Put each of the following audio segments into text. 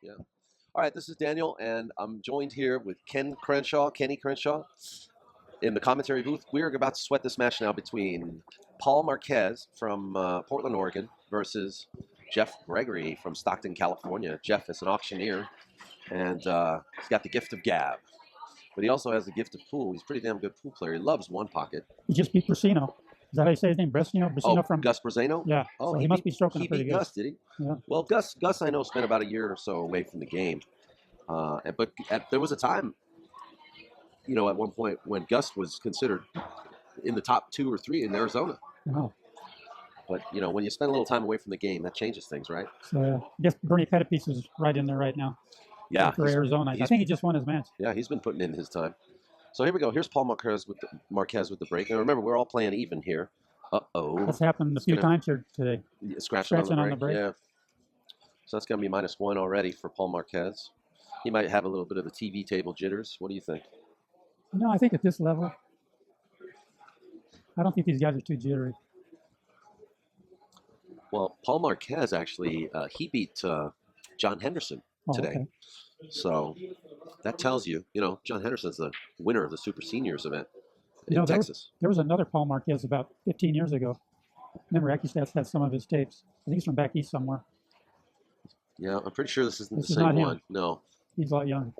Yeah. All right, this is Daniel, and I'm joined here with Kenny Crenshaw, in the commentary booth. We're about to sweat this match now between Paul Marquez from Portland, Oregon, versus Jeff Gregory from Stockton, California. Jeff is an auctioneer, and he's got the gift of gab, but he also has the gift of pool. He's a pretty damn good pool player. He loves one pocket. He just beat Brasino. Is that how you say his name? Brasino? Oh, from Gus Brazano? Yeah. Oh, so he must be stroking he it pretty beat good. Gus, did he? Yeah. Well, Gus, I know, spent about a year or so away from the game. But there was a time, at one point when Gus was considered in the top 2 or 3 in Arizona. Wow. But, when you spend a little time away from the game, that changes things, right? So I guess Bernie Pettipies is right in there right now. Yeah. For Arizona. I think he just won his match. Yeah, he's been putting in his time. So here we go. Here's Paul Marquez with the break. And remember, we're all playing even here. Uh-oh. That's happened a few times here today. Scratching on the break. Yeah. So that's going to be -1 already for Paul Marquez. He might have a little bit of the TV table jitters. What do you think? No, I think at this level, I don't think these guys are too jittery. Well, Paul Marquez actually, he beat John Henderson today. Okay. So that tells you, John Henderson's the winner of the Super Seniors event in Texas. There was another Paul Marquez about 15 years ago. Remember, AccuStats had some of his tapes. I think he's from back east somewhere. Yeah, I'm pretty sure this isn't the is same not one. him. No. He's a lot younger.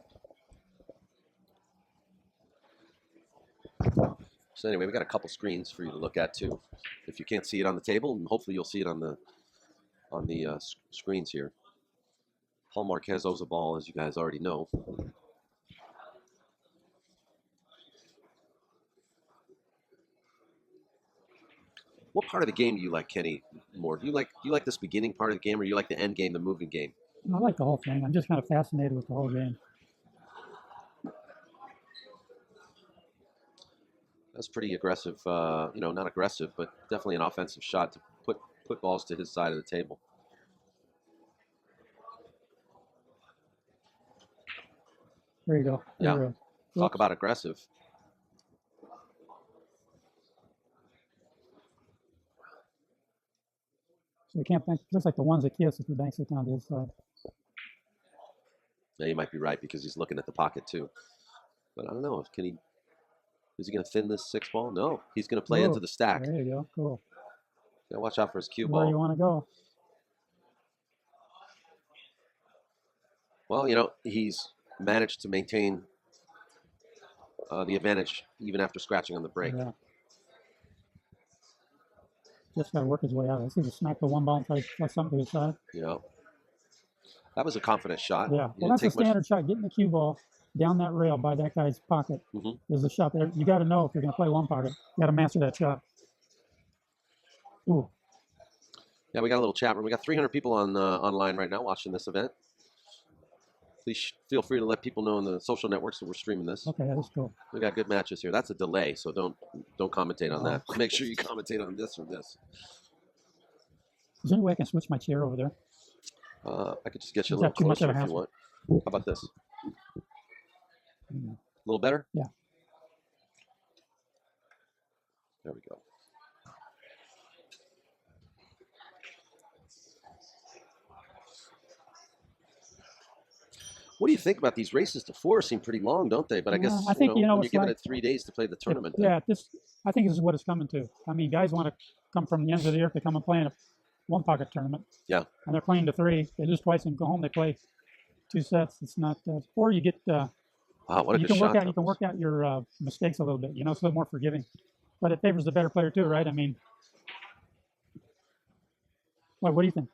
So anyway, we got a couple screens for you to look at too. If you can't see it on the table, and hopefully you'll see it on the screens here. Paul Marquez owes a ball, as you guys already know. What part of the game do you like, Kenny, more? Do you like this beginning part of the game, or you like the end game, the moving game? I like the whole thing. I'm just kind of fascinated with the whole game. That's pretty aggressive. Not aggressive, but definitely an offensive shot to put balls to his side of the table. There you go. Yeah. There Talk about aggressive. So we can't think. Looks like the one's a kiss if he banks it down to his side. Yeah, you might be right because he's looking at the pocket too. But I don't know. Is he going to thin this 6 ball? No, he's going to play into the stack. There you go. Cool. Yeah, watch out for his cue ball. Where you want to go? Well, he's managed to maintain the advantage even after scratching on the break. Yeah. Just got to work his way out. I see him smack the one ball and try to flex something to his side. That was a confident shot. Yeah. Well, that's a standard shot. Getting the cue ball down that rail by that guy's pocket is a shot there. You got to know if you're going to play one pocket. You got to master that shot. Ooh. Yeah, we got a little chat room. We got 300 people on online right now watching this event. Please feel free to let people know on the social networks that we're streaming this. Okay, that's cool. We got good matches here. That's a delay, so don't commentate on that. Make sure you commentate on this or this. Is there any way I can switch my chair over there? I could just get you a little closer if you want. How about this? A little better? Yeah. There we go. What do you think about these races to 4? Seem pretty long, don't they? But I guess I think, when you're given like, it 3 days to play the tournament. Yeah, I think this is what it's coming to. I mean, guys want to come from the ends of the earth to come and play in a one-pocket tournament. Yeah. And they're playing to 3. They lose twice and go home. They play 2 sets. It's not. Or you get. Wow, what a good shot! You can work out your mistakes a little bit. It's a little more forgiving. But it favors the better player too, right? I mean, what do you think?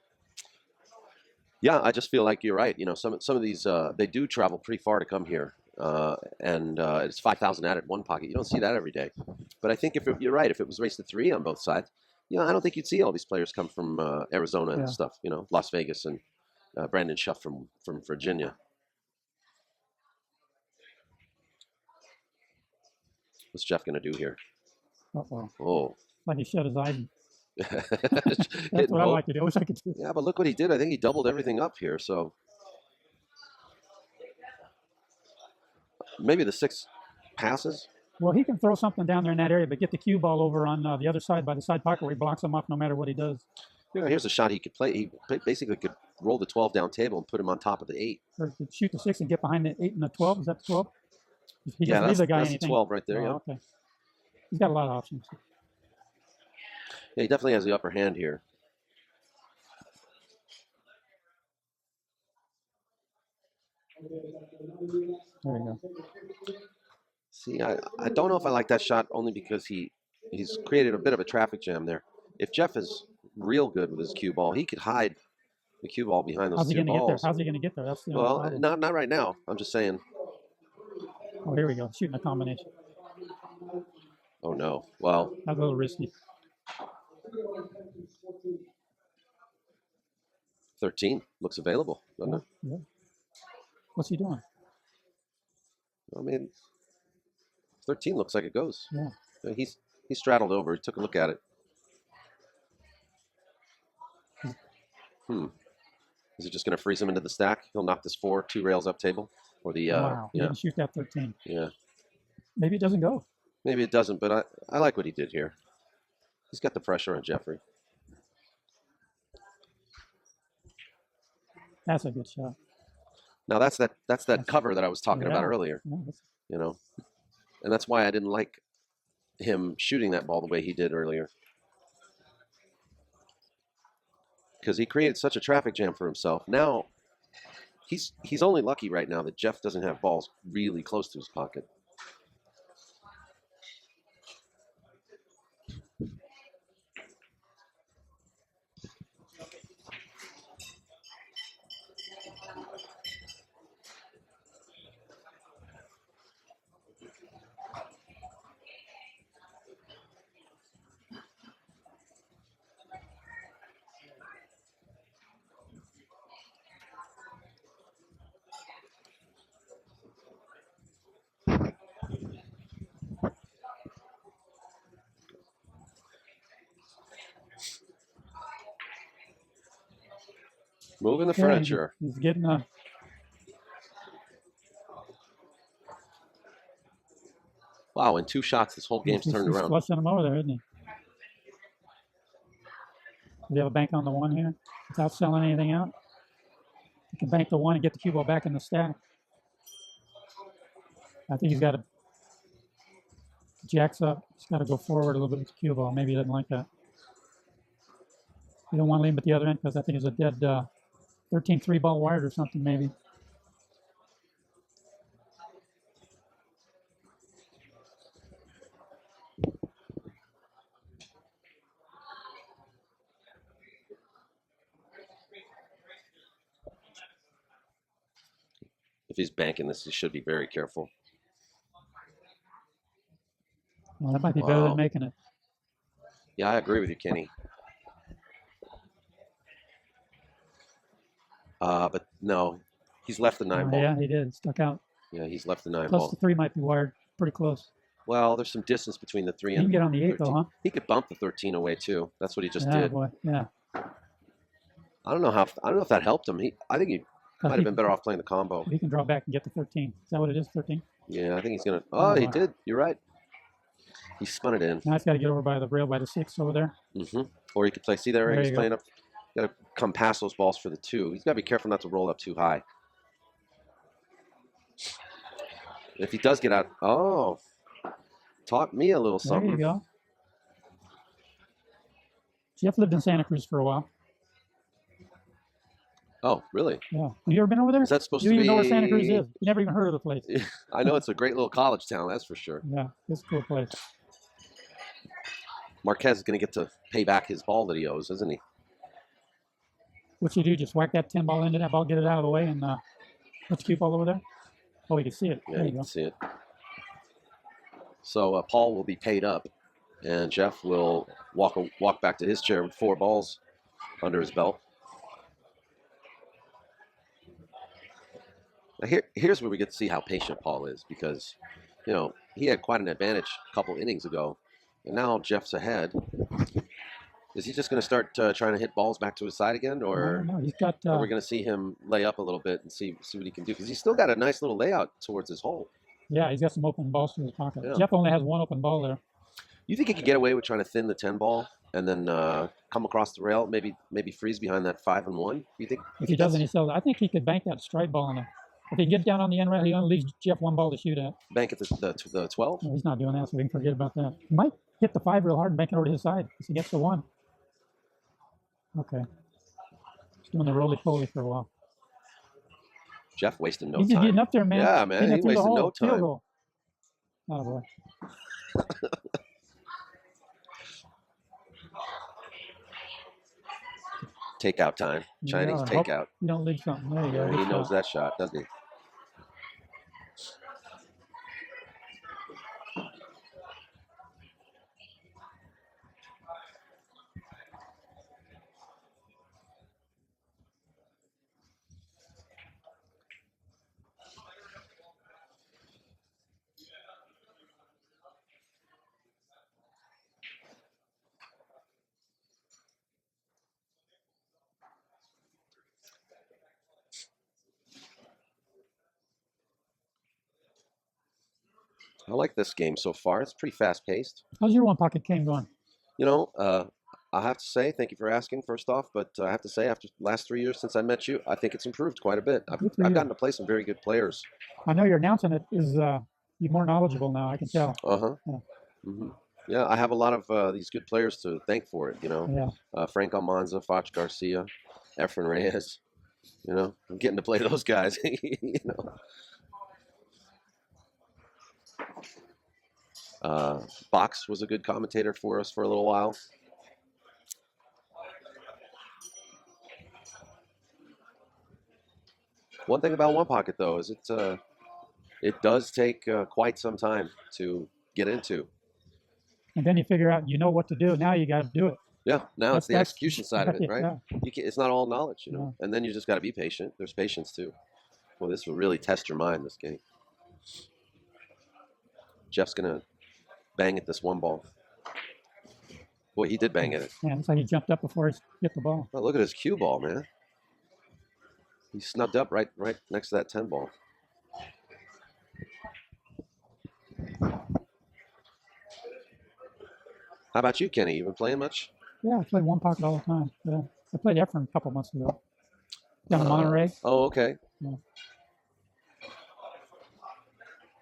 Yeah, I just feel like you're right. Some of these they do travel pretty far to come here, and it's 5,000 at one pocket. You don't see that every day. But I think you're right, if it was race to 3 on both sides, I don't think you'd see all these players come from Arizona and stuff. Las Vegas and Brandon Schuff from Virginia. What's Jeff going to do here? Oh. Like he shut his eyes. That's what I like to do. I wish I could do. Yeah, but look what he did. I think he doubled everything up here. So maybe the 6 passes. Well, he can throw something down there in that area, but get the cue ball over on the other side by the side pocket where he blocks him off no matter what he does. Here's a shot he could play. He basically could roll the 12 down table and put him on top of the 8. Or to shoot the 6 and get behind the 8 and the 12. Is that the 12? He Yeah, doesn't leave the guy that's anything. the 12 right there. Oh, Yeah. okay. He's got a lot of options. Yeah, he definitely has the upper hand here. There you go. See, I don't know if I like that shot only because he's created a bit of a traffic jam there. If Jeff is real good with his cue ball, he could hide the cue ball behind those How's he two going to get there? balls. How's he going to get there? That's the only Well, problem. not right now. I'm just saying. Oh, here we go. Shooting a combination. Oh, no. Well, That's a little risky. 13 looks available, doesn't it? Yeah. What's he doing? I mean, 13 looks like it goes. Yeah. He straddled over. He took a look at it. Is it just going to freeze him into the stack? He'll knock this 4 2 rails up table, or the wow. He yeah. didn't shoot that 13. Yeah. Maybe it doesn't go. Maybe it doesn't, but I like what he did here. He's got the pressure on Jeffrey. That's a good shot. Now that's that cover that I was talking about earlier. Yeah, you know, and that's why I didn't like him shooting that ball the way he did earlier, because he created such a traffic jam for himself. Now he's only lucky right now that Jeff doesn't have balls really close to his pocket. Moving the furniture. He's getting a. Wow, in 2 shots, this whole game's turned around. He's flushing him over there, isn't he? Does he have a bank on the 1 here without selling anything out? He can bank the 1 and get the cue ball back in the stack. I think he's got to. Jacks up. He's got to go forward a little bit with the cue ball. Maybe he doesn't like that. You don't want to lean at the other end because I think it's a dead 13 3-ball wired or something, maybe. If he's banking this, he should be very careful. Well, that might be better than making it. Yeah, I agree with you, Kenny. But no, he's left the 9 ball. Yeah, he did. Stuck out. Yeah, he's left the 9 Plus ball. the 3 might be wired pretty close. Well, there's some distance between the 3 and he can get on the 8 13. though, huh? He could bump the 13 away too. That's what he just Yeah, did. boy. Yeah. I don't know if that helped him. I think he might have been better off playing the combo. He can draw back and get the 13. Is that what it is? 13. Yeah, I think he's gonna. Oh, he did. You're right. He spun it in. Now he's got to get over by the rail by the 6 over there. Or he could play. See there, There he's you playing up. Got to come past those balls for the 2. He's got to be careful not to roll up too high. If he does get out, taught me a little something. There you go. Jeff lived in Santa Cruz for a while. Oh, really? Yeah. Have you ever been over there? Is that supposed to You be? even know where Santa Cruz is. You never even heard of the place. I know it's a great little college town, that's for sure. Yeah, it's a cool place. MARQUEZ is going to get to pay back his ball that he owes, isn't he? What you do? Just whack that 10 ball into that ball, get it out of the way, and put the cue ball over there. Oh, you can see it. Yeah, there you can see it. So Paul will be paid up, and Jeff will walk back to his chair with 4 balls under his belt. Now here's where we get to see how patient Paul is, because, you know, he had quite an advantage a couple innings ago, and now Jeff's ahead. Is he just going to start trying to hit balls back to his side again, or no, he's got. Are we going to see him lay up a little bit and see what he can do? Because he's still got a nice little layout towards his hole. Yeah, he's got some open balls in his pocket. Yeah. Jeff only has 1 open ball there. You think he could get away with trying to thin the 10 ball and then come across the rail, maybe freeze behind that 5 and 1. You think? If he doesn't, he sells. I think he could bank that strike ball on him. If he gets down on the end rail, he only leaves Jeff one ball to shoot at. Bank at the 12? No, he's not doing that, so we can forget about that. He might hit the 5 real hard and bank it over to his side if he gets the 1. Okay. He's doing the roly-poly for a while. Jeff wasting no He's time. just getting up there, man. Yeah, man. He wasted no time. Oh, boy. Takeout time. Chinese takeout. You don't leave something. There you go. He knows that shot, doesn't he? I like this game so far. It's pretty fast-paced. How's your one pocket game going? You know, I have to say, thank you for asking, first off, but I have to say, after the last 3 years since I met you, I think it's improved quite a bit. I've gotten to play some very good players. I know you're announcing it is you're more knowledgeable now, I can tell. Uh-huh. Yeah. Mm-hmm. Yeah, I have a lot of these good players to thank for it, you know. Yeah. Frank Almanza, Foch Garcia, Efren Reyes. You know, I'm getting to play those guys, you know. Box was a good commentator for us for a little while. One thing about One Pocket, though, is it does take quite some time to get into. And then you figure out you know what to do. Now you got to do it. Yeah, now it's the execution side of it, right? Yeah. It's not all knowledge, you know. Yeah. And then you just got to be patient. There's patience, too. Well, this will really test your mind, this game. Jeff's going to bang at this one ball. Boy, he did bang at it. Yeah, looks like he jumped up before he hit the ball. Oh, look at his cue ball, man. He snubbed up right next to that 10 ball. How about you, Kenny? You been playing much? Yeah, I play One Pocket all the time. Yeah. I played Efren a couple months ago. Down in Monterey. Oh, okay. Yeah.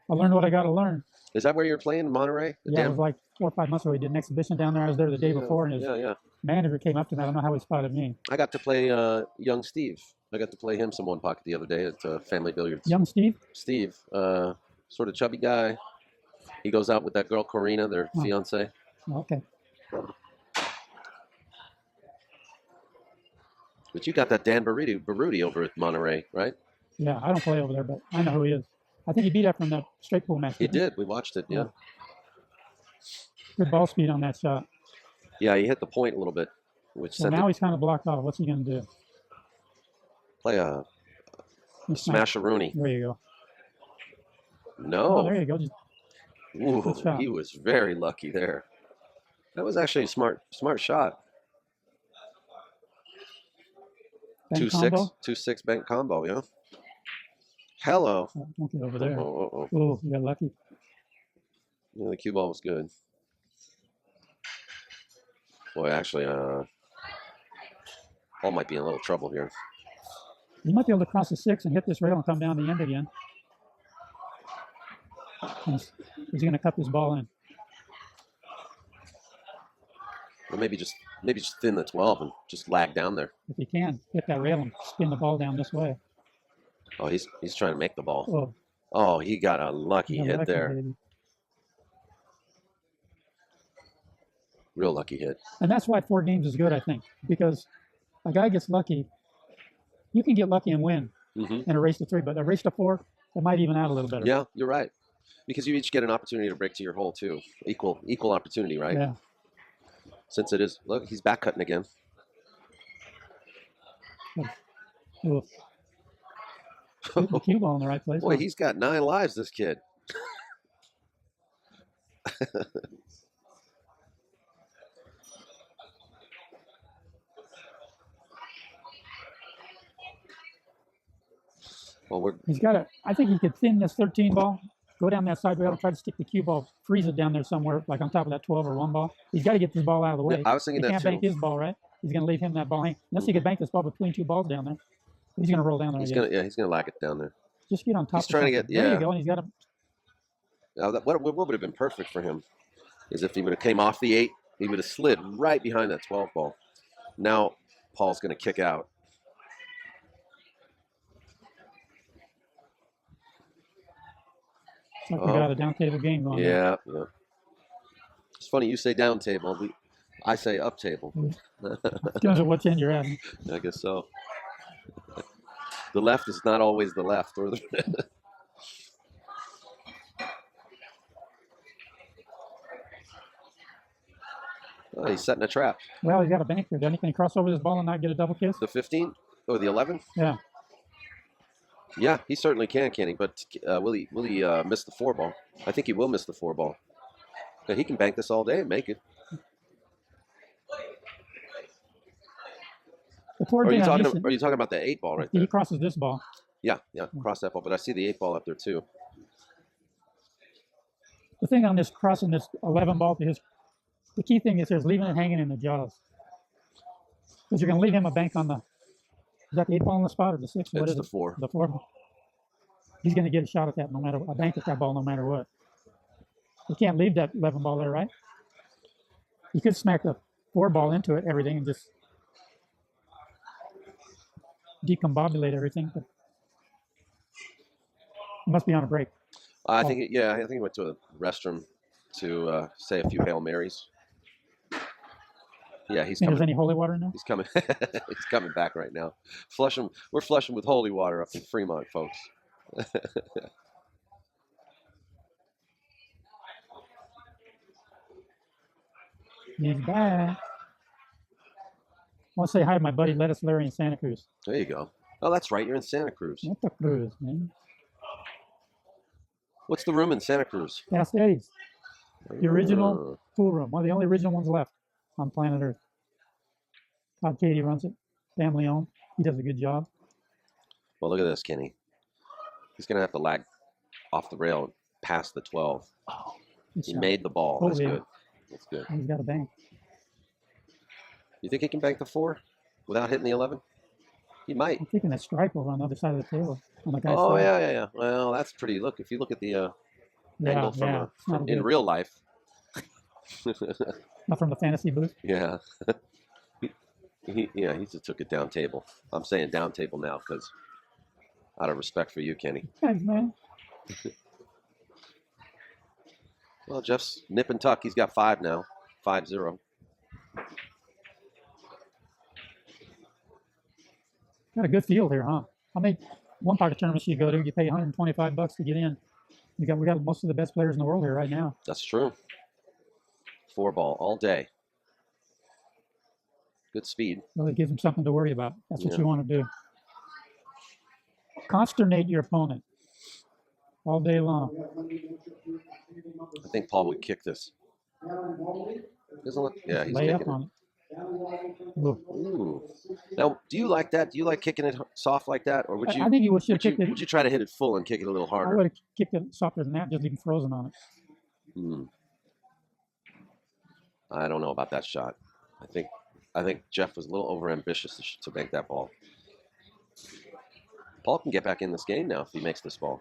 I learned what I got to learn. Is that where you're playing in Monterey? Yeah, it was like 4 or 5 months ago. We did an exhibition down there. I was there the day before, and his manager came up to me. I don't know how he spotted me. I got to play young Steve. I got to play him some One Pocket the other day at Family Billiards. Young Steve? Steve, sort of chubby guy. He goes out with that girl, Corina, their fiance. Okay. But you got that Dan Baruti over at Monterey, right? Yeah, I don't play over there, but I know who he is. I think he beat up from that straight pool match. He did. We watched it, yeah. Good ball speed on that shot. Yeah, he hit the point a little bit. So now he's kind of blocked off. What's he going to do? Play a smash-a-rooney. There you go. No. Oh, there you go. Just ooh, he was very lucky there. That was actually a smart shot. 2-6 bank combo, yeah. Hello. Oh, don't get over there. Oh. Oh, you got lucky. Yeah, the cue ball was good. Boy, actually, Paul might be in a little trouble here. You might be able to cross the 6 and hit this rail and come down the end again. He's going to cut this ball in. Or maybe just thin the 12 and just lag down there. If you can, hit that rail and spin the ball down this way. Oh, he's trying to make the ball. Oh, oh he got a lucky hit there. Baby. Real lucky hit. And that's why 4 games is good, I think, because a guy gets lucky. You can get lucky and win in a race to 3, but a race to 4, it might even out a little better. Yeah, you're right. Because you each get an opportunity to break to your hole too. Equal opportunity, right? Yeah. Since it is, look, he's back cutting again. Oh. Put the cue ball in the right place. Boy, he's got 9 lives, this kid. Well, he's got I think he could thin this 13 ball go down that side rail and try to stick the cue ball, freeze it down there somewhere, like on top of that 12 or 1 ball. He's got to get this ball out of the way. Yeah, I was thinking he that can't too. bank his ball, right? He's going to leave him that ball hanging. Unless he could bank this ball between 2 balls down there. He's going to roll down there. He's gonna lag it down there. Just get on top. He's trying to get. Yeah. There you go. And he's got a. Now what would have been perfect for him is if he would have came off the 8, he would have slid right behind that 12 ball. Now Paul's going to kick out. Like we got a down table game going. Yeah, yeah. It's funny you say down table. I say up table. Depends on what end you're at. I guess so. The left is not always the left, or the. Oh, he's setting a trap. Well, he's got a bank there. Doesn't he? Can he cross over this ball and not get a double kiss? The 15 or the 11? Yeah. Yeah, he certainly can he? But will he miss the 4 ball? I think he will miss the 4 ball. But he can bank this all day and make it. Are you talking about the 8 ball right there? He crosses this ball. Yeah, cross that ball. But I see the 8 ball up there too. The thing on this crossing this 11 ball to his, the key thing is leaving it hanging in the jaws. Because you're going to leave him a bank on the. Is that the 8 ball in the spot or the 6? What it's is the 4. The 4. He's going to get a shot at that no matter what. A bank at that ball no matter what. You can't leave that 11 ball there, right? You could smack the 4 ball into it, everything, and just decombobulate everything. But he must be on a break. I think he went to a restroom to say a few Hail Marys. Yeah, he's coming. There's any holy water in there? He's coming. He's coming back right now. We're flushing with holy water up in Fremont, folks. He's back. I want to say hi to my buddy Lettuce Larry in Santa Cruz. There you go. Oh, that's right. You're in Santa Cruz. Santa Cruz, man. What's the room in Santa Cruz? Ask Eddie's. The original pool room. One of the only original ones left on planet Earth. Todd Katie runs it. Family owned. He does a good job. Well, look at this, Kenny. He's going to have to lag off the rail past the 12. Oh, he made the ball. That's good. That's good. He's got a bank. You think he can bank the 4 without hitting the 11? He might. I'm thinking that stripe over on the other side of the table. On the guy's oh, side. yeah. Well, that's pretty. Look, if you look at the angle from in good. real life. Not from the fantasy booth? Yeah. He just took it down table. I'm saying down table now because out of respect for you, Kenny. Thanks, man. Well, Jeff's nip and tuck. He's got 5 now. 5-0. Got a good field here, huh? I mean, one part of tournaments you go to, you pay $125 to get in. We got most of the best players in the world here right now. That's true. 4 ball all day. Good speed. Well, it gives them something to worry about. That's what you want to do. Consternate your opponent all day long. I think Paul would kick this. Doesn't look, yeah, he's Lay up kicking on it. Ooh. Now, do you like that? Do you like kicking it soft like that, or would you? I think you should kick it. Would you try to hit it full and kick it a little I harder? would have kicked it softer than that, just leave it frozen on it. I don't know about that shot. I think Jeff was a little overambitious to make that ball. Paul can get back in this game now if he makes this ball.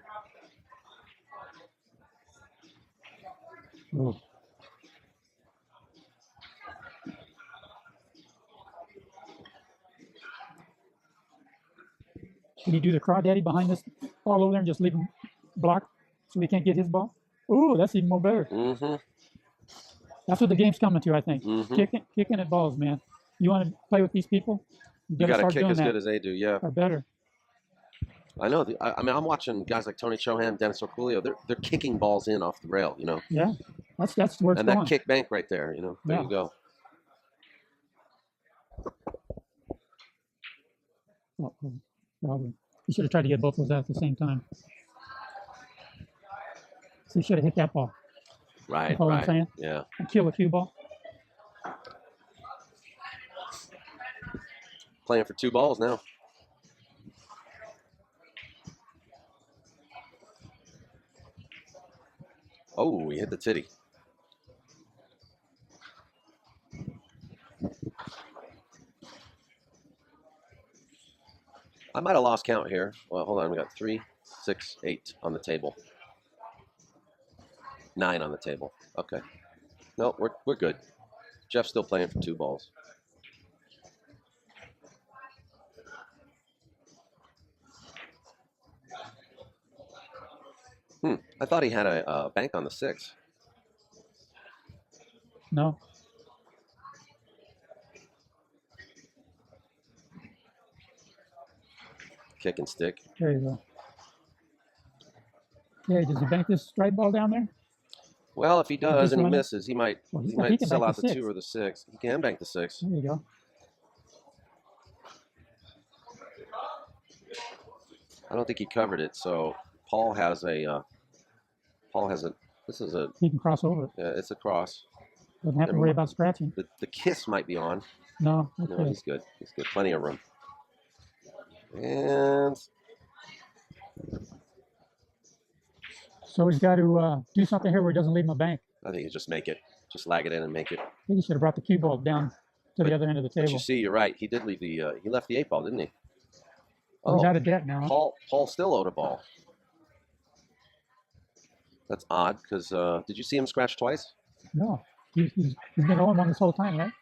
Ooh. Can you do the crawdaddy behind this ball over there and just leave him blocked so he can't get his ball? Ooh, that's even more better. That's what the game's coming to, I think. Kicking at balls, man. You want to play with these people? You got to kick as good as they do, yeah. Or better. I know. I mean, I'm watching guys like Tony Chohan, Dennis Orculio. They're kicking balls in off the rail, you know. Yeah, that's where it's going. And that kick bank right there, you know. There you go. Probably. You should have tried to get both those out at the same time. So you should have hit that ball. Right, That's all I'm saying. Yeah. And kill a cue ball. Playing for 2 balls now. Oh, he hit the titty. I might have lost count here. Well, hold on. We got 3, 6, 8 on the table. 9 on the table. Okay. No, we're good. Jeff's still playing for 2 balls. I thought he had a bank on the 6. No. Kick and stick. There you go. Yeah, does he bank this straight ball down there? Well, if he does and he running? misses, he might Well, he might can sell bank out the the 6. 2 or the 6. He can bank the 6. There you go. I don't think he covered it, so Paul has a this is a He can cross over. it's a cross. Doesn't have to worry about scratching. The kiss might be on. No, No, he's good. He's good. Plenty of room. And so he's got to do something here where he doesn't leave him a bank. I think you just make it. Just lag it in and make it. I think he should have brought the cue ball down to the other end of the But table. you see, you're right. He did leave the he left the 8 ball, didn't he? He's out of debt now. Paul still owed a ball. That's odd because did you see him scratch twice? No, he's been owing one this whole time, right?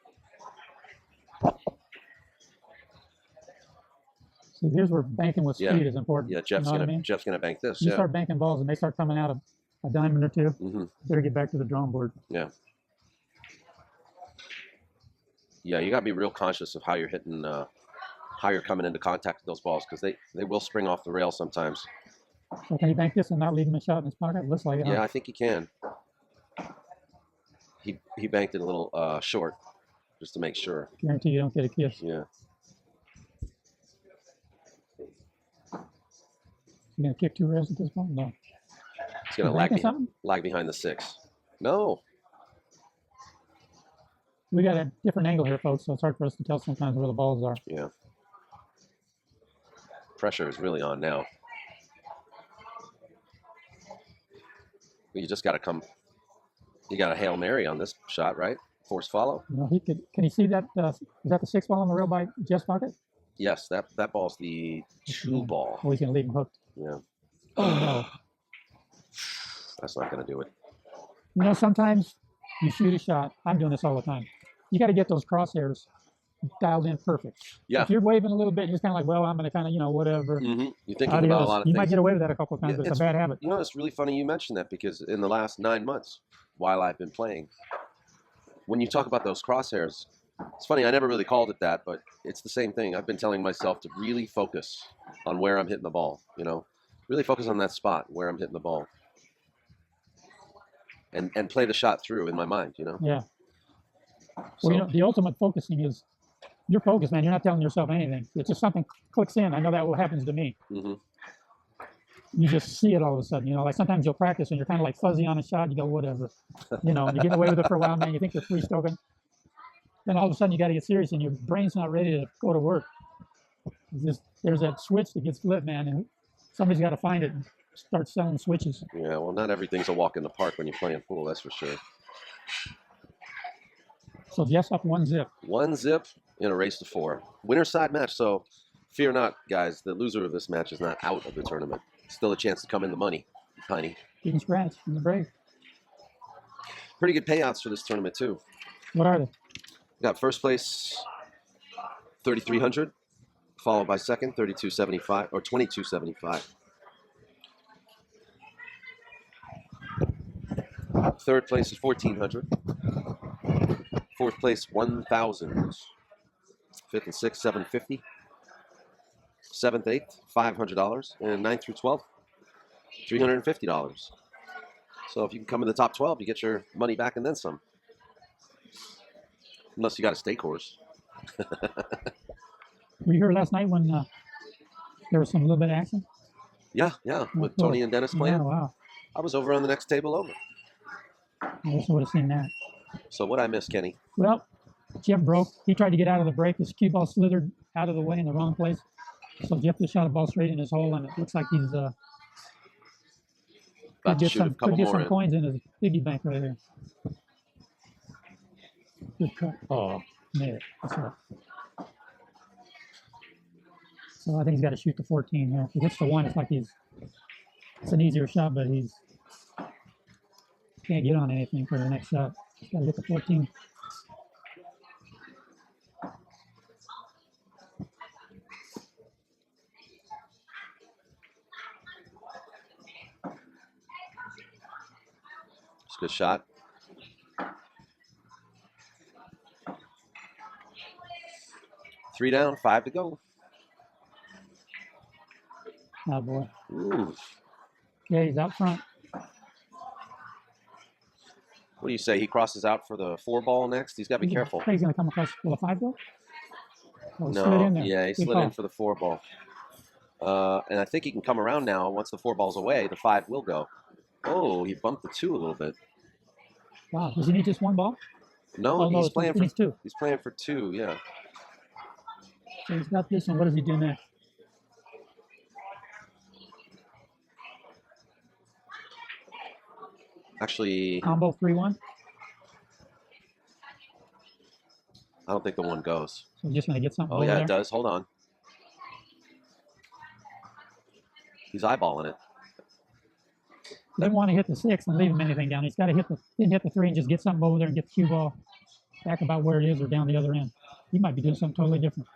So here's where banking with speed is important. Yeah, Jeff's you know Jeff's gonna bank this. You start banking balls and they start coming out of a diamond or 2. Better get back to the drawing board. Yeah. Yeah, you gotta be real conscious of how you're hitting, how you're coming into contact with those balls because they will spring off the rail sometimes. So can he bank this and not leave him a shot in his pocket? It looks like it. Yeah, I think he can. He banked it a little short, just to make sure. Guarantee you don't get a kiss. Yeah. You gonna kick 2 rails at this point? No. He's gonna lag behind the 6. No. We got a different angle here, folks, so it's hard for us to tell sometimes where the balls are. Yeah. Pressure is really on now. You just got to come. You got a Hail Mary on this shot, right? Force follow. You know, he could. Can you see that? Is that the 6 ball on the rail by Jeff's pocket? Yes, that ball's the 2 ball. Oh, he's gonna leave him hooked. Yeah. Oh no. That's not gonna do it. You know, sometimes you shoot a shot. I'm doing this all the time. You got to get those crosshairs dialed in perfect. Yeah. If you're waving a little bit, you're just kind of like, well, I'm gonna kind of, whatever. You're thinking about a lot of You things. might get away with that a couple of times, but it's a bad habit. You know, it's really funny you mentioned that because in the last 9 months, while I've been playing, when you talk about those crosshairs, it's funny, I never really called it that, but it's the same thing. I've been telling myself to really focus on where I'm hitting the ball, really focus on that spot where I'm hitting the ball and play the shot through in my mind, Yeah. So, Well, the ultimate focusing is you're focused, man. You're not telling yourself anything. It's just something clicks in. I know that what happens to me. You just see it all of a sudden. Like sometimes you'll practice and you're kind of like fuzzy on a shot. You go, whatever. You get away with it for a while, man. You think you're free stroking. Then all of a sudden you got to get serious and your brain's not ready to go to work. There's that switch that gets flipped, man, and somebody's got to find it and start selling switches. Yeah, well, not everything's a walk in the park when you're playing pool, that's for sure. So Jeff's up 1 zip. 1 zip in a race to 4. Winner side match, so fear not, guys. The loser of this match is not out of the tournament. Still a chance to come in the money, tiny. You can scratch in the break. Pretty good payouts for this tournament, too. What are they? We got first place, $3,300, followed by second, $3,275 or $2,275. Third place is $1,400. Fourth place, $1,000. Fifth and sixth, $750. Seventh, eighth, $500, and 9th through 12th, $350. So if you can come in the top 12, you get your money back and then some. Unless you got a stake horse. Were you here last night when there was some little bit of action? Yeah, with Tony and Dennis playing. Yeah, wow. I was over on the next table over. I wish I would have seen that. So what I missed, Kenny? Well, Jeff broke. He tried to get out of the break. His cue ball slithered out of the way in the wrong place. So Jeff just shot a ball straight in his hole, and it looks like he's About to get shoot a some couple could get more some in. coins in his piggy bank right here. Good cut. Oh, man, that's right. So I think he's got to shoot the 14 here. If he hits the 1, it's like it's an easier shot, but he's can't get on anything for the next shot. He's got to hit the 14. It's a good shot. Three down, 5 to go. Oh, boy. Ooh. Yeah, he's out front. What do you say? He crosses out for the 4 ball next? He's got to be careful. He's going to come across with a 5 ball? Oh, he No, slid in there. yeah, he Good slid call. in for the 4 ball. And I think he can come around now. Once the 4 ball's away, the 5 will go. Oh, he bumped the 2 a little bit. Wow. Does he need just 1 ball? No, Oh, no, he's playing he needs 2. He's playing for 2, yeah. So he's got this one. What does he do next? Actually, Combo 3-1. I don't think the 1 goes. So he's just going to get something Oh, over yeah, there. it does. Hold on. He's eyeballing it. Doesn't want to hit the 6 and leave him anything down. He's got to hit the 3 and just get something over there and get the cue ball back about where it is or down the other end. He might be doing something totally different.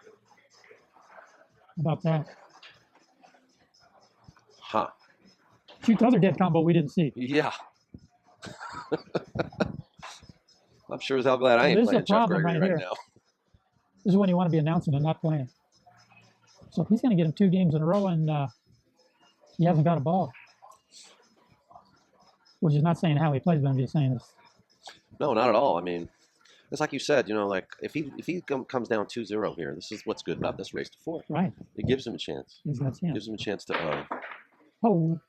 How about that? Huh. Shoot the other dead combo we didn't see. Yeah. I'm sure as hell glad I ain't This is playing a Jeff problem Gregory right right here. now. This is when you want to be announcing and not playing. So if he's going to get him 2 games in a row and he hasn't got a ball, which is not saying how he plays, but I'm just saying this. No, not at all. I mean, it's like you said, you know, like if he comes down 2-0 here, this is what's good about this race to 4. Right. It gives him a chance. He's got a chance. Gives him a chance to. Oh,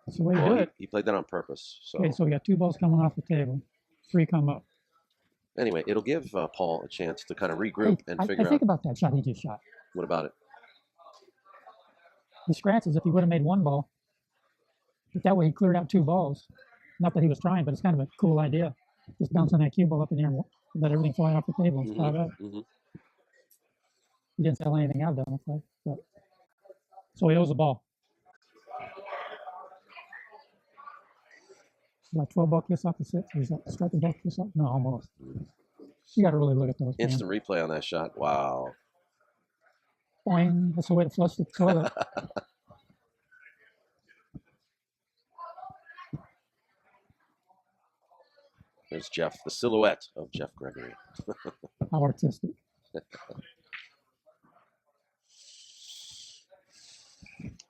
that's the way to do it. He played that on purpose. So Okay, so we got 2 balls coming off the table, 3 come up. anyway, it'll give Paul a chance to kind of regroup and figure I think out about that shot he just shot. what about it. He scratches if he would have made 1 ball, but that way he cleared out 2 balls. Not that he was trying, but it's kind of a cool idea. Just bouncing that cue ball up in the air and let everything fly off the table and spot out. He didn't sell anything out, doesn't look like. But, so he owes the ball. Like 12 ball kiss off the 6. Or is that strike the ball kiss off? No, almost. You got to really look at those. Instant replay on that shot. Wow. Boing. That's the way to flush the toilet. There's Jeff, the silhouette of Jeff Gregory. How artistic.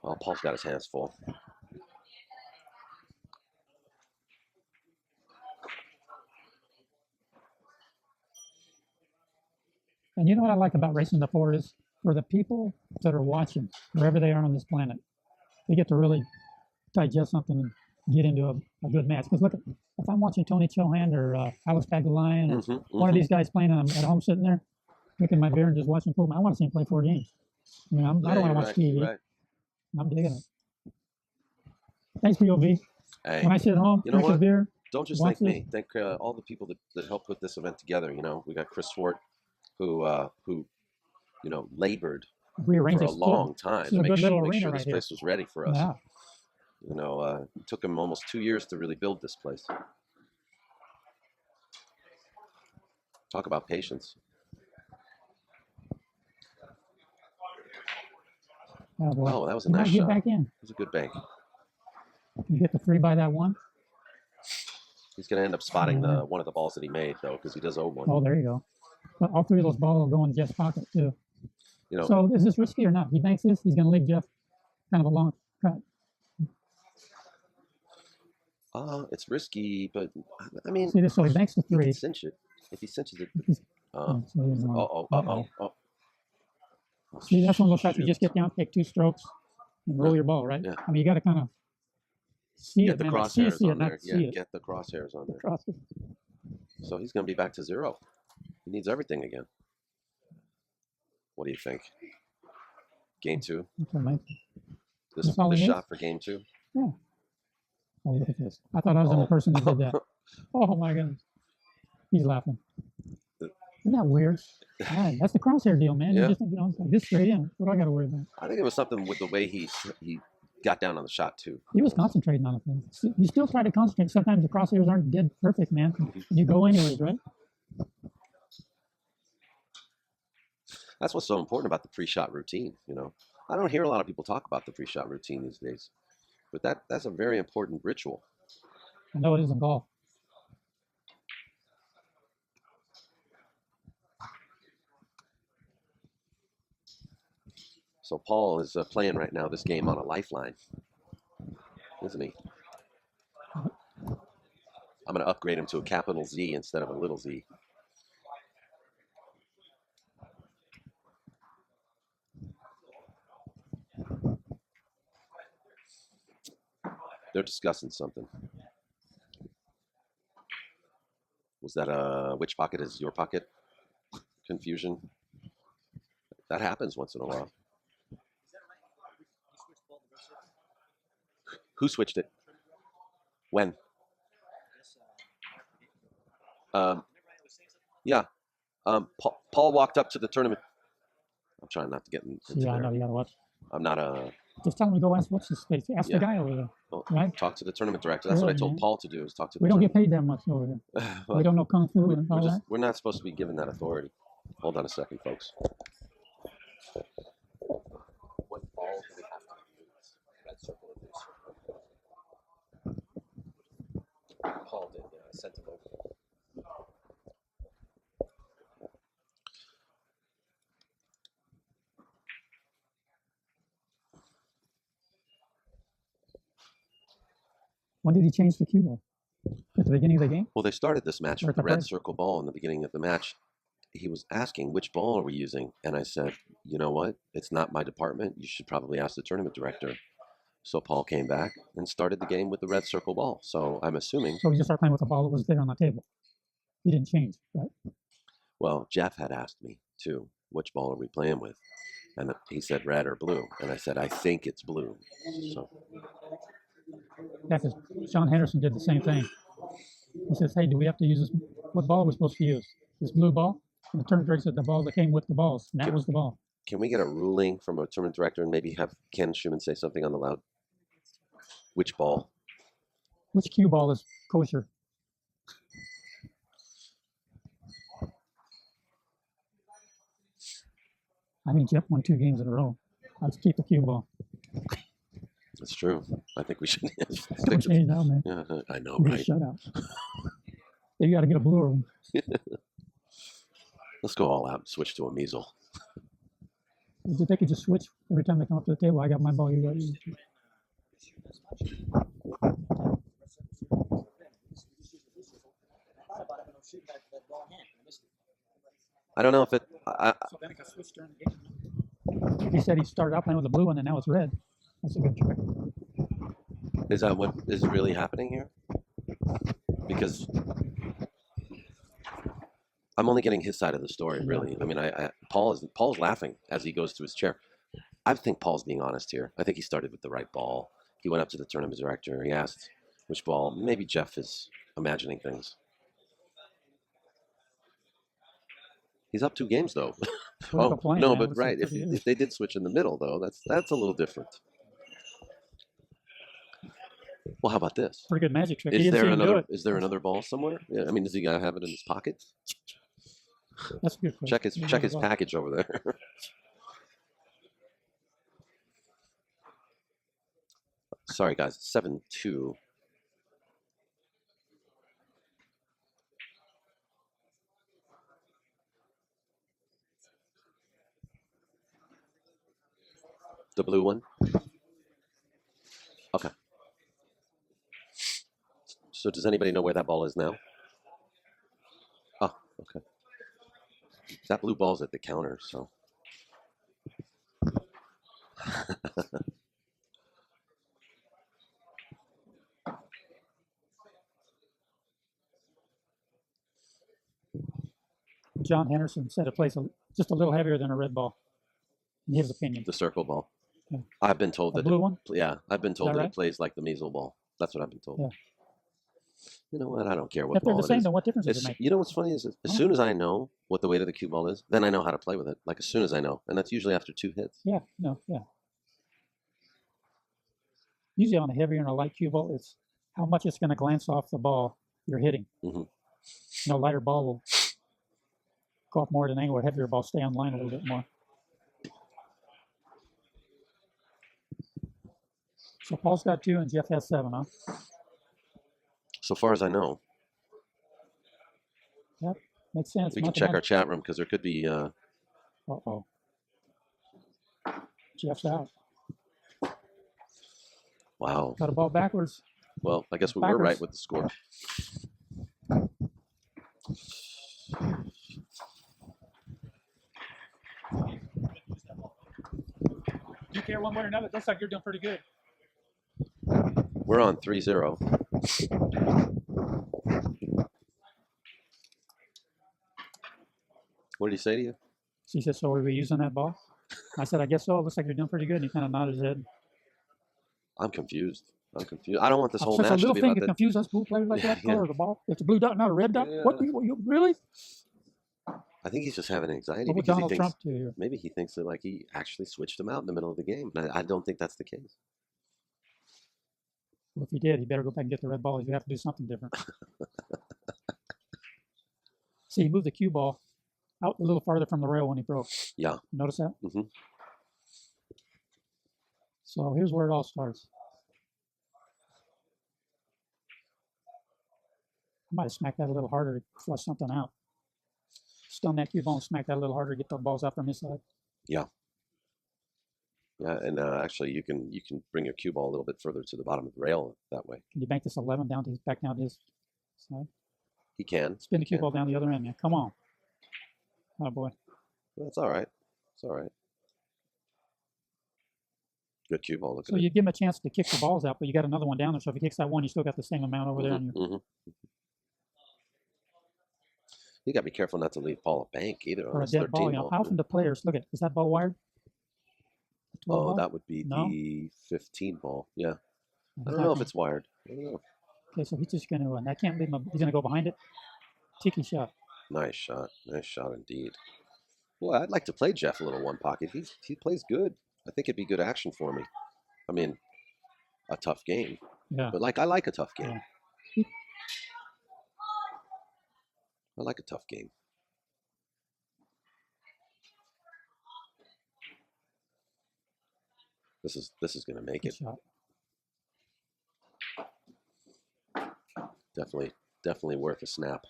Well, Paul's got his hands full. And you know what I like about racing the 4 is for the people that are watching, wherever they are on this planet, they get to really digest something and get into a good match. Because look, if I'm watching Tony Chohan or Alex Pagulayan or one of these guys playing, and I'm at home sitting there drinking my beer and just watching pool, I want to see him play 4 games. I mean, I don't want to watch TV. Right. I'm digging it. Thanks, POV. Hey, When I sit home, you know drink a what? beer. Don't just watch thank me. Thank all the people that helped put this event together. You know, we got Chris Swart, who you know, labored for a long time to make sure this place was ready for us. Yeah. You know, it took him almost 2 years to really build this place. Talk about patience. Oh, that was a nice shot. Back in. It was a good bank. You get the 3 by that 1. He's going to end up spotting the one of the balls that he made, though, because he does owe 1. Oh, there you go. But all 3 of those balls will go in Jeff's pocket, too. You know, so is this risky or not? He banks this, he's going to leave Jeff kind of a long cut. It's risky, but I mean, see this? So he banks the 3. He can cinch it. If he cinches it. See, that's one of those shots you just get down, take 2 strokes, and roll your ball, right? Yeah. I mean, you got to kind of see get it, the man. crosshairs See on it, there. not Yeah, see it. get the crosshairs on there. Crosses. So he's going to be back to 0. He needs everything again. What do you think? Game 2. Okay, This shot for game 2. Yeah. Oh, look at this. I thought I was the only person that did that. Oh my goodness. He's laughing. Isn't that weird? Man, that's the crosshair deal, man. Yeah. You just, like this straight in. What do I got to worry about? I think it was something with the way he got down on the shot too. He was concentrating on it. You still try to concentrate. Sometimes the crosshairs aren't dead perfect, man. You go anyways, right? That's what's so important about the pre-shot routine. I don't hear a lot of people talk about the pre-shot routine these days, but that's a very important ritual. I know it is in golf. So Paul is playing right now this game on a lifeline, isn't he? I'm going to upgrade him to a capital Z instead of a little z. They're discussing something. Was that which pocket is your pocket? Confusion. That happens once in a while. Who switched it? When? Yeah. Paul walked up to the tournament. I'm trying not to get into Yeah, I know, you gotta watch. I'm not a. Just tell him to go ask what's his face. Ask the guy over there. Well, right? Talk to the tournament director. That's what I told Paul to do. Is talk to. We don't get paid that much over there. Well, we don't know kung fu and all that. We're not supposed to be given that authority. Hold on a second, folks. What ball do we have to use? Red circle or blue circle? Paul did. I sent him over. When did he change the cue ball? At the beginning of the game? Well, they started this match with the red circle ball in the beginning of the match. He was asking, which ball are we using? And I said, you know what? It's not my department. You should probably ask the tournament director. So Paul came back and started the game with the red circle ball. So I'm assuming. So we just started playing with the ball that was there on the table. He didn't change, right? Well, Jeff had asked me, too, which ball are we playing with? And he said red or blue. And I said, I think it's blue. So. Yeah, because John Henderson did the same thing. He says, hey, do we have to use this? What ball are we supposed to use? This blue ball? And the tournament director said the ball that came with the balls. And that was the ball. Can we get a ruling from a tournament director and maybe have Ken Schumann say something on the loud? Which ball? Which cue ball is kosher? I mean, Jeff won 2 games in a row. Let's keep the cue ball. That's true. I think we should. Don't change now, man. Yeah, I know, You're right? Shut out. You got to get a bluer one. Let's go all out and switch to a measle. They could just switch every time they come up to the table. I got my ball, you got yours. I don't know if it. He said he started out playing with the blue one and now it's red. That's a good trick. Is that what is really happening here? Because I'm only getting his side of the story, really. I mean, Paul's laughing as he goes to his chair. I think Paul's being honest here. I think he started with the right ball. He went up to the tournament director. He asked which ball. Maybe Jeff is imagining things. He's up 2 games though. Oh no, but right. If they did switch in the middle though, that's a little different. Well, how about this? Pretty good magic trick. Is there another ball somewhere? Yeah, I mean, does he gotta have it in his pocket? That's a good question. Check his package over there. Sorry, guys. 7-2. The blue one? Okay. So does anybody know where that ball is now? Oh, okay. That blue ball's at the counter, so. John Henderson said it plays just a little heavier than a red ball, in his opinion. The circle ball. Yeah. I've been told The blue one? Yeah, I've been told that right? it plays like the measle ball. That's what I've been told. Yeah. You know what? I don't care what If they're ball the it same, is. then what difference does it make? You know what's funny is as soon as I know what the weight of the cue ball is, then I know how to play with it. Like as soon as I know, and that's usually after 2 hits. Yeah, no, yeah. Usually on a heavier and a light cue ball, it's how much it's going to glance off the ball you're hitting. Mm-hmm. Lighter ball will go off more at an angle, or heavier ball stay on line a little bit more. So Paul's got 2 and Jeff has 7, huh? So far as I know. Yep, makes sense. We can check our chat room because there could be. Uh-oh. Jeff's out. Wow. Got a ball backwards. Well, I guess we were right with the score. Do you care one way or another? It looks like you're doing pretty good. We're on 3-0. What did he say to you? She said, so are we using that ball? I said, I guess so. It looks like you're doing pretty good. And he kind of nodded his head. I'm confused. I don't want this whole match a little to be thing about to confuse us pool players like that. Color of the ball. It's a blue dot, not a red dot. Yeah. What? Really? I think he's just having anxiety What would because Donald Trump do here? Maybe he thinks that like he actually switched him out in the middle of the game. And I don't think that's the case. Well, if he did, he better go back and get the red ball. You have to do something different. See, he moved the cue ball out a little farther from the rail when he broke. Yeah. You notice that? Mm-hmm. So here's where it all starts. I might have smacked that a little harder to flush something out. Stun that cue ball and smack that a little harder to get the balls out from his side. Yeah. Yeah, and actually you can bring your cue ball a little bit further to the bottom of the rail that way. Can you bank this 11 down to his back down to his side? He can. Spin the cue ball down the other end, man. Come on. Oh boy. That's all right. It's all right. Good cue ball. So you give him a chance to kick the balls out, but you got another one down there. So if he kicks that one, you still got the same amount over there. On your... You got to be careful not to leave Paul a bank either. Or a dead ball. You know, how often do players look at? Is that ball wired? Oh, ball? That would be the 15 ball. Yeah. I don't know if it's wired. I don't know. Okay, so he's just going to, I can't leave him, he's going to go behind it. Tiki shot. Nice shot. Nice shot indeed. Well, I'd like to play Jeff a little one pocket. He plays good. I think it'd be good action for me. I mean, a tough game. Yeah. But I like a tough game. Yeah. I like a tough game. This is going to make Good it. Shot. Definitely worth a snap.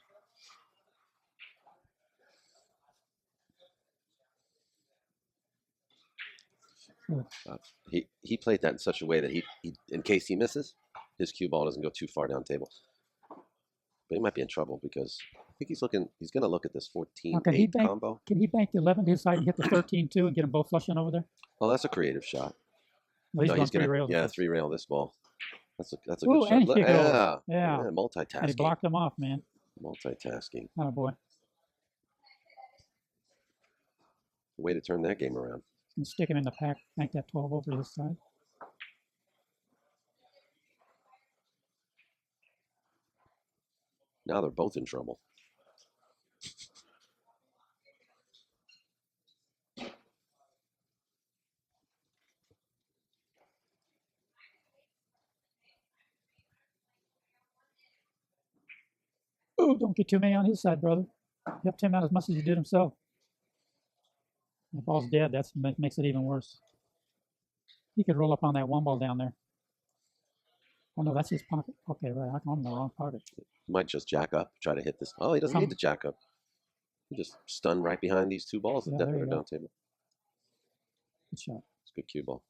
He played that in such a way that he in case he misses, his cue ball doesn't go too far down table. But he might be in trouble because I think he's going to look at this 14-8 combo. Can he bank the 11 to his side and hit the 13-2 and get them both flushing over there? Well, that's a creative shot. No, he's going 3 rails. Yeah, 3 rail this ball. That's a Ooh, good shot. Yeah. Multitasking. And he blocked him off, man. Multitasking. Oh boy. Way to turn that game around. And stick him in the pack, bank that 12 over to his side. Now they're both in trouble. Ooh, don't get too many on his side, brother. You helped him out as much as he did himself. The ball's dead. That makes it even worse. He could roll up on that one ball down there. Oh, no, that's his pocket. Okay, right. I'm in the wrong pocket. He might just jack up, try to hit this. Oh, he doesn't need to jack up. He just stunned right behind these 2 balls that definitely are down table. Good shot. It's a good cue ball.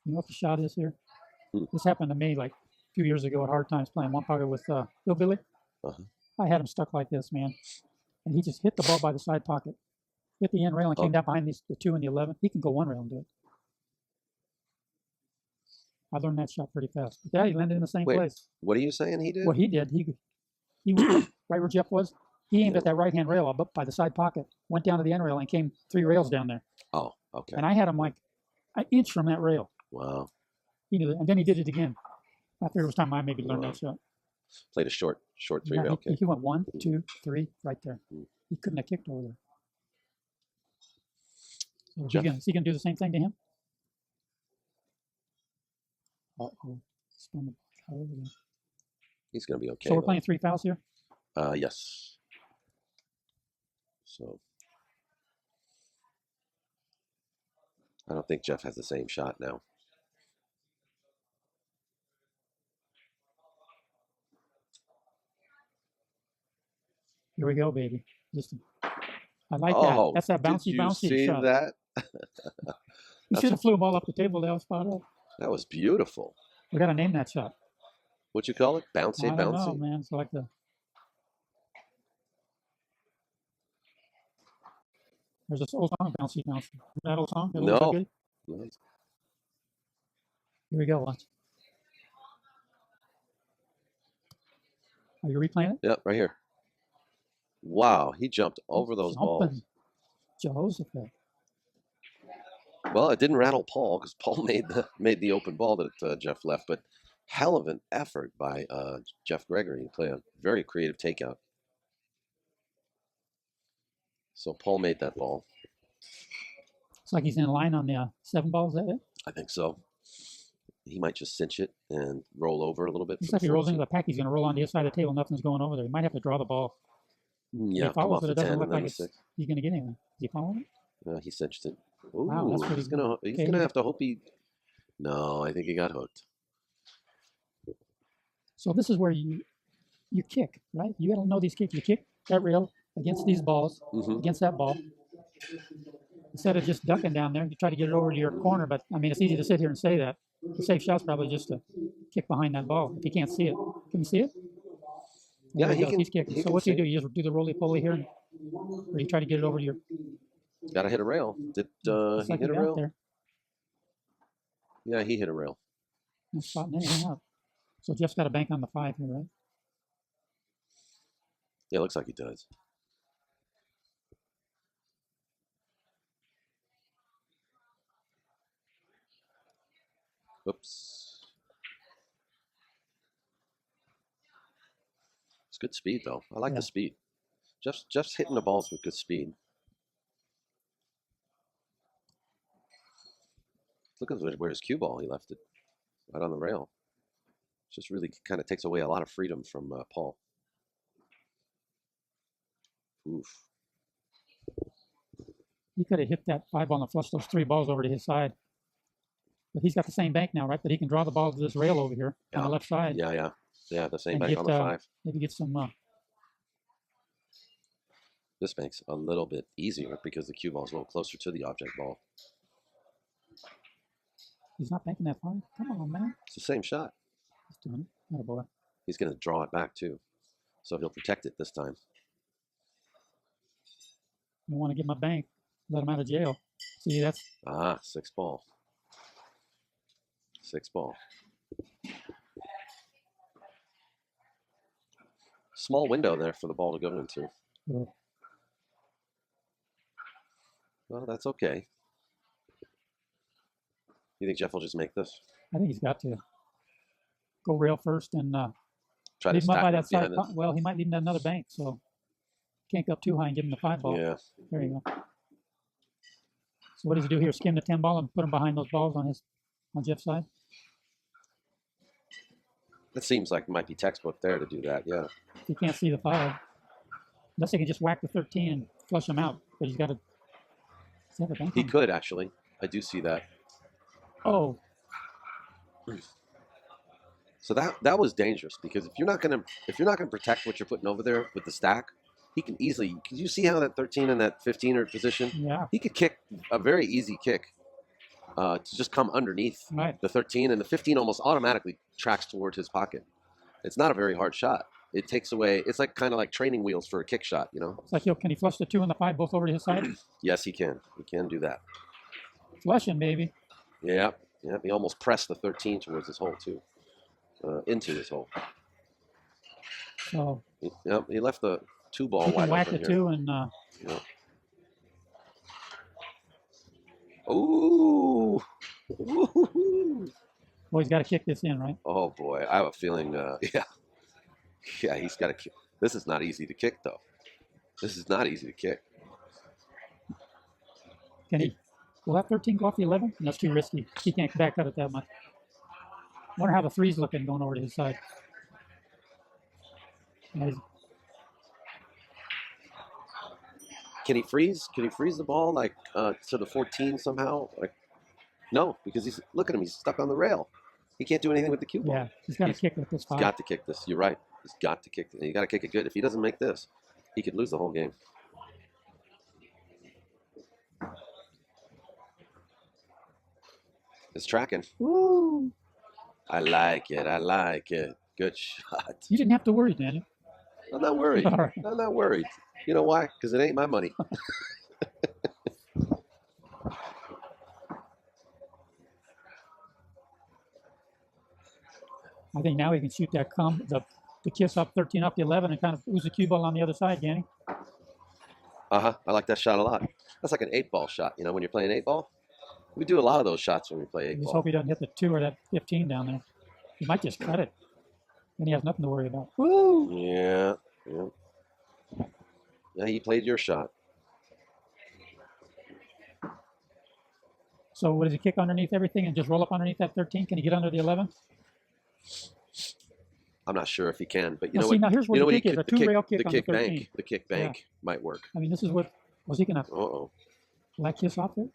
You know what the shot is here? This happened to me like a few years ago at Hard Times playing one pocket with Hillbilly. I had him stuck like this, man. And he just hit the ball by the side pocket. Hit the end rail and came down behind the 2 and the 11. He can go 1 rail and do it. I learned that shot pretty fast. But yeah, he landed in the same place. What are you saying he did? What he did, he right where Jeff was, He aimed at that right-hand rail up by the side pocket, went down to the end rail, and came 3 rails down there. Oh, okay. And I had him like an inch from that rail. Wow. He knew that. And then he did it again. I figured it was time I maybe learned that shot. Played a short 3 rail kick. He went 1, 2, 3 right there. He couldn't have kicked over there. So is he gonna do the same thing to him? Uh-oh. Spun the ball over there. He's going to be okay. So we're playing 3 fouls here? Yes. So I don't think Jeff has the same shot now. Here we go, baby. I like that. That's that bouncy shot. Did you see that? You should have flew them all up the table. That was spot up. That was beautiful. We got to name that shot. What'd you call it? Bouncy, I don't know, man. It's like there's this old song, Bouncy, Bouncy. That old song? No. Here we go. Watch. Are you replaying it? Yep, right here. Wow, he jumped over those balls. Jehoshaphat. Well, it didn't rattle Paul because Paul made the open ball that Jeff left, but hell of an effort by Jeff Gregory to play a very creative takeout. So Paul made that ball. It's like he's in line on the 7 ball. Is that it? I think so. He might just cinch it and roll over a little bit. Looks like he rolls into the pack. He's going to roll on the other side of the table. Nothing's going over there. He might have to draw the ball. Yeah, he follows come off it. the It doesn't 10 look and like then the 6. he's going to get anything. Is he following it? He cinched it. Ooh, Wow, that's pretty he's gonna have to hope he. No, I think he got hooked. So this is where you kick, right? You got to know these kicks. You kick that rail against these balls, against that ball. Instead of just ducking down there, you try to get it over to your corner. But I mean, it's easy to sit here and say that. The safe shot's probably just to kick behind that ball if you can't see it. Can you see it? Yeah, he's kicking. So what do you do? You just do the roly-poly here, or you try to get it over to your. Got to hit a rail. Did he hit a rail? There. Yeah, he hit a rail. Not spotting anything out. So Jeff's got a bank on the 5 here, right? Yeah, it looks like he does. Oops. It's good speed, though. I like the speed. Jeff's hitting the balls with good speed. Look at where his cue ball, he left it. Right on the rail. Just really kind of takes away a lot of freedom from Paul. Oof. He could have hit that 5 ball and flushed those 3 balls over to his side. But he's got the same bank now, right? But he can draw the ball to this rail over here on the left side. Yeah, the same bank on the 5. Maybe get some. This bank's a little bit easier because the cue ball's a little closer to the object ball. He's not banking that 5. Come on, man. It's the same shot. He's doing it. Oh, boy. He's going to draw it back, too. So he'll protect it this time. I want to get my bank. Let him out of jail. See, that's... 6 ball. 6 ball. Small window there for the ball to go into. Cool. Well, that's okay. You think Jeff will just make this? I think he's got to go rail first and try to leave him up by that side. it. Well, he might leave him another bank, so can't go up too high and give him the 5 ball. Yeah. There you go. So what does he do here? Skim the 10 ball and put him behind those balls on Jeff's side? It seems like it might be textbook there to do that, yeah. He can't see the 5. Unless he can just whack the 13 and flush him out. But he's got to... He could, actually. I do see that. Oh. So that was dangerous because if you're not gonna protect what you're putting over there with the stack, he can easily. Can you see how that 13 and that 15 are positioned? Yeah. He could kick a very easy kick to just come underneath the 13, and the 15 almost automatically tracks toward his pocket. It's not a very hard shot. It takes away. It's like kind of like training wheels for a kick shot, you know. It's like, can he flush the 2 and the 5 both over to his side? Yes, he can. He can do that. Flush him, baby. Yeah. He almost pressed the 13 towards his hole too, into his hole. So. He left the two ball He can wide whack open the here. two and. Yeah. Ooh. Woo-hoo-hoo. Well, he's got to kick this in, right? Oh boy, I have a feeling. Yeah, he's got to kick. This is not easy to kick, though. This is not easy to kick. Can he? Will that 13 go off the 11? That's too risky. He can't back cut it that much. Wonder how the 3's looking going over to his side. Yeah, Can he freeze? Can he freeze the ball like to the 14 somehow? Like, no, because look at him. He's stuck on the rail. He can't do anything with the cue ball. yeah, he's got to kick with this 5. He's got to kick this. You're right. He's got to kick it. You got to kick it good. If he doesn't make this, he could lose the whole game. It's tracking. Woo! I like it. I like it. Good shot. You didn't have to worry, Daniel. I'm not worried. All right. I'm not worried. You know why? Because it ain't my money. I think now he can shoot that the kiss up 13 up the 11 and kind of ooze the cue ball on the other side, Danny. I like that shot a lot. That's like an 8-ball shot. You know, when you're playing 8-ball, we do a lot of those shots when we play 8-ball. Just hope he doesn't hit the 2 or that 15 down there. He might just cut it. Then he has nothing to worry about. Woo! Yeah. Yeah, he played your shot. So what does he kick underneath everything and just roll up underneath that 13? Can he get under the 11? I'm not sure if he can, but you Now, know see, what? now here's where You know the what? kick is, a two-rail kick The on the kick 13. bank. The kick bank might work. I mean, this is what, was he going to Uh-oh. let kiss off there?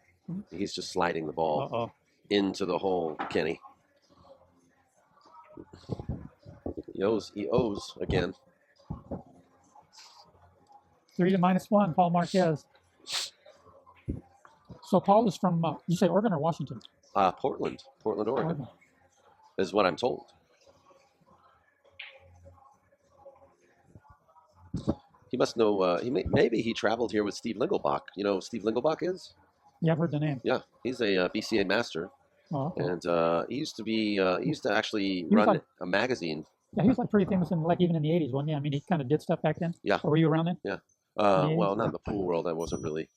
He's just sliding the ball Uh-oh. into the hole, Kenny. He owes again. 3 to -1, Paul Marquez. So Paul is from, you say Oregon or Washington? Portland, Oregon, is what I'm told. He must know. Maybe he traveled here with Steve Lingelbach. You know who Steve Lingelbach is? Yeah, I've heard the name. Yeah, he's a BCA master, Oh, okay. and he used to actually was run like- a magazine. Yeah, he was like pretty famous in like even in the 80s, wasn't he? I mean, he kind of did stuff back then. Yeah. Or were you around then? Yeah. Yeah, Well, not in the pool world. I wasn't really,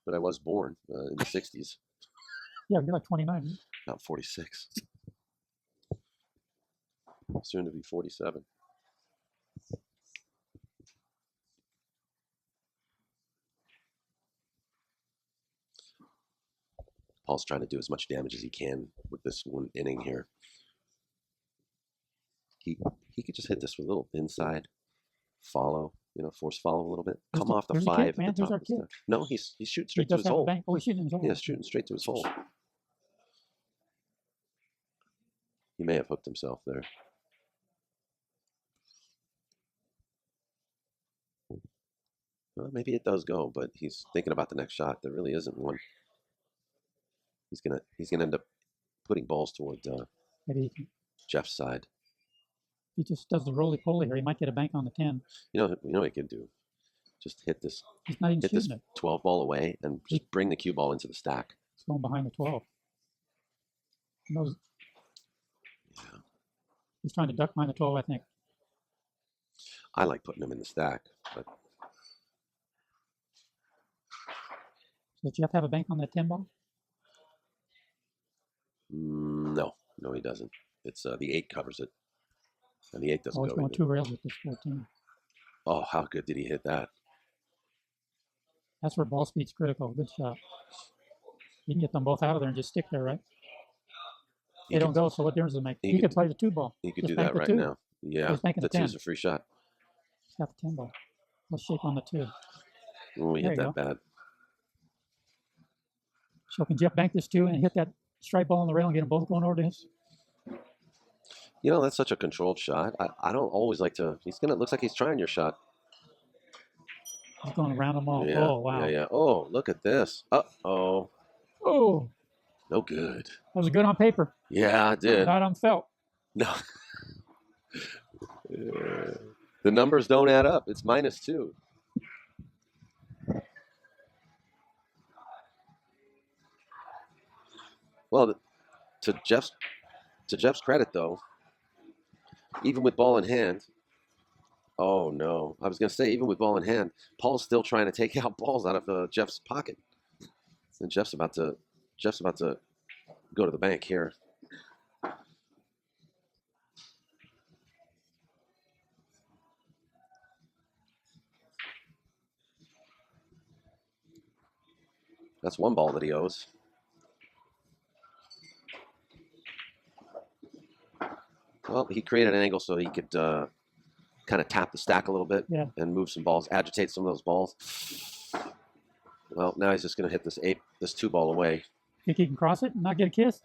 but I was born in the '60s. Yeah, you're like 29. About 46. Soon to be 47. Paul's trying to do as much damage as he can with this one inning here. He could just hit this with a little inside follow, force follow a little bit. Come off the there's a 5 kick, man. at the There's top. our Of the kick. stack. No, he's shooting He straight to does his have a hole. bank. Oh, he's shooting his hole. Yeah, shooting straight to his hole. He may have hooked himself there. Well, maybe it does go, but he's thinking about the next shot. There really isn't one. He's gonna end up putting balls toward Maybe Jeff's side. he just does the roly-poly here. He might get a bank on the 10. You know what he can do? Just hit this He's not even hit this shooting it. 12 ball away and just bring the cue ball into the stack. It's going behind the 12. He knows Yeah. he's trying to duck behind the 12, I think. I like putting him in the stack, but So did you have to have a bank on that 10 ball? no, he doesn't. It's the 8 covers it, and the 8 doesn't Oh, it's go going either. 2 rails with this 14. Oh, how good did he hit that? That's where ball speed's critical. Good shot. You can get them both out of there and just stick there, right? They don't go, so what difference does it make? He could play the 2 ball. He could Just do bank that the right 2. now. Yeah, He's making the a 10. 2's a free shot. He's got the 10 ball. Let's shake on the 2. Oh, he There hit you that bad. So can Jeff bank this 2 and hit that straight ball on the rail and get them both going over to his? That's such a controlled shot. I don't always like to. Looks like he's trying your shot. He's going around them all. Yeah, Oh, wow. yeah. Oh, look at this. Uh-oh. Oh, No good. that was good on paper, Yeah, I did. not on felt. No. The numbers don't add up. It's -2. Well, to Jeff's credit, though, even with ball in hand, Oh no! I was gonna say even with ball in hand, Paul's still trying to take out balls out of Jeff's pocket, and Jeff's about to go to the bank here. That's one ball that he owes. Well, he created an angle so he could kind of tap the stack a little bit and move some balls, agitate some of those balls. Well, now he's just going to hit this 2-ball away. Think he can cross it and not get a kiss?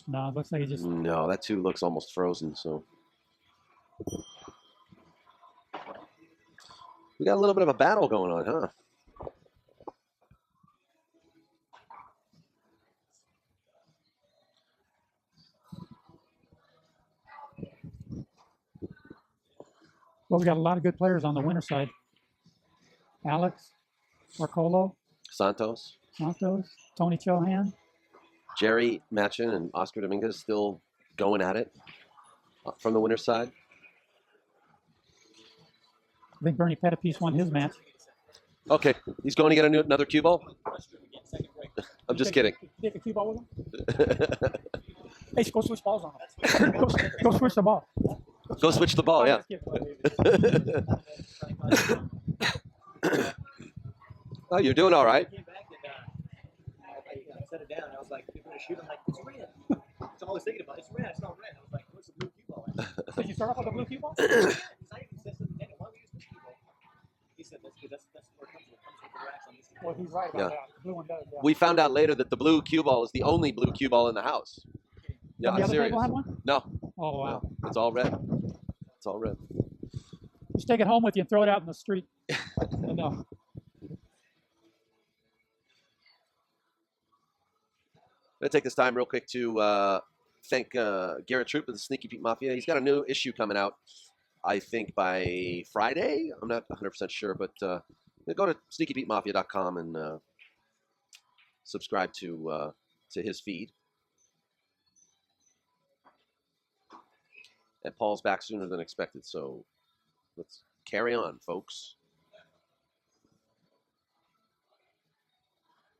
No, it looks like he just... No, that 2 looks almost frozen, so... We got a little bit of a battle going on, huh? Well, we got a lot of good players on the winner side. Alex, Marcolo, Santos, Tony Chohan, Jerry Machin, and Oscar Dominguez still going at it from the winner's side. I think Bernie Pettipiece won his match. Okay, he's going to get another cue ball? I'm just kidding. Take a cue ball with him? Hey, go switch balls on him. Go switch the ball. Go switch the ball, yeah. Oh, you're doing all right. I came back and I set it down. And I was like, you're going to shoot? I'm like, it's red. That's all I was thinking about. It's red. It's not red. I was like, where's the blue cue ball at? Did you start off with a blue cue ball? Because I even said something, Daniel, why don't we use this cue ball? He said, that's good. That's where it comes with. It comes with the racks on this cue ball. Well, he's right about that. The blue one does, yeah. We found out later that the blue cue ball is the only blue cue ball in the house. Yeah, the I'm other serious. table have one? No. Oh, wow. No, it's all red. It's all red. Just take it home with you and throw it out in the street. No. I'm going to take this time real quick to thank Garrett Troop of the Sneaky Pete Mafia. He's got a new issue coming out, I think, by Friday. I'm not 100% sure, but go to sneakypetemafia.com and subscribe to his feed. And Paul's back sooner than expected, so let's carry on, folks.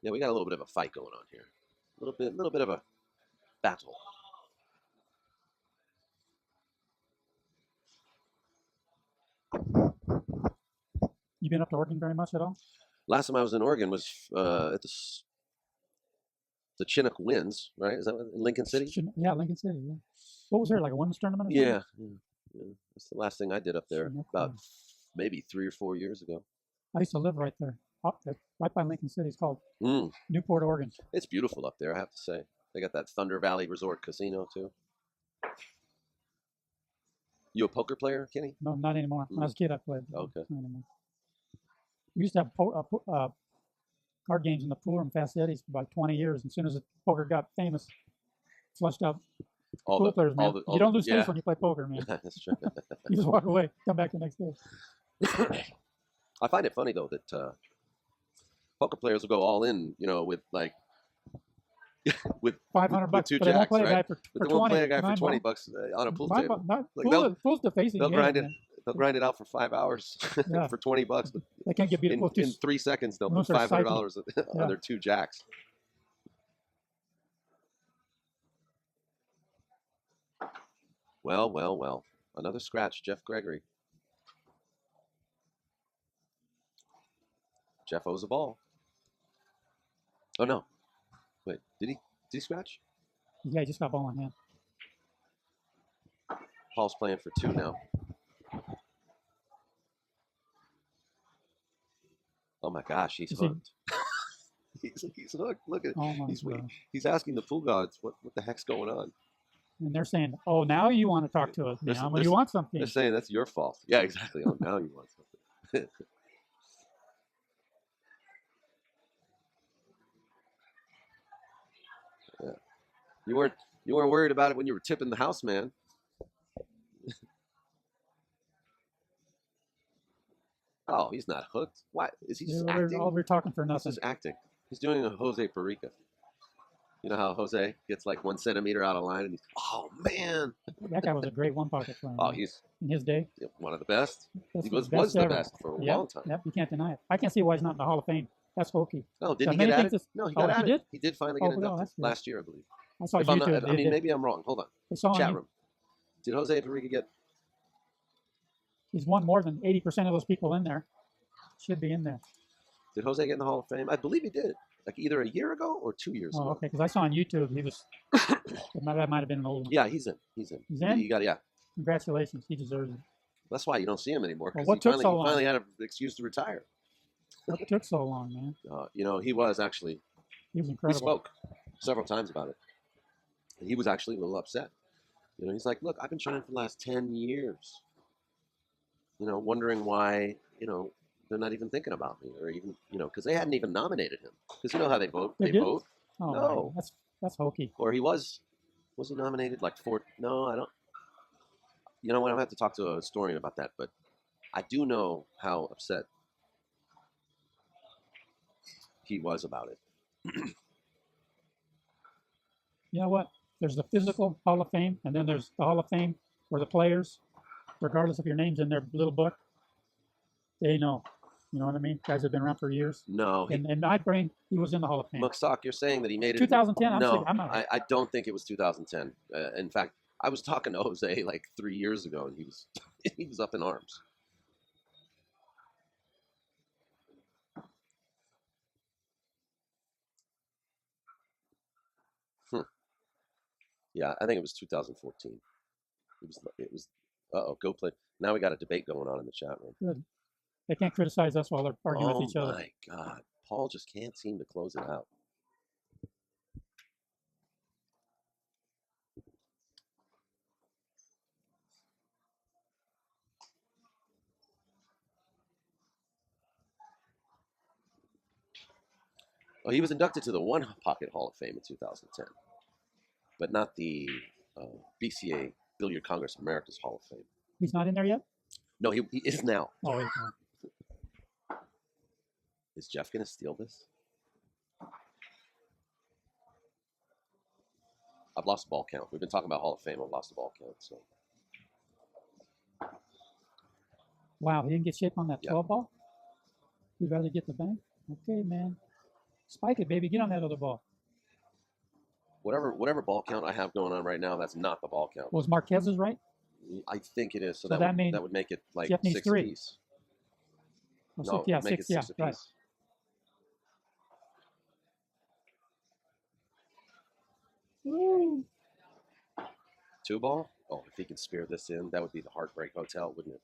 Yeah, we got a little bit of a fight going on here. A little bit of a battle. You been up to Oregon very much at all? Last time I was in Oregon was at the Chinook Winds, right? Is that in Lincoln City? Yeah, Lincoln City. Yeah. What was there, like a women's tournament? Or Yeah. That's the last thing I did up there, Chinook about Winds. maybe 3 or 4 years ago. I used to live right there, right by Lincoln City. It's called Newport, Oregon. It's beautiful up there, I have to say. They got that Thunder Valley Resort Casino too. You a poker player, Kenny? No, not anymore. When I was a kid, I played. Okay. Not anymore. We used to have card games in the pool room, Fast Eddie's, for about 20 years. As soon as poker got famous, flushed out pool players, man. You don't lose face when you play poker, man. That's true. You just walk away, come back the next day. I find it funny though that poker players will go all in, with like with $500, with 2 but they won't jacks, play a guy right? for But they 20. won't play a guy for $9 $20 on a pool table. Like Pool's defacing they'll game, grind it. man. They'll grind it out for 5 hours Yeah. for $20, but They can't get beat in 3 seconds they'll Once put they're $500 on their 2 jacks. Well. Another scratch, Jeff Gregory. Jeff owes a ball. Oh no. Wait, did he scratch? Yeah, he just got ball in hand. Paul's playing for 2 now. Oh my gosh, he's hooked. He's hooked. Look at he's asking the pool gods what the heck's going on. And they're saying, "Oh, now you want to talk to us now when you want something." They're saying that's your fault. Yeah, exactly. Oh, now you want something. Yeah. You weren't worried about it when you were tipping the house, man. Oh, he's not hooked. Why is he just acting? We're talking for nothing. This is acting. He's doing a Jose Perica. You know how Jose gets like 1 centimeter out of line, and he's, oh man, That guy was a great one pocket player. oh man. he's In his day, one of the best. that's He the was best the ever. best for a Yep, long time. Yep, you can't deny it. I can't see why he's not in the Hall of Fame. That's hokey. No, did Got he many get things added? to- No, he oh, got he added. did? He did finally Oh, get no, inducted that's good. last year, I believe. I saw If I'm YouTube. not, I mean, maybe I'm wrong. Hold on. they saw Chat him. room. Did Jose Barriga get? He's won more than 80% of those people in there. Should be in there. Did Jose get in the Hall of Fame? I believe he did. Like either a year ago or 2 years Oh, ago. okay. Because I saw on YouTube he was. that might have been an old one. Yeah, he's in. He's in. He's in? He got, yeah. Congratulations. He deserves it. That's why you don't see him anymore. Well, Because what took he so long? finally had an excuse to retire. What took so long, man? You know, he was actually. He was We incredible. spoke several times about it. And he was actually a little upset. You know, he's like, look, I've been trying for the last 10 years. You know, wondering why, you know, they're not even thinking about me, or even, you know, because they hadn't even nominated him. Because you know how they vote. They They did? vote. Oh, No. man, that's hokey. Or he was he nominated like 4? No, I don't. You know what? I'm going to have to talk to a historian about that. But I do know how upset he was about it. You know what? There's the physical Hall of Fame, and then there's the Hall of Fame where the players, regardless if your name's in their little book, they know. You know what I mean? Guys have been around for years. No. In my brain, he was in the Hall of Fame. Mucksock, you're saying that he made it. 2010. No, I'm not. I don't think it was 2010. In fact, I was talking to Jose like 3 years ago, and he was he was up in arms. Yeah, I think it was 2014. It was. Uh-oh, go play. Now we got a debate going on in the chat room. Good. They can't criticize us while they're arguing with each other. Oh my God, Paul just can't seem to close it out. Well, he was inducted to the One Pocket Hall of Fame in 2010, but not the BCA Billiard Congress of America's Hall of Fame. He's not in there yet? No, he is now. Oh, he's not. Is Jeff going to steal this? I've lost the ball count. We've been talking about Hall of Fame. I've lost the ball count. So Wow, he didn't get shape on that Yep. 12 ball? He'd rather get the bank? Okay, man. Spike it, baby. Get on that other ball. whatever ball count I have going on right now, that's not the ball count. Was Marquez's right? I think it is. So, So that means would make it like Jeff needs 6 3. apiece. Oh, No, six, yeah, make it 6, yeah, 6 right. apiece. 2 ball? Oh, if he can spear this in, that would be the Heartbreak Hotel, wouldn't it?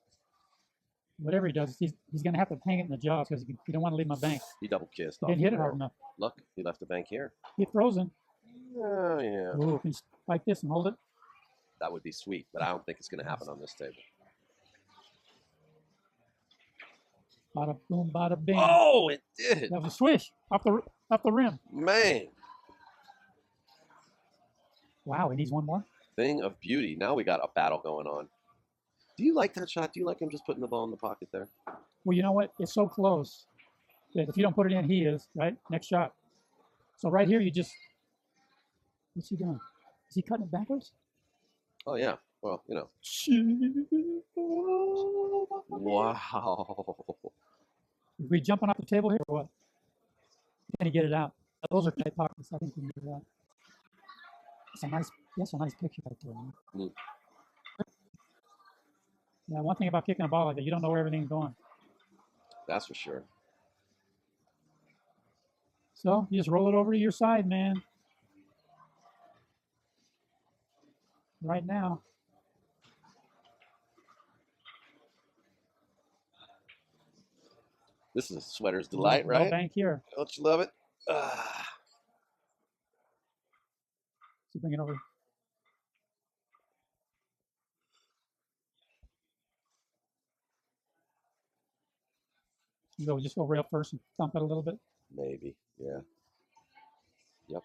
Whatever he does, he's going to have to hang it in the jaws because he don't want to leave my bank. He double kissed. He off didn't the hit it barrel. hard enough. Look, he left the bank here. He throws in. Oh, yeah. Ooh, can you spike this and hold it? That would be sweet, but I don't think it's going to happen on this table. Bada boom, bada bing. Oh, it did. That was a swish off the rim. Man, Wow, he needs one more. thing of beauty. Now we got a battle going on. Do you like that shot? Do you like him just putting the ball in the pocket there? Well, you know what? It's so close that if you don't put it in, he is, right? Next shot. So right here, you just, what's he doing? Is he cutting it backwards? Oh, yeah. Well, you know. Wow. Are we jumping off the table here or what? Can he get it out? Those are tight pockets. I think we can get it out. That's a nice picture right there, man. Mm. Yeah, one thing about kicking a ball like that, you don't know where everything's going. That's for sure. So you just roll it over to your side, man. Right now. This is a sweater's delight, No right? bank here. Don't you love it? Ah. So bring it over. Just go rail first and thump it a little bit. Maybe, yeah. Yep,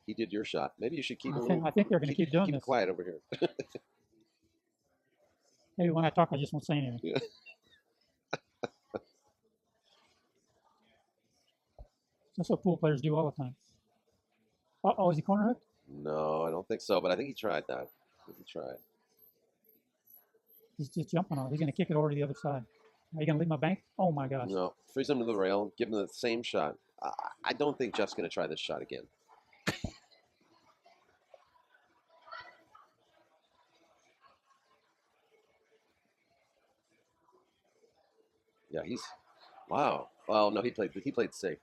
he did your shot. Maybe you should keep I think they're going to keep doing keep this. quiet over here. Maybe when I talk, I just won't say anything. Yeah. That's what pool players do all the time. Oh, is he corner hooked? No, I don't think so, but I think he tried that. I think he tried. He's just jumping on it. He's going to kick it over to the other side. Are you going to leave my bank? Oh, my gosh. No, freeze him to the rail, give him the same shot. I don't think Jeff's going to try this shot again. Yeah, he's, wow. Well, no, he played safe.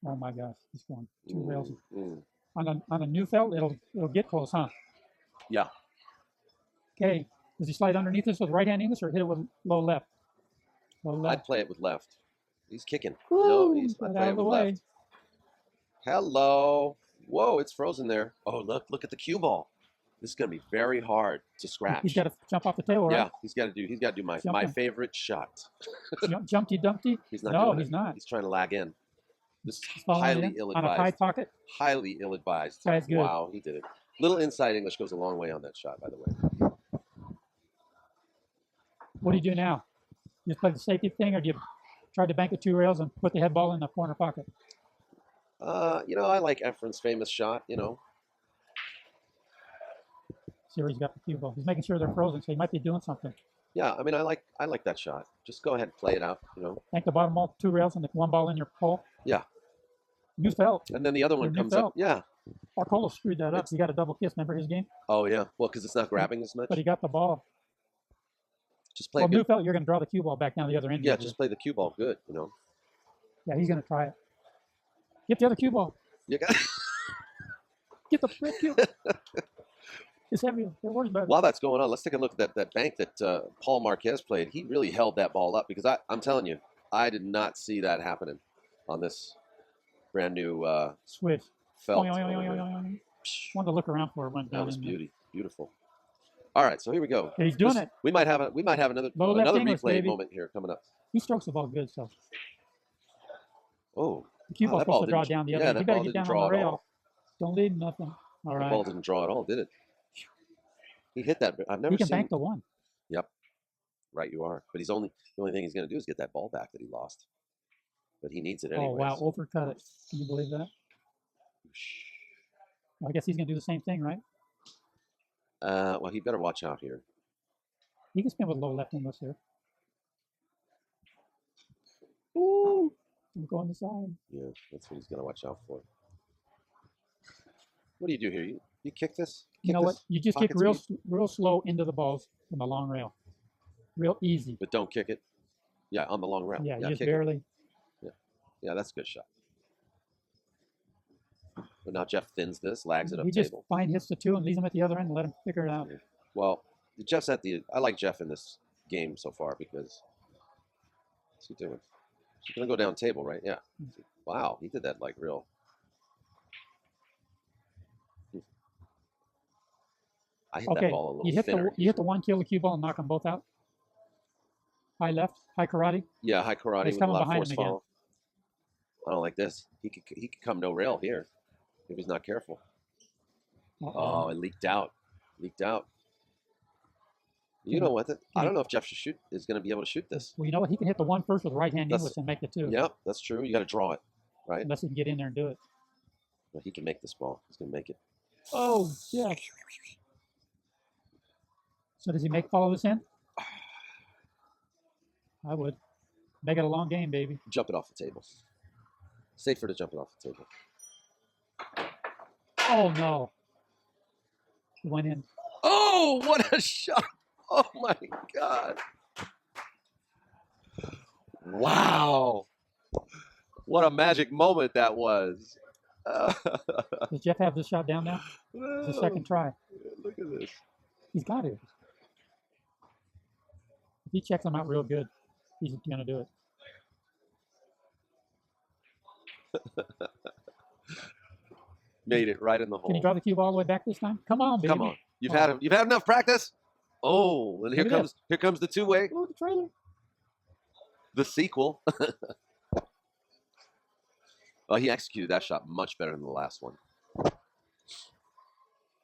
Oh, my gosh. He's going 2 rails. Mm. On a new felt, it'll get close, huh? Yeah. Okay. Does he slide underneath this with right hand English or hit it with low left? Low left. I'd play it with left. He's kicking. Woo, No, he's get I'd out play it of the with way. left. Hello. Whoa, it's frozen there. Oh, look at the cue ball. This is gonna be very hard to scratch. He's got to jump off the table, right? Yeah, he's got to do my favorite shot. Jumpty Dumpty? He's not. No, doing he's it. not. He's trying to lag in. This is He's following highly in ill-advised. on a high pocket. Highly ill-advised. Guy's good. Wow, he did it. Little inside English goes a long way on that shot, by the way. What do you do now? You just play the safety thing, or do you try to bank at 2 rails and put the head ball in the corner pocket? You know, I like Efren's famous shot. You know. See where he's got the cue ball. He's making sure they're frozen, so he might be doing something. Yeah, I mean, I like that shot. Just go ahead and play it out. You know. Bank the bottom ball, 2 rails, and the 1 ball in your pole. Yeah. New felt. And then the other one comes up. Yeah. Arcolo screwed that up. He got a double kiss. Remember his game? Oh yeah. Well, because it's not grabbing as much. But he got the ball. Just play. Well, new felt, you're going to draw the cue ball back down the other end. Yeah, just play the cue ball good. You know. Yeah, he's going to try it. Get the other cue ball. You got. Get the red cue. It's heavy. Don't worry about it. While that's going on, let's take a look at that bank that Paul Marquez played. He really held that ball up because I'm telling you, I did not see that happening on this brand new Swish. felt. Wanted to look around for it. Went down. That was beautiful. All right, so here we go. Yeah, he's doing it. We might have another Low left English, replay baby. moment here coming up. He strokes the ball good, so Oh, the cue wow, ball's that supposed ball to draw didn't- down the other yeah, end. that You got to ball get didn't down draw on the at all. rail. Don't leave nothing. All the right. ball didn't draw at all, did it? He hit that. I've never He can seen. bank the 1. Yep, right you are. But the only thing he's going to do is get that ball back that he lost. But he needs it anyway. Oh, wow. Overcut it. Can you believe that? Well, I guess he's going to do the same thing, right? Well, he better watch out here. He can spin with low left English here. Ooh. I'm going the side. Yeah, that's what he's going to watch out for. What do you do here? You kick this? You know what? You just kick pocket speed? real slow into the balls from the long rail. Real easy. But don't kick it. Yeah, on the long rail. Yeah, you just kick it. barely. Yeah, that's a good shot. But now Jeff thins this, lags it up He just table. hits the 2 and leaves him at the other end and let him figure it out. Well, Jeff's I like Jeff in this game so far because what's he doing? He's gonna go down table, right? Yeah. Wow, he did that like real. I hit that Okay, ball a little you hit thinner. the 1, kill the cue ball, and knock them both out. High left, high karate. Yeah, high karate He's with a coming lot of behind force him again. follow. I don't like this. He could come no rail here if he's not careful. Oh, it leaked out. You know what? I don't know if Jeff is going to be able to shoot this. Well, you know what? He can hit the 1 first with right hand That's- English and make the 2. Yeah, that's true. You got to draw it, right? Unless he can get in there and do it. But he can make this ball. He's going to make it. Oh, yeah. So does he follow this in? I would. Make it a long game, baby. Jump it off the table. Safer to jump it off the table. Oh, no. He went in. Oh, what a shot! Oh my God! Wow! What a magic moment that was. Does Jeff have this shot down now? It's the second try. Look at this. He's got it. If he checks him out real good, he's going to do it. Made it right in the hole. Can you draw the cube all the way back this time? Come on, baby. Come on. You've had enough practice? Oh, and here Look at comes the 2-way. Look at the trailer. The sequel. Oh, he executed that shot much better than the last one.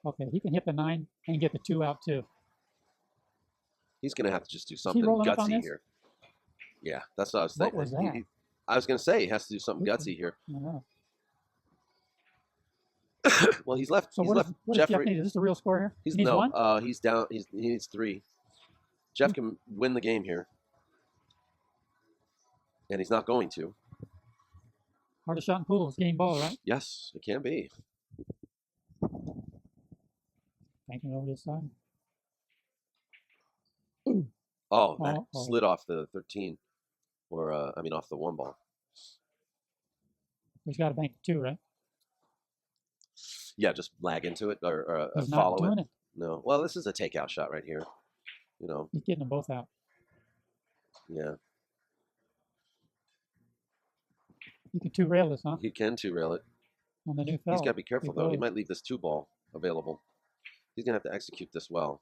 Okay, he can hit the 9 and get the 2 out too. He's going to have to just do something rolling up on gutsy this? here. Yeah, that's what I was What thinking. was that? I was going to say he has to do something gutsy here. Yeah. Well, he's left. So He's what left does Jeff Jeffrey. need? Is this the real score here? He's He needs no. one? He's down. He needs 3. Jeff can win the game here, and he's not going to. Hardest shot in pool is game ball, right? Yes, it can be. Banking over this side. Oh, that Oh. slid off the 13, or I mean off the 1 ball. He's got to bank the 2, right? Yeah, just lag into it or He's follow not doing it. No. Well, this is a takeout shot right here. You know. He's getting them both out. Yeah. You can 2-rail this, huh? He can 2-rail it. On the new He's fell. got to be careful though. He goes. might leave this 2 ball available. He's gonna have to execute this well.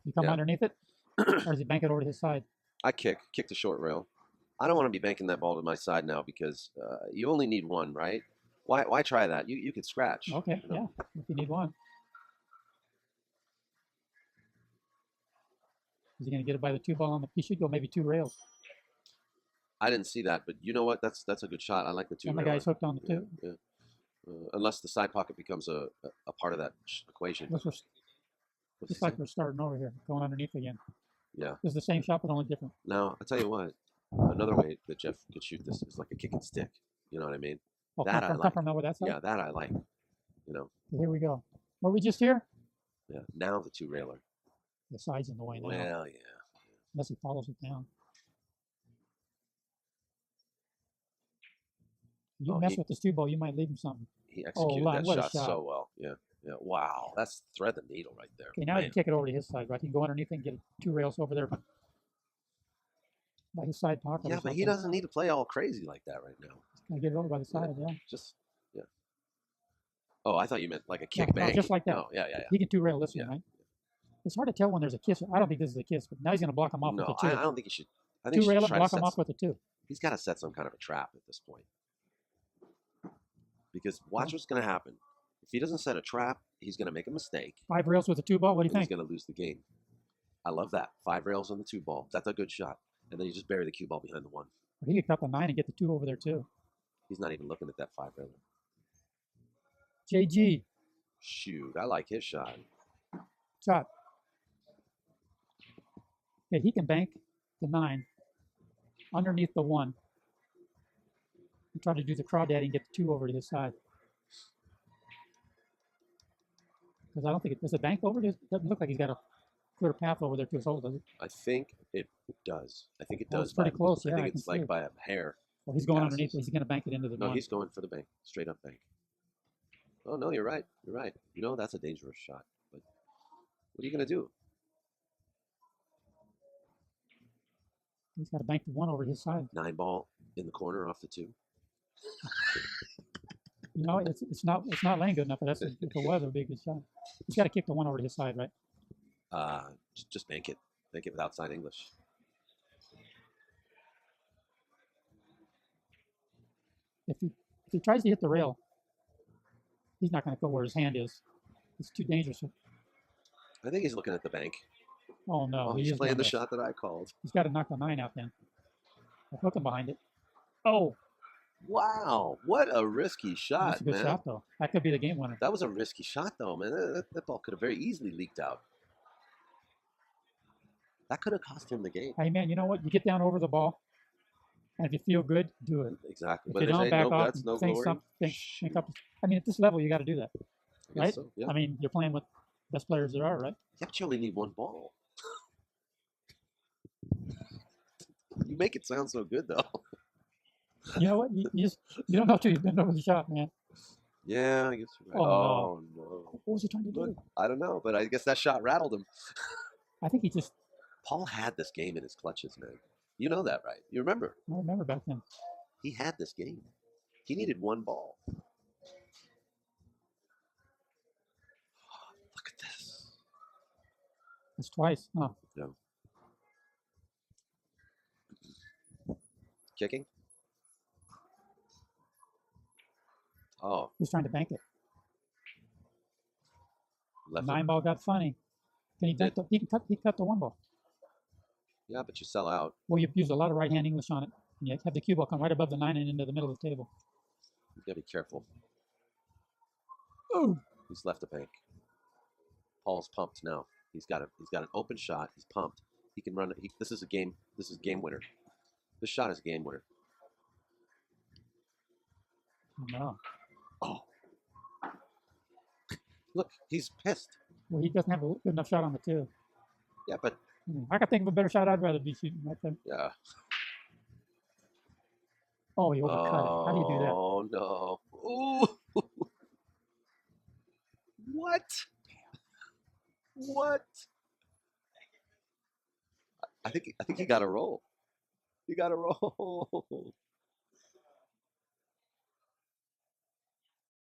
You come Yeah. underneath it, or does he bank it over to his side? I kick the short rail. I don't want to be banking that ball to my side now because you only need 1, right? Why try that? You could scratch. Okay, you know? yeah, if you need 1. Is he going to get it by the 2 ball on the? He should go maybe 2 rails. I didn't see that, but you know what? That's a good shot. I like the 2 And the rail. guy's hooked on the 2. Yeah. Unless the side pocket becomes a part of that equation. Looks just like we're starting over here, going underneath again. Yeah. It's the same shot, but only different. Now, I'll tell you what. Another way that Jeff could shoot this is like a kick and stick. You know what I mean? Oh, That come I like. from over that side? Yeah, that I like. You know? Here we go. Were we just here? Yeah. Now the 2 railer. The side's in the way now. Well, yeah. Unless he follows it down. You mess with this 2 ball, you might leave him something. He executed that what a shot so well. Yeah. Yeah. Wow. That's thread the needle right there. Okay, now you can kick it over to his side, right? You can go underneath and get 2 rails over there by his side pocket. Yeah, but he doesn't need to play all crazy like that right now. Can I get it over by the side? Yeah. Just, yeah. Oh, I thought you meant like a kick No, bank. just like that. No, yeah. He can 2 rail this one, Yeah. right? It's hard to tell when there's a kiss. I don't think this is a kiss, but now he's going to block him off No, with the 2. I don't think he should. I think 2 he should rail it, try to block set him off with the 2. He's got to set some kind of a trap at this point. Because watch what's going to happen. If he doesn't set a trap, he's going to make a mistake. 5 rails with a 2 ball. What do you and think? He's going to lose the game. I love that. 5 rails on the 2 ball. That's a good shot. And then you just bury the cue ball behind the 1. He could cut the 9 and get the 2 over there too. He's not even looking at that 5 railer. JG. Shoot, I like his shot. Shot. Okay, he can bank the 9 underneath the 1. And try to do the crawdaddy and get the 2 over to his side. Because I don't think it does it bank over. It doesn't look like he's got a clear path over there to his hole, does it? I think it does. I think it Well, does. it's pretty close. I Yeah, think I can it's see like it. by a hair. Well, he's going passes. underneath. He's going to bank it into the No, 1. he's going for the bank. Straight up bank. Oh, no, you're right. You're right. You know, that's a dangerous shot. But what are you going to do? He's got to bank the 1 over his side. 9 ball in the corner off the 2. You know, it's not laying good enough. But that's if the weather would be a good shot. He's got to kick the 1 over to his side, right? Just bank it. Bank it with outside English. If he tries to hit the rail, he's not going to go where his hand is. It's too dangerous. I think he's looking at the bank. Oh no, Oh, he he's is playing going the to- shot that I called. He's got to knock the 9 out then. I'll hook him behind it. Oh, Wow, what a risky that's shot, a good man. shot though. That could be the game winner. That was a risky shot, though, man. That ball could have very easily leaked out. That could have cost him the game. Hey man, you know what? You get down over the ball, and if you feel good, do it. Exactly. If But you they don't, say back no off guts, and no think glory. something. Think up. I mean, at this level, you got to do that, I guess right? so, yeah. I mean, you're playing with best players there are, right? Yeah, but you only need 1 ball. You make it sound so good, though. You know what? You don't know till you've been over the shot, man. Yeah, I guess you're right. Oh, No. What was he trying to do? Look, I don't know, but I guess that shot rattled him. I think he just. Paul had this game in his clutches, man. You know that, right? You remember? I remember back then. He had this game. He needed 1 ball. Look at this. It's twice. Huh? No. Kicking? Oh, He's trying to bank it. left 9 ball got funny. Can he Did. cut? He cut the one ball. Yeah, but you sell out. Well, you use a lot of right-hand English on it. And you have the cue ball come right above the 9 and into the middle of the table. You gotta be careful. Oh. He's left the bank. Paul's pumped now. He's got an open shot. He's pumped. He can run. This is a game. This is a game winner. This shot is a game winner. No. Oh. Look, he's pissed. Well, he doesn't have a good enough shot on the 2. Yeah, but I can think of a better shot I'd rather be shooting right there. yeah. Oh, he overcut it. How do you do that? Oh no. Ooh. What? What? I think he got a roll. He got a roll.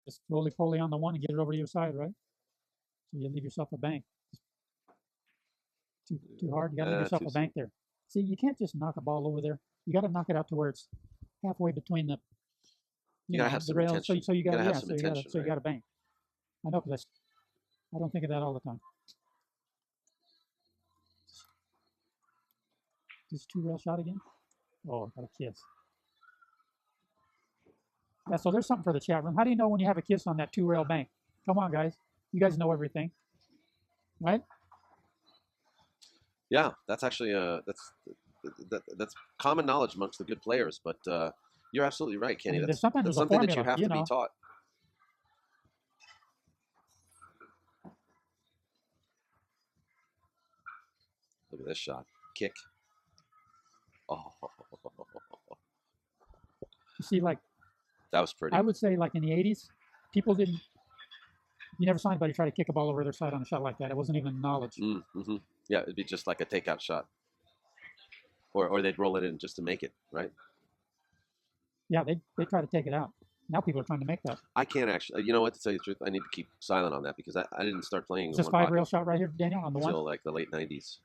Just roly-poly on the 1 and get it over to your side, right? So you leave yourself a bank. Too hard. You got to leave yourself a bank there. See, you can't just knock a ball over there. You got to knock it out to where it's halfway between the You gotta have the some rails. intention. So you got You gotta to have some intention, so you got to bank. I know because I don't think of that all the time. This 2-rail shot again. Oh, got a kiss. Yeah, so there's something for the chat room. How do you know when you have a kiss on that 2-rail bank? Come on, guys. You guys know everything, right? Yeah, that's actually that's common knowledge amongst the good players. But you're absolutely right, Kenny. I mean, That's something that formula, you have to be taught. Look at this shot. Kick. Oh. You see, like, that was pretty. I would say, like in the 80s, people didn't. You never saw anybody try to kick a ball over their side on a shot like that. It wasn't even knowledge. Mm-hmm. Yeah, it'd be just like a takeout shot. Or they'd roll it in just to make it, right? Yeah, they try to take it out. Now people are trying to make that. I can't actually. You know what? To tell you the truth, I need to keep silent on that because I didn't start playing. Is this 5-rail shot right here, Daniel, on the 1? Until like the late 90s.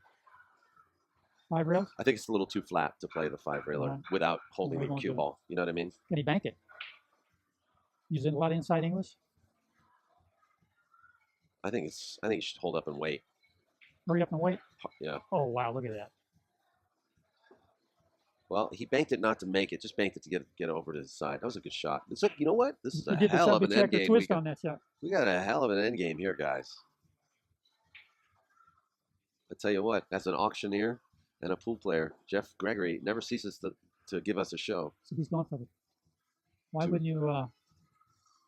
5 rails? I think it's a little too flat to play the 5-railer without holding the cue ball. You know what I mean? Can he bank it? Using a lot of inside English? I think you should hold up and wait. Hurry up and wait? Yeah. Oh, wow, look at that. Well, he banked it not to make it, just banked it to get over to his side. That was a good shot. It's like, you know what? This is a hell of an endgame. Twist on that shot. We got a hell of an endgame here, guys. I tell you what, as an auctioneer and a pool player, Jeff Gregory never ceases to give us a show. So he's going for it. Why wouldn't you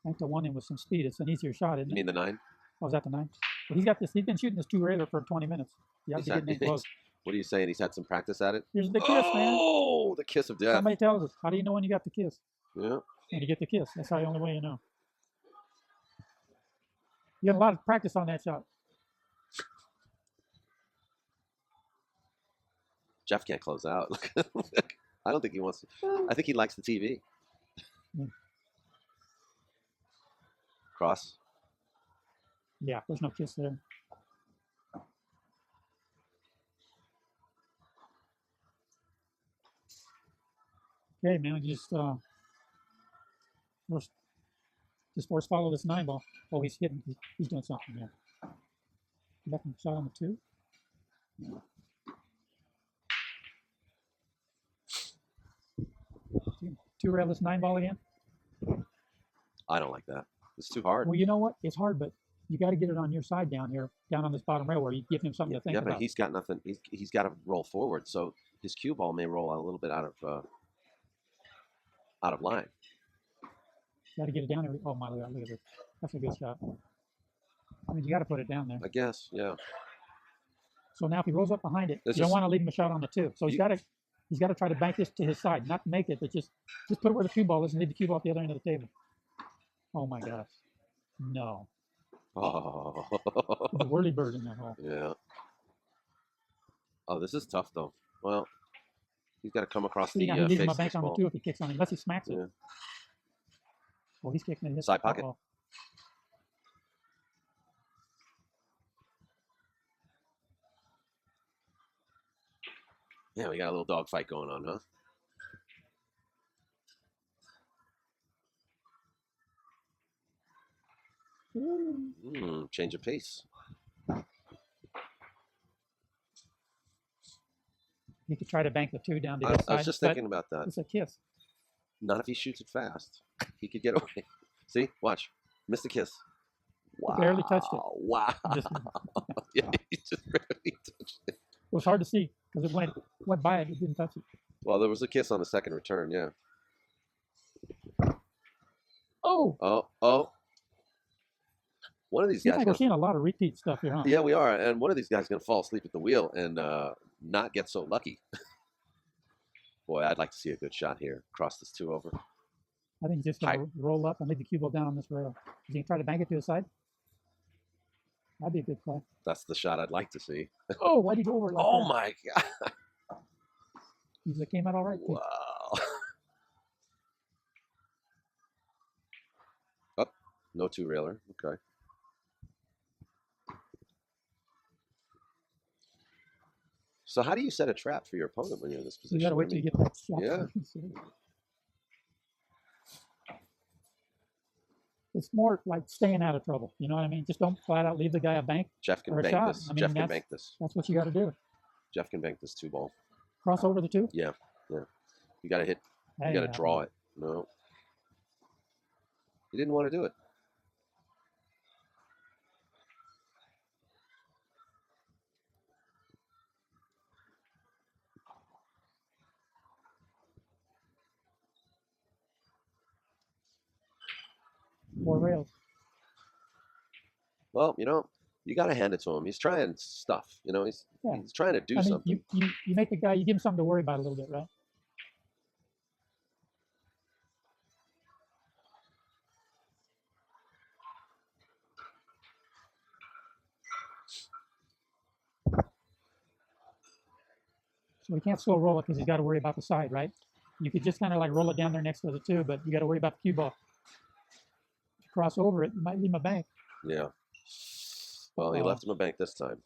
bank the 1 in with some speed? It's an easier shot, isn't it? You mean the 9? Oh, is that the 9? Well, he's got this. He's been shooting this 2-railer for 20 minutes. Yeah, he's getting close. What are you saying? He's had some practice at it? Here's the kiss, man. Oh, the kiss of death. Somebody tells us. How do you know when you got the kiss? Yeah. When you get the kiss. That's the only way you know. You got a lot of practice on that shot. Jeff can't close out. I don't think he wants to. I think he likes the TV. Cross. Yeah, there's no kiss there. Okay, man, just force follow this 9 ball. Oh, he's hitting. He's doing something there. Left shot on the 2. Two railless 9 ball again. I don't like that. It's too hard. Well, you know what? It's hard, but you got to get it on your side down here, down on this bottom rail where you give him something to think about. Yeah, but he's got nothing. He's got to roll forward, so his cue ball may roll a little bit out of line. Got to get it down there. Oh my God, look at this. That's a good shot. I mean, you got to put it down there. I guess, yeah. So now if he rolls up behind it, you don't want to leave him a shot on the 2. So he's got to try to bank this to his side, not make it, but just put it where the cue ball is and leave the cue ball at the other end of the table. Oh my gosh, no. Oh. The whirly bird in that hole. Yeah. Oh, this is tough though. Well, he's got to come across the face. Leave him a bank on the 2 if he kicks on it, unless he smacks it. Oh, he's kicking it. Side pocket. Yeah, we got a little dog fight going on, huh? Change of pace. He could try to bank the 2 down the I other side. was just thinking about that. It's a kiss. Not if he shoots it fast. He could get away. See? Watch. Missed the kiss. Wow. He barely touched it. Wow. Just, Yeah, he just barely touched it. it was hard to see because it went by it. It didn't touch it. Well, there was a kiss on the second return, yeah. Oh! Oh. One of these Seems guys. like we're seeing a lot of repeat stuff here, huh? Yeah, we are. And one of these guys is going to fall asleep at the wheel and not get so lucky. Boy, I'd like to see a good shot here. Cross this 2 over. I think he's just going to roll up and leave the cue ball down on this rail. Is he going to try to bank it to the side? That'd be a good play. That's the shot I'd like to see. Oh, why'd he go over it like Oh, that? my God. It came out all right, too. Wow. Oh, no 2-railer. Okay. So how do you set a trap for your opponent when you're in this position? You got to wait till you get that shot. Yeah. It's more like staying out of trouble. You know what I mean? Just don't flat out leave the guy a bank. Jeff can or a bank shot. this. I mean, Jeff can bank this. That's what you got to do. Jeff can bank this 2-ball. Cross over the 2? Yeah. You got to hit. You got to draw it. No. He didn't want to do it. More rails. Well, you got to hand it to him. He's trying stuff. He's trying to do something. You make the guy, you give him something to worry about a little bit, right? So we can't slow roll it because he's got to worry about the side, right? You could just kind of like roll it down there next to the 2, but you got to worry about the cue ball. If you cross over it, you might leave him a bank. Yeah. Well, he left him a bank this time.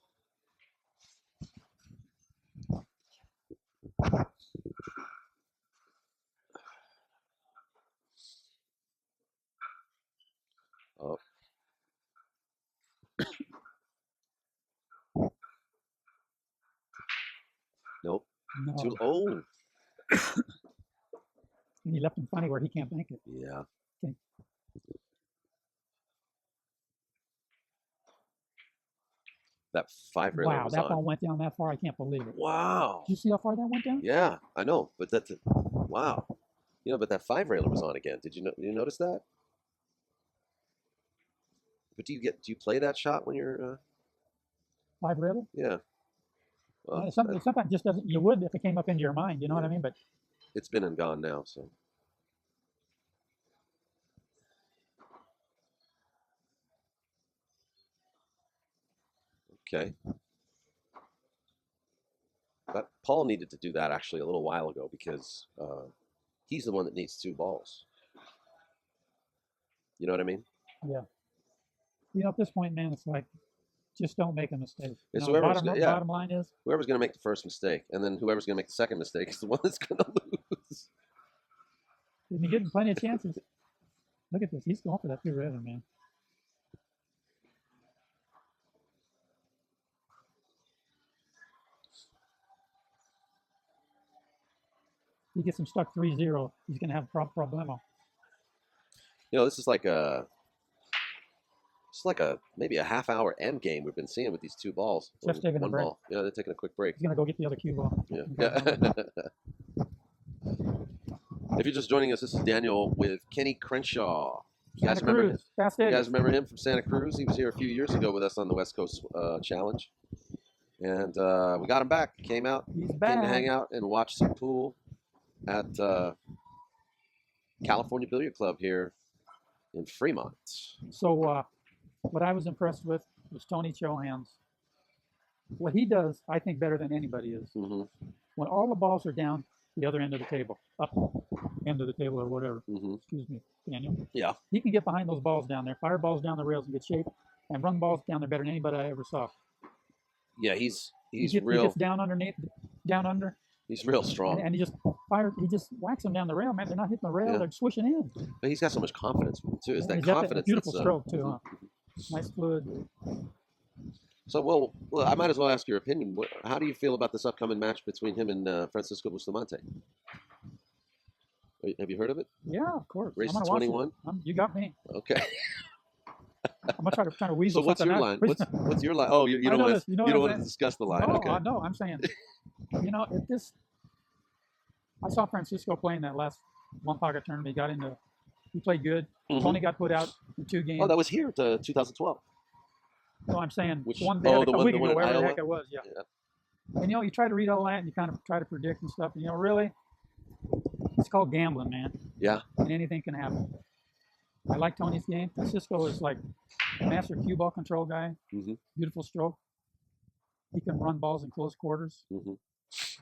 Oh. Nope. No. Oh. And he left him funny where he can't bank it. Yeah. Okay. That 5-railer Wow, was that on. ball went down that far. I can't believe it. Wow. Did you see how far that went down? Yeah, I know, but that's wow. But that 5-railer was on again. Did you notice that? But do you play that shot when you're 5-railer? Yeah. Well, Sometimes just doesn't. You would if it came up into your mind. You know what I mean? But it's been and gone now, so. Okay. But Paul needed to do that actually a little while ago because he's the one that needs 2 balls. You know what I mean? yeah. At this point, man, it's like just don't make a mistake. It's Bottom line is whoever's going to make the first mistake, and then whoever's going to make the second mistake is the one that's going to lose. you're getting plenty of chances. Look at this. He's going for that 2-railer, man. He gets him stuck 3-0. He's going to have a problemo. This is like maybe a half-hour end game we've been seeing with these 2 balls. Just taking a break. Ball. Yeah, they're taking a quick break. He's going to go get the other cue ball. Yeah. If you're just joining us, this is Daniel with Kenny Crenshaw. You guys remember him? You guys remember him from Santa Cruz? He was here a few years ago with us on the West Coast Challenge. And we got him back. Came out, came to hang out and watch some pool at California Billiard Club here in Fremont. So what I was impressed with was Tony Chohan's. What he does, I think, better than anybody is. Mm-hmm. When all the balls are down the other end of the table, up end of the table or whatever, Mm-hmm. excuse me, Daniel. Yeah. He can get behind those balls down there, fire balls down the rails in good shape, and run balls down there better than anybody I ever saw. Yeah, he's He real. gets down underneath, down under, He's real strong. and he just whacks them down the rail, man. They're not hitting the rail, Yeah. they're swishing in. But he's got so much confidence with him too. It's that He's got confidence. beautiful that's, stroke too, huh? Nice fluid. So, well, I might as well ask your opinion. How do you feel about this upcoming match between him and Francisco Bustamante? Have you heard of it? Yeah, of course. Race I'm gonna watch 21. it. You got me. Okay. I'm gonna try to weasel So what's something your out. line? What's your line? Oh, you I don't know want this. to You know you what don't I'm want to saying? discuss the line. No, Okay. no, I'm saying, if this, I saw Francisco playing that last one pocket tournament. He played good. Mhm. Tony got put out in 2 games. Oh, that was here at 2012. No, I'm saying Which one they had the a one week the one ago, in whatever the Iowa? heck it was. Yeah. Yeah. And you try to read all that and you kind of try to predict and stuff. And, really, it's called gambling, man. Yeah. And anything can happen. I like Tony's game. Francisco is like a master cue ball control guy. Mhm. Beautiful stroke. He can run balls in close quarters. Mhm.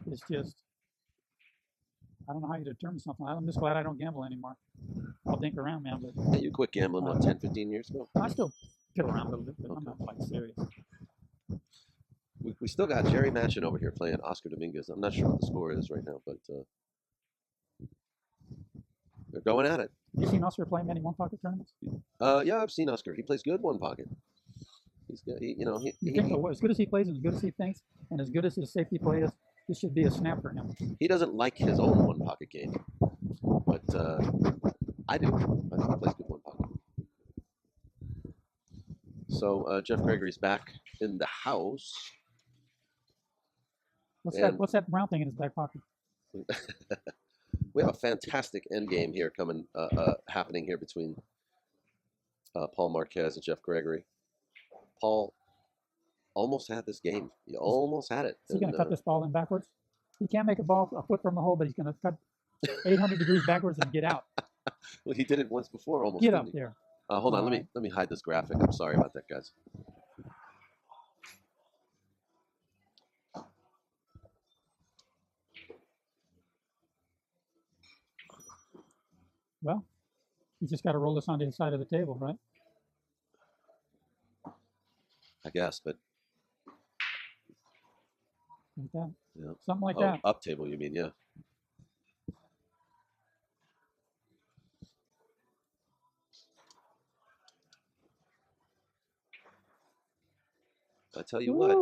It's just, I don't know how you determine something. I'm just glad I don't gamble anymore. I'll think around, man. But Hey, you quit gambling, what, 10, 15 years ago? I still get around a little bit, but I'm not like serious. We still got Jerry Machin over here playing Oscar Dominguez. I'm not sure what the score is right now, but they're going at it. You seen Oscar play many one pocket tournaments? Yeah, I've seen Oscar. He plays good one pocket. He's good. You think as good as he plays and as good as he thinks and as good as his safety play is, this should be a snap for him. He doesn't like his own one pocket game, but I do. I think he plays good one pocket. So Jeff Gregory's back in the house. What's that brown thing in his back pocket? We have a fantastic endgame here happening here between Paul Marquez and Jeff Gregory. Paul almost had this game. He almost had it. Is he going to cut this ball in backwards? He can't make a ball a foot from the hole, but he's going to cut 800 degrees backwards and get out. Well, he did it once before almost. Get up there. Hold on, let me hide this graphic. I'm sorry about that, guys. Well, you just got to roll this onto his side of the table, right? I guess, but Like that. yeah. Something like that. Up table, you mean? Yeah. I tell you what,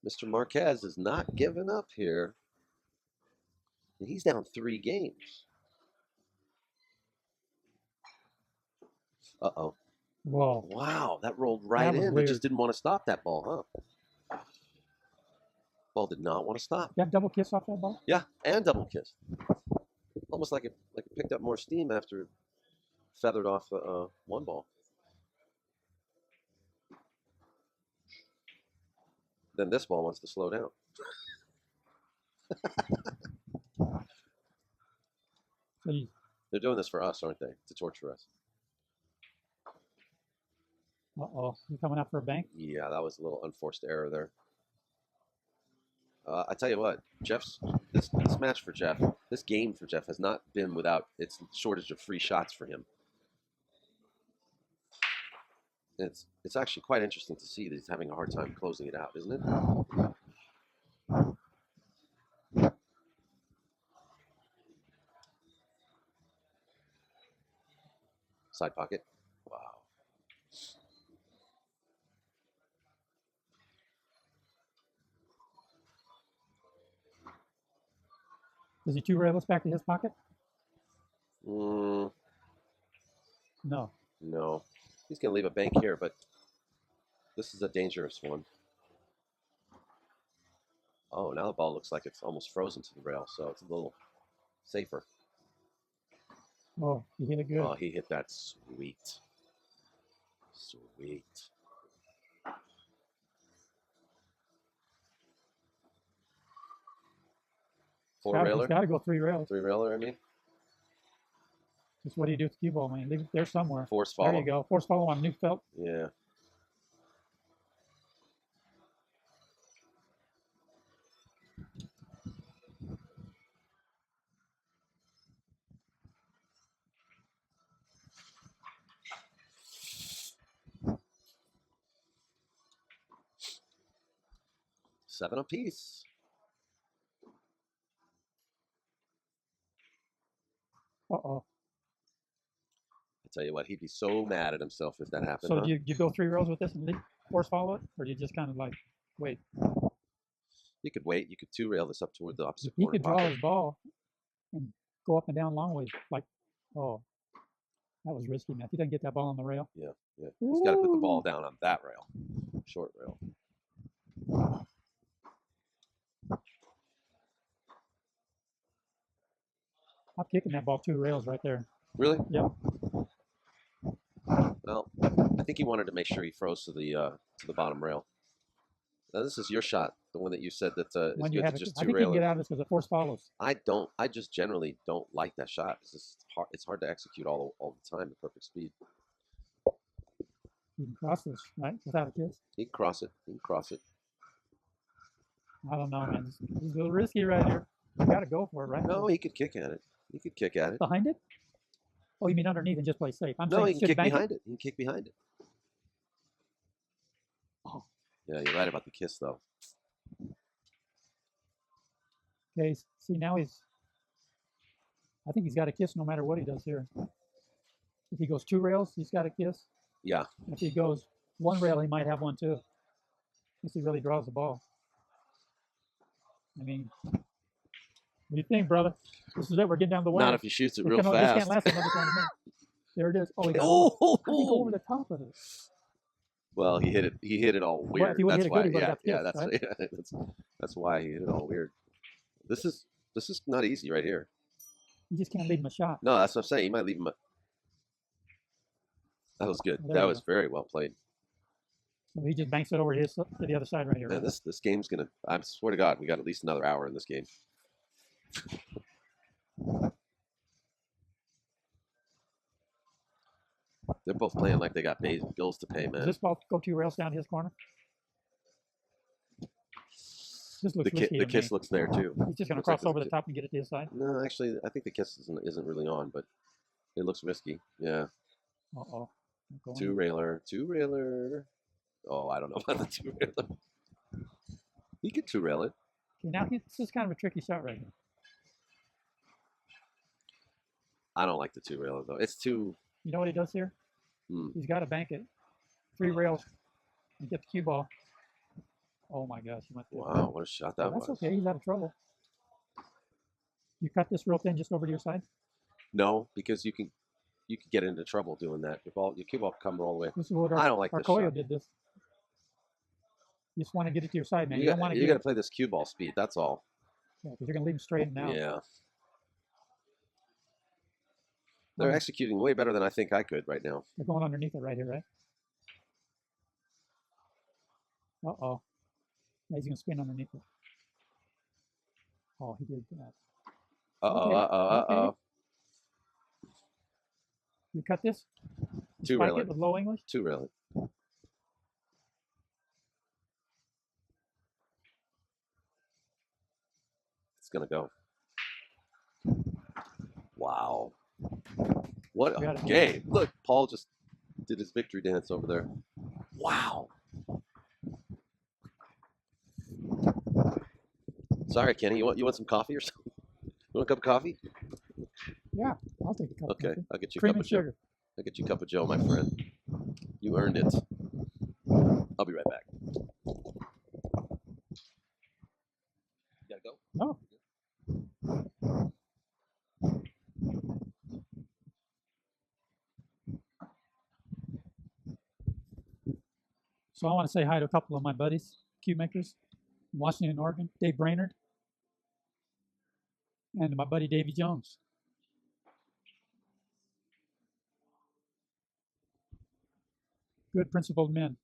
Mr. Marquez is not giving up here. He's down 3 games. Uh-oh. Whoa. Wow, that rolled right in. It just didn't want to stop that ball, huh? Ball did not want to stop. You have double kiss off that ball? Yeah, and double kiss. Almost like it picked up more steam after it feathered off one ball. Then this ball wants to slow down. They're doing this for us, aren't they? To torture us. Uh-oh. You coming up for a bank? Yeah, that was a little unforced error there. I tell you what, this match for Jeff, this game for Jeff has not been without its shortage of free shots for him. It's actually quite interesting to see that he's having a hard time closing it out, isn't it? Side pocket. Wow. Does he 2 rails back to his pocket? No. No. He's going to leave a bank here, but this is a dangerous one. Oh, now the ball looks like it's almost frozen to the rail, so it's a little safer. Oh, he hit it good. Oh, he hit that sweet. Sweet. Four-railer? He's got to go 3 rails. 3-railer, I mean. Just what do you do with cue ball, man? Leave it there somewhere. Force follow. There you go. Force follow on new felt. Yeah. Seven apiece. Uh-oh. tell you what, he'd be so mad at himself if that happened. So huh? do you go 3 rows with this and force follow it, or do you just kind of like wait? You could wait. You could 2-rail this up toward the opposite He corner could draw pocket. his ball and go up and down long ways. Like, oh, that was risky, man. If he doesn't get that ball on the rail. Yeah. He's got to put the ball Ooh. down on that rail, short rail. I'm kicking that ball 2 rails right there. Really? Yep. Well, I think he wanted to make sure he froze to the bottom rail. Now, this is your shot, the one that you said that is When you good have to it, just I think you 2-rail can it. get out of this because the force follows. I don't. I just generally don't like that shot. It's hard to execute all the time at perfect speed. You can cross this, right, without a kiss. He can cross it. He can cross it. I don't know, man. It's a little risky right here. You got to go for it, right? No, he could kick at it. He could kick at it. Behind it? Oh, you mean underneath and just play safe? I'm No, saying he can should kick bank behind it. He can kick behind it. Oh. Yeah, you're right about the kiss, though. Okay, see now I think he's got a kiss no matter what he does here. If he goes 2 rails, he's got a kiss. Yeah. If he goes 1 rail, he might have one too. If he really draws the ball. I mean, what do you think, brother? This is it. We're getting down the wire. Not if he shoots it real This fast. can't last another 20 minutes. There it is. Oh, he got I think over the top of it. Well, he hit it. He hit it all weird. If he wouldn't That's hit it good, why. he would've Yeah, got the kiss, right? that's why he hit it all weird. This is not easy right here. You just can't leave him a shot. No, that's what I'm saying. You might leave him. That was good. There That you was go. very well played. So he just banks it over to the other side right here. Man, Right? this game's gonna. I swear to God, we got at least another hour in this game. They're both playing like they got bills to pay, Does man. this ball go 2 rails down his corner? This looks risky The to kiss me. looks there too. He's just going to Looks like cross there's a over the kiss. top and get it to his side. No, actually, I think the kiss isn't really on, but it looks risky. Yeah. Uh-oh. 2-railer. Oh, I don't know about the 2-railer. He could 2-rail it. Okay, now this is kind of a tricky shot right here. I don't like the 2-railer though. It's too. You know what he does here? He's got to bank it 3 rails and get the cue ball. Oh my gosh, he went there. Wow, what a shot that was. That's okay. He's out of trouble. You cut this real thin just over to your side. No, because you can get into trouble doing that. Your cue ball can come all the way. This is what I don't like this Arcoyo shot. did this. You just want to get it to your side, man. You don't want to. got to play this cue ball speed. That's all. Yeah, because you're going to leave him straight and out. Yeah. They're executing way better than I think I could right now. They're going underneath it right here, right? Uh-oh. Yeah, he's going to spin underneath it. Oh, he did that. Uh-oh. You cut this? 2-rail Spike it. it with low English? 2-rail it. It's going to go. Wow. What a game. Look, Paul just did his victory dance over there. Wow. Sorry, Kenny. You want some coffee or something? You want a cup of coffee? Yeah, I'll take a cup of Okay, coffee. I'll get you a Cream cup and of Joe. sugar. I'll get you a cup of Joe, my friend. You earned it. I'll be right back. You gotta go? No. So I want to say hi to a couple of my buddies, cue makers, in Washington, Oregon, Dave Brainerd, and my buddy Davy Jones. Good principled men.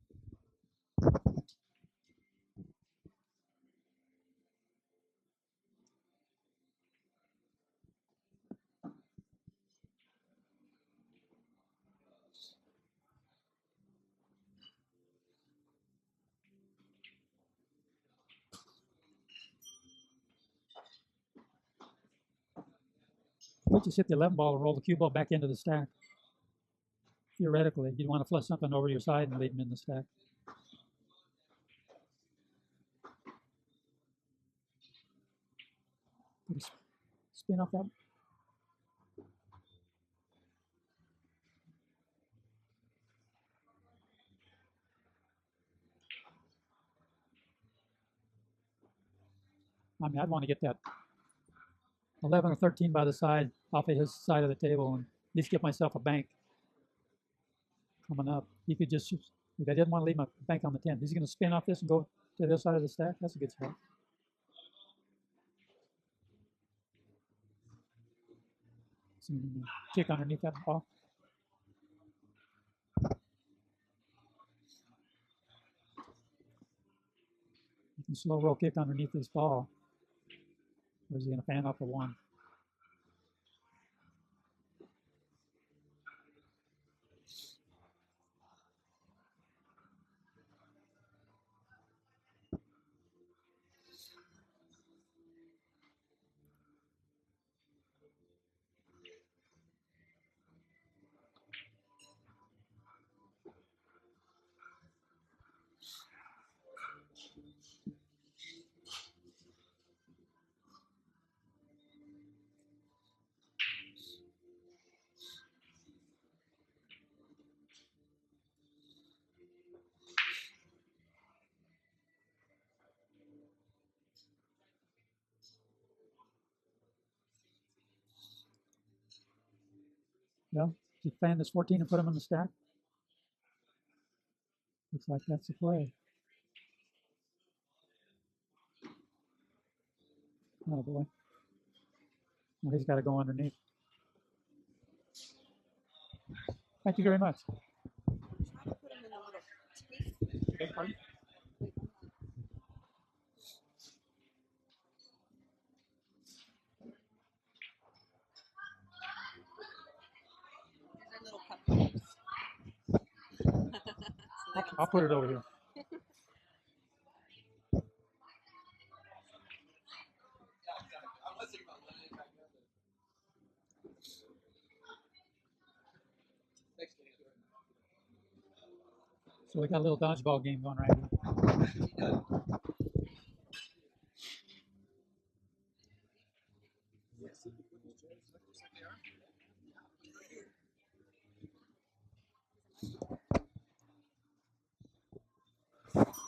You just hit the 11 ball and roll the cue ball back into the stack. Theoretically, you'd want to flush something over to your side and leave them in the stack. Spin off that. I mean, I'd want to get that 11 or 13 by the side off of his side of the table and at least get myself a bank coming up. He could just, if I didn't want to leave my bank on the 10, he's going to spin off this and go to the other side of the stack. That's a good shot. So, kick underneath that ball. You can slow roll kick underneath this ball. Or is he going to fan off a 1? Well, you fan this 14 and put him in the stack. Looks like that's the play. Oh boy. Well, he's got to go underneath. Thank you very much. Beg pardon? I'll put it over here. So we got a little dodgeball game going right here.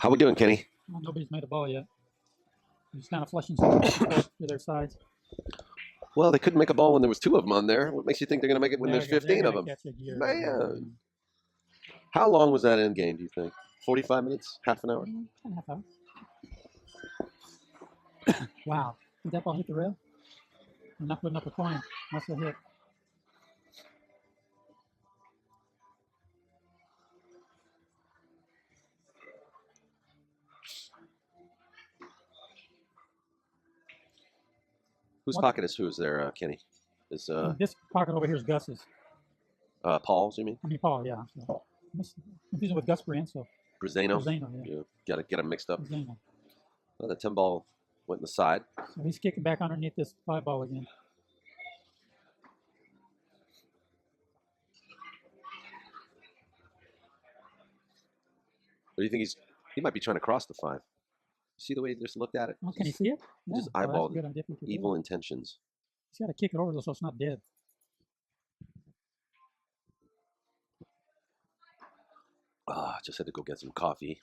How we doing, Kenny? Well, nobody's made a ball yet. He's kind of flushing some to their sides. Well, they couldn't make a ball when there was 2 of them on there. What makes you think they're going to make it when there's 15 of them? Man. How long was that end game, do you think? 45 minutes? Half an hour? Half hour. Wow. Did that ball hit the rail? I'm not putting up a coin. Must have hit. Whose pocket is whose there, Kenny? Is this pocket over here is Gus's. Paul's, you mean? I mean, Paul, yeah. So, confusing with Gus Brienzo. Brazano? Brazano, yeah. Got to get them mixed up. Brazano. Well, the 10 ball went in the side. So he's kicking back underneath this 5 ball again. What do you think he might be trying to cross the 5? See the way he just looked at it? Oh, can he see it? He just Oh, eyeballed that's a good idea if he could do evil it. intentions. He's got to kick it over though so it's not dead. Just had to go get some coffee.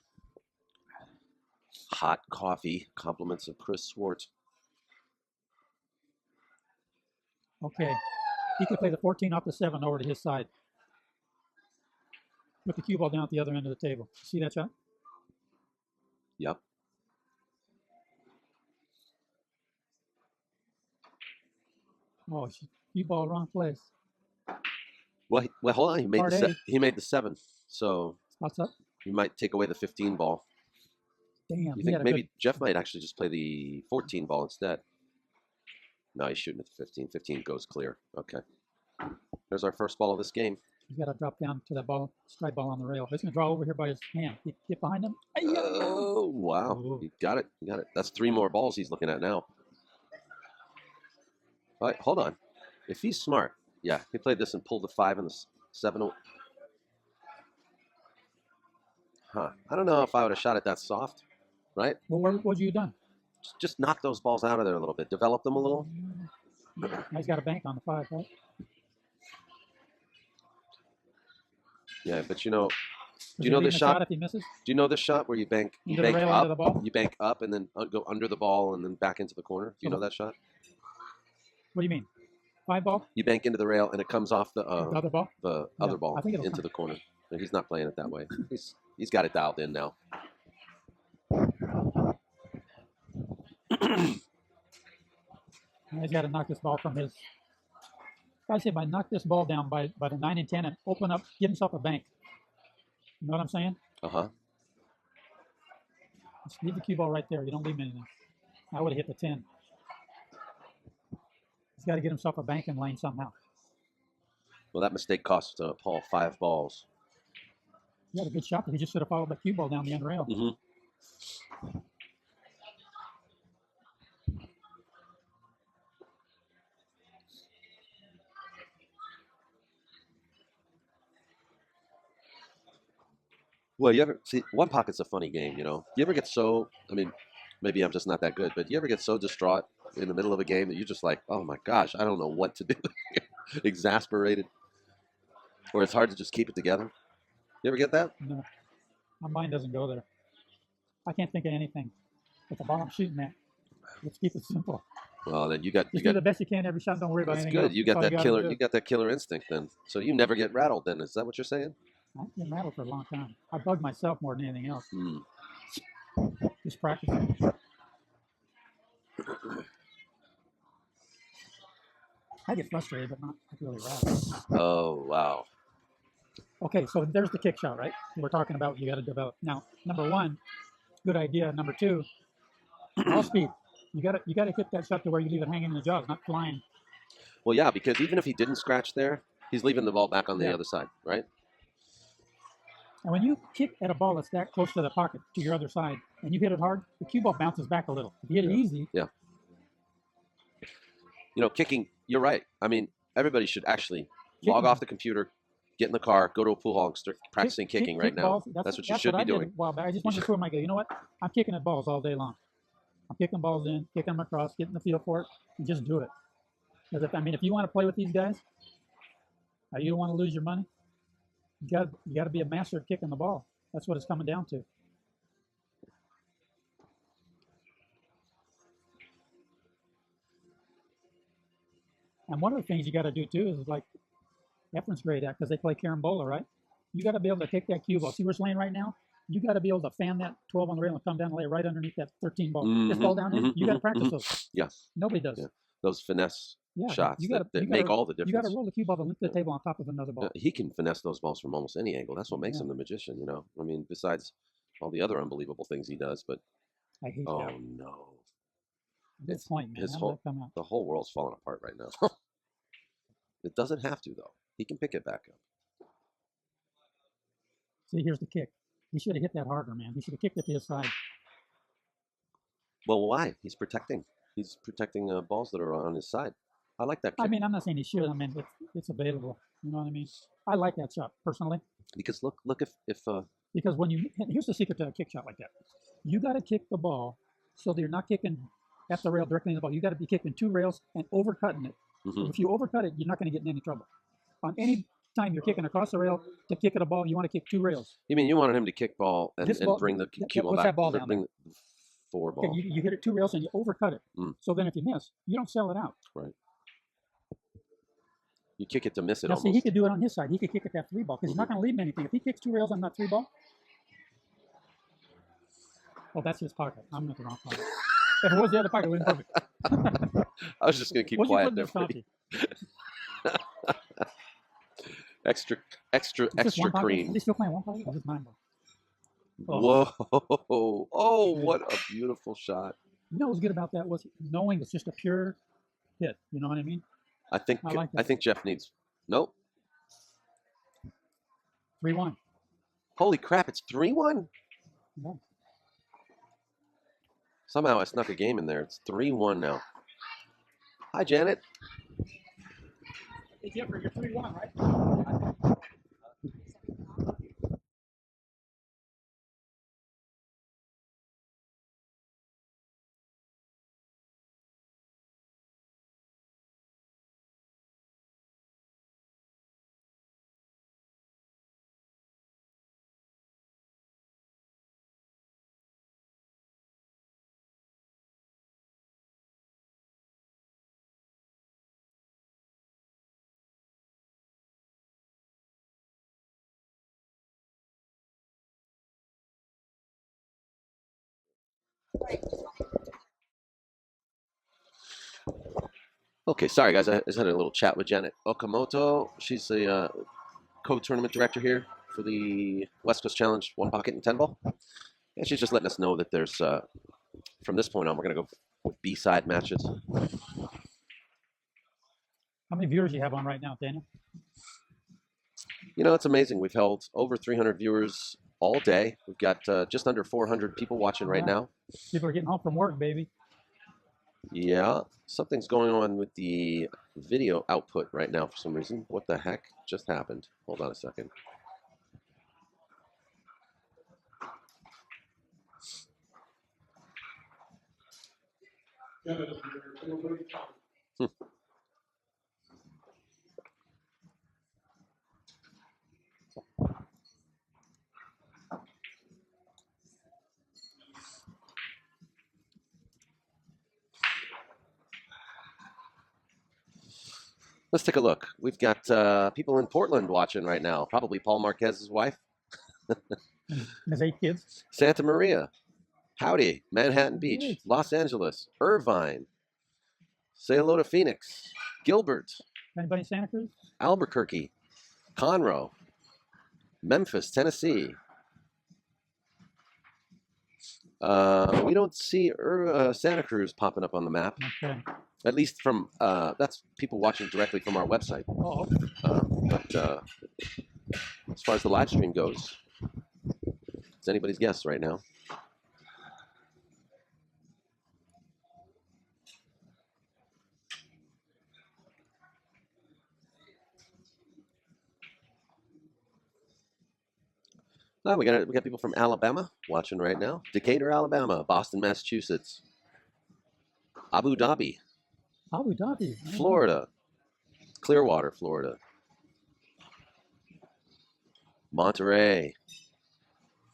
Hot coffee. Compliments of Chris Swartz. Okay. He could play the 14 off the 7 over to his side. Put the cue ball down at the other end of the table. See that shot? Yep. Oh, cue ball wrong place. Well, hold on. Part A. He made the 7, so Spots up. he might take away the 15 ball. Damn. You think maybe Jeff might actually just play the 14 ball instead? No, he's shooting at the 15. 15 goes clear. Okay. There's our first ball of this game. He's got to drop down to that ball, strike ball on the rail. He's going to draw over here by his hand. Get behind him. Oh, wow. Ooh. He got it. He got it. That's 3 more balls he's looking at now. All right, hold on. If he's smart, yeah, he played this and pulled the 5 and the 7. Huh. I don't know if I would have shot it that soft, right? Well, what you done? Just knock those balls out of there a little bit. Develop them a little. Now he's got a bank on the 5, right? Yeah, but you know, Do you know this shot? If he misses? Do you know this shot where you bank Into the rail, up, into the ball? you bank up and then go under the ball and then back into the corner? Do you know that shot? What do you mean? 5-ball? You bank into the rail and it comes off the other ball. The Yeah, other ball I think it'll into come. the corner. And he's not playing it that way. He's got it dialed in now. He's got to knock this ball from his. I say, if I knock this ball down by the 9 and 10 and open up, give himself a bank. You know what I'm saying? Just leave the cue ball right there. You don't leave him anything. I would have hit the 10. He's got to get himself a banking lane somehow. Well, that mistake cost Paul 5 balls. He had a good shot, but he just should have followed the cue ball down the end rail. Well, you ever see one pocket's a funny game, you know. You ever get so, I mean, maybe I'm just not that good, but you ever get so distraught in the middle of a game that you're just like, oh my gosh, I don't know what to do, exasperated, or it's hard to just keep it together. You ever get that? No, my mind doesn't go there. I can't think of anything. But the ball I'm shooting at, let's keep it simple. Well, then you got do the best you can every shot. Don't worry about that's anything good. else. You got That's that killer. You got that killer instinct then. So you never get rattled. Then is that what you're saying? I've been rattled for a long time. I bug myself more than anything else. Just practicing. I get frustrated, but not really rattled. Oh, wow. Okay, so there's the kick shot, right? We're talking about you got to develop. Now, number 1, good idea. Number 2, ball speed. You got to hit that shot to where you leave it hanging in the jaws, not flying. Well, yeah, because even if he didn't scratch there, he's leaving the ball back on the other side, right? And when you kick at a ball that's that close to the pocket, to your other side, and you hit it hard, the cue ball bounces back a little. If you hit it easy. Yeah. You know, kicking, you're right. I mean, everybody should actually log off the computer, get in the car, go to a pool hall and start practicing kicking right now. That's what you should be doing. Well, I just wanted to prove my go, you know what? I'm kicking at balls all day long. I'm kicking balls in, kicking them across, getting the feel for it, and just do it. Because if you want to play with these guys, or you don't want to lose your money, you got to be a master of kicking the ball. That's what it's coming down to. And one of the things you got to do too is like Efren's great at, because they play carambola, right? You got to be able to kick that cue ball. See where it's laying right now? You got to be able to fan that 12 on the rail and come down and lay right underneath that 13 ball. This ball down here, you got to practice those. Yes. Nobody does. Yeah. Those finesse shots that make all the difference. You got to roll the cue ball to lift the table on top of another ball. He can finesse those balls from almost any angle. That's what makes him the magician, you know. I mean, besides all the other unbelievable things he does, but I hate that. Oh no. Good point, man. The whole world's falling apart right now. It doesn't have to though. He can pick it back up. See, here's the kick. He should have hit that harder, man. He should have kicked it to his side. Well, why? He's protecting. He's protecting balls that are on his side. I like that kick. I mean, I'm not saying he should. I mean, it's available. You know what I mean? I like that shot personally. Because look if because here's the secret to a kick shot like that. You got to kick the ball so that you're not kicking at the rail directly in the ball. You got to be kicking 2 rails and overcutting it. If you overcut it, you're not going to get in any trouble. On any time you're kicking across the rail to kick at a ball, you want to kick 2 rails. You mean you wanted him to kick ball and bring the cue ball back? What's that ball down there? 4 ball. Okay, you hit it 2 rails and you overcut it. So then if you miss, you don't sell it out. Right. You kick it to miss it. Now, almost. See, he could do it on his side. He could kick at that 3 ball because he's not going to leave him anything. If he kicks 2 rails on that 3 ball, oh, that's his pocket. I'm at the wrong pocket. If it was the other pocket, it would have been perfect. I was just going to keep quiet there for you. extra cream. Is he still playing 1 pocket? Or just 9 ball? Whoa! Oh, what a beautiful shot! You know what's good about that was knowing it's just a pure hit. You know what I mean? I think Jeff needs. Nope. 3-1. Holy crap! It's 3-1. Yeah. Somehow I snuck a game in there. It's 3-1 now. Hi, Janet. Hey, Jeffrey, you're 3-1, right? Okay, sorry guys, I just had a little chat with Janet Okamoto. She's the co-tournament director here for the West Coast Challenge 1 Pocket and 10 Ball. And she's just letting us know that there's, from this point on, we're going to go with B-side matches. How many viewers do you have on right now, Daniel? You know, it's amazing. We've held over 300 viewers all day. We've got just under 400 people watching right now. People are getting home from work, baby. Yeah, something's going on with the video output right now for some reason. What the heck just happened? Hold on a second. Let's take a look. We've got people in Portland watching right now. Probably Paul Marquez's wife. There's 8 kids. Santa Maria. Howdy. Manhattan Beach. Los Angeles. Irvine. Say hello to Phoenix. Gilbert. Anybody in Santa Cruz? Albuquerque. Conroe. Memphis, Tennessee. We don't see Santa Cruz popping up on the map. Okay. At least from, that's people watching directly from our website. Oh, But as far as the live stream goes, it's anybody's guess right now. We got people from Alabama watching right now. Decatur, Alabama. Boston, Massachusetts. Abu Dhabi. Abu Dhabi. Florida. Clearwater, Florida. Monterey.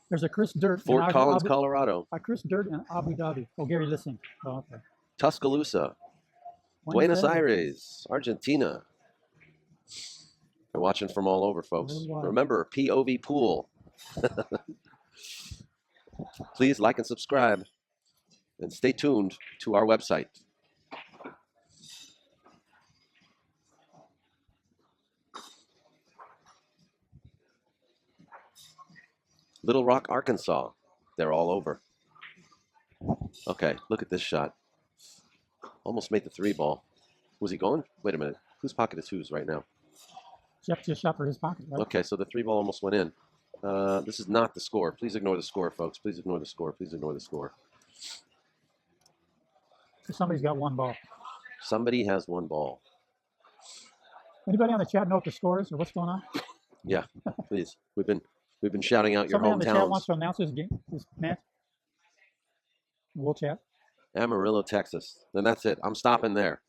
There's a Chris Dirt. Fort Collins, Colorado. Chris Dirt in Abu Dhabi. Oh, Gary listening. Oh, okay. Tuscaloosa. Buenos Aires, Argentina. They're watching from all over, folks. Remember, POVPOOL. Please like and subscribe and stay tuned to our website. Little Rock, Arkansas. They're all over. Okay, look at this shot. Almost made the 3-ball. Was he going? Wait a minute. Whose pocket is whose right now? Jeff just shot for his pocket, right? Okay, so the 3-ball almost went in. This is not the score. Please ignore the score, folks. Please ignore the score. Please ignore the score. Somebody's got 1 ball. Somebody has 1 ball. Anybody on the chat know what the score is or what's going on? Yeah, please. We've been shouting out your hometowns. Somebody on the chat wants to announce this match. We'll chat. Amarillo, Texas. Then that's it. I'm stopping there.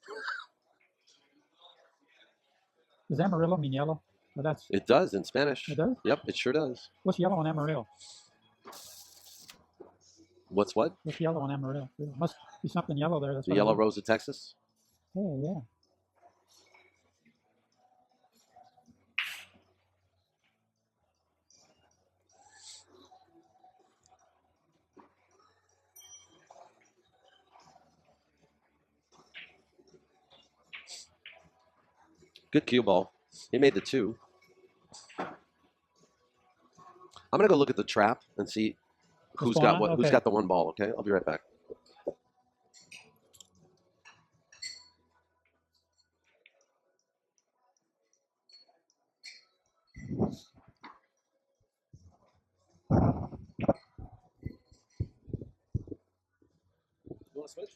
Does Amarillo mean yellow? Well, it does in Spanish. It does? Yep, it sure does. What's yellow in Amarillo? What's what? What's yellow in Amarillo? There must be something yellow there. That's the Yellow Rose of Texas? Oh, yeah. Good cue ball. He made the 2. I'm gonna go look at the trap and see who's got what. Okay. Who's got the 1 ball? Okay, I'll be right back. You want to switch?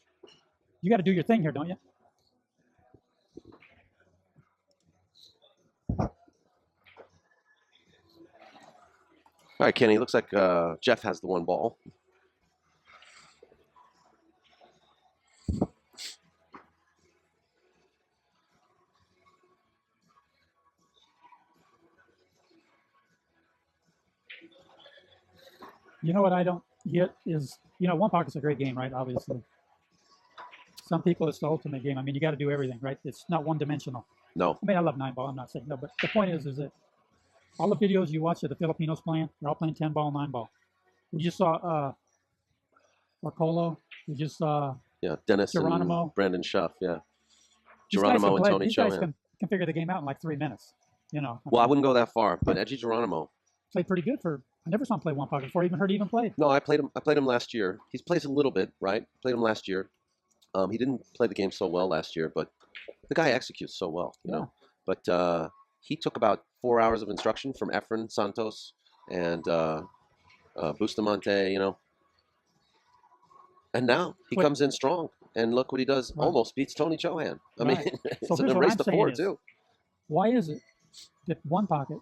You got to do your thing here, don't you? All right, Kenny, looks like Jeff has the 1 ball. You know what I don't get is, 1 pocket's a great game, right? Obviously. Some people, it's the ultimate game. I mean, you got to do everything, right? It's not one-dimensional. No. I mean, I love 9-ball. I'm not saying no, but the point is that all the videos you watch of the Filipinos playing, they're all playing 10-ball, 9-ball. We just saw or Colo. We just saw Yeah, Dennis Geronimo. and Brandon Schuff. Yeah, These guys Geronimo and Tony These guys Chohan. can figure the game out in like 3 minutes. You know. Well, I wouldn't go that far, but Edgy Geronimo. Played pretty good for. I never saw him play one pocket before. I even heard he even played. No, I played him last year. He plays a little bit, right? Played him last year. He didn't play the game so well last year, but the guy executes so well, you know. But he took about 4 hours of instruction from Efren Santos and Bustamante, you know. And now he comes in strong, and look what he does. Right. Almost beats Tony Chohan. I mean, So it's here's an what race I'm to saying four is, too. why is it that one pocket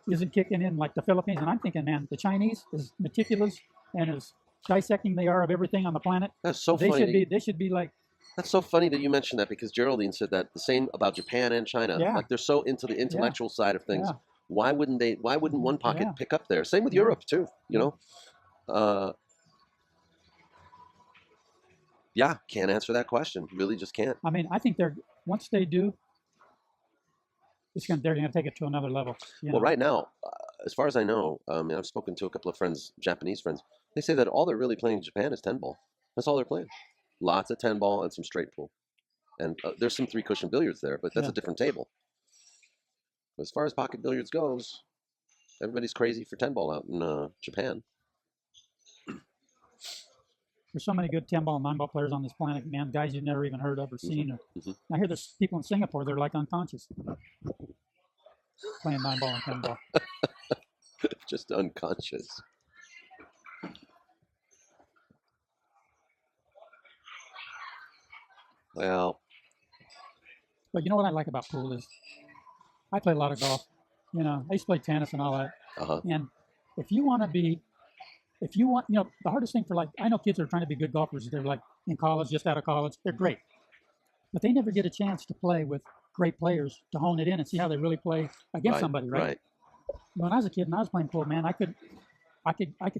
isn't kicking in like the Philippines? And I'm thinking, man, the Chinese, as meticulous and as dissecting they are of everything on the planet, That's so they funny. should be like. That's so funny that you mentioned that, because Geraldine said that the same about Japan and China. Yeah. Like they're so into the intellectual side of things. Yeah. Why wouldn't one pocket Yeah. pick up there? Same with Europe too, you know. Yeah, can't answer that question. Really just can't. I mean, I think once they do, they're going to take it to another level. Well, right now, as far as I know, I've spoken to a couple of friends, Japanese friends. They say that all they're really playing in Japan is 10-ball. That's all they're playing. Lots of 10-ball and some straight pool. And there's some 3-cushion billiards there, but that's a different table. As far as pocket billiards goes, everybody's crazy for 10-ball out in Japan. There's so many good 10-ball and 9-ball players on this planet, man. Guys you've never even heard of or seen. I hear there's people in Singapore, they're like unconscious playing 9-ball and 10-ball. Just unconscious. Well, but you know what I like about pool is I play a lot of golf. You know, I used to play tennis and all that. And if you want, you know, the hardest thing for, like, I know kids are trying to be good golfers. They're like in college, just out of college. They're great. But they never get a chance to play with great players to hone it in and see how they really play against somebody, right? When I was a kid and I was playing pool, man, I could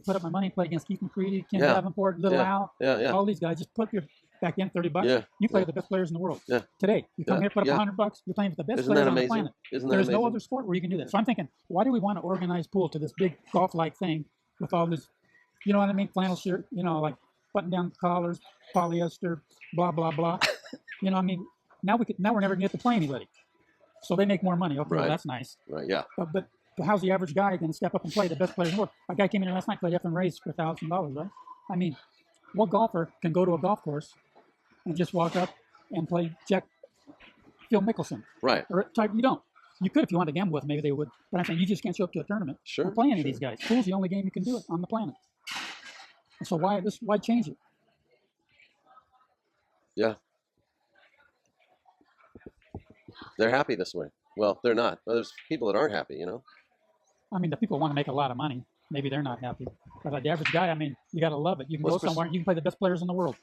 put up my money and play against Keith McCready, Ken Davenport, Little Al, all these guys. Just put your back in $30. You play with the best players in the world. Today, you come here, put up $100. You're playing with the best players on the planet. There's no other sport where you can do that. So I'm thinking, why do we want to organize pool to this big golf-like thing with all this, you know what I mean, flannel shirt, you know, like button down collars, polyester, blah blah blah. You know, I mean, now we're never gonna get to play anybody. So they make more money. Okay, well, that's nice. But how's the average guy going to step up and play the best players in the world? A guy came in here last night, played F and race for $1,000, right? I mean, what golfer can go to a golf course and just walk up and play Phil Mickelson? Right. Or you don't. You could if you wanted to gamble with, maybe they would. But I'm saying you just can't show up to a tournament and play any of these guys. Pool's the only game you can do it on the planet. And so why change it? Yeah. They're happy this way. Well, they're not. Well, there's people that aren't happy, you know. I mean, the people want to make a lot of money. Maybe they're not happy. But the average guy, I mean, you got to love it. You can go somewhere and you can play the best players in the world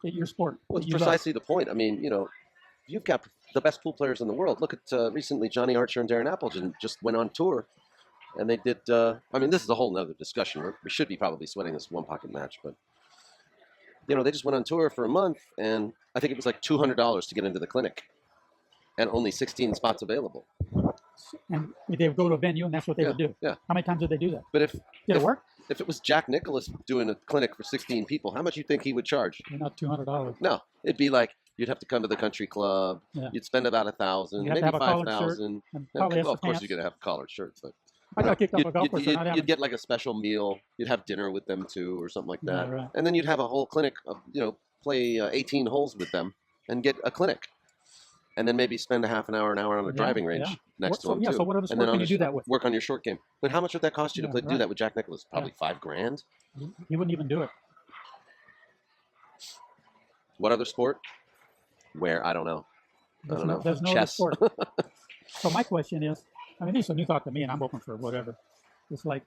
at your sport. Well, it's precisely the point. I mean, you know, you've got the best pool players in the world. Look at recently Johnny Archer and Darren Appleton just went on tour. And they did, I mean, this is a whole nother discussion. We should be probably sweating this one pocket match. But, you know, they just went on tour for a month. And I think it was like $200 to get into the clinic. And only 16 spots available. And they would go to a venue, and that's what they would do. Yeah. How many times did they do that? But did it work? If it was Jack Nicklaus doing a clinic for 16 people, how much do you think he would charge? Not $200. No, it'd be like you'd have to come to the country club. Yeah. You'd spend about $1,000, maybe $5,000. Well, of course, you're gonna have a collared shirt, but I got kicked off a golf course. You'd get like a special meal. You'd have dinner with them too, or something like that. Yeah, right. And then you'd have a whole clinic of, you know, play 18 holes with them and get a clinic. And then maybe spend a half an hour on a driving range next to them too. So what other sport can you do that with? Work on your short game. But how much would that cost you to do that with Jack Nicklaus? Probably $5,000. He wouldn't even do it. What other sport? Where? I don't know. There's no other sport. So my question is, I mean, this is a new thought to me, and I'm open for whatever. It's like,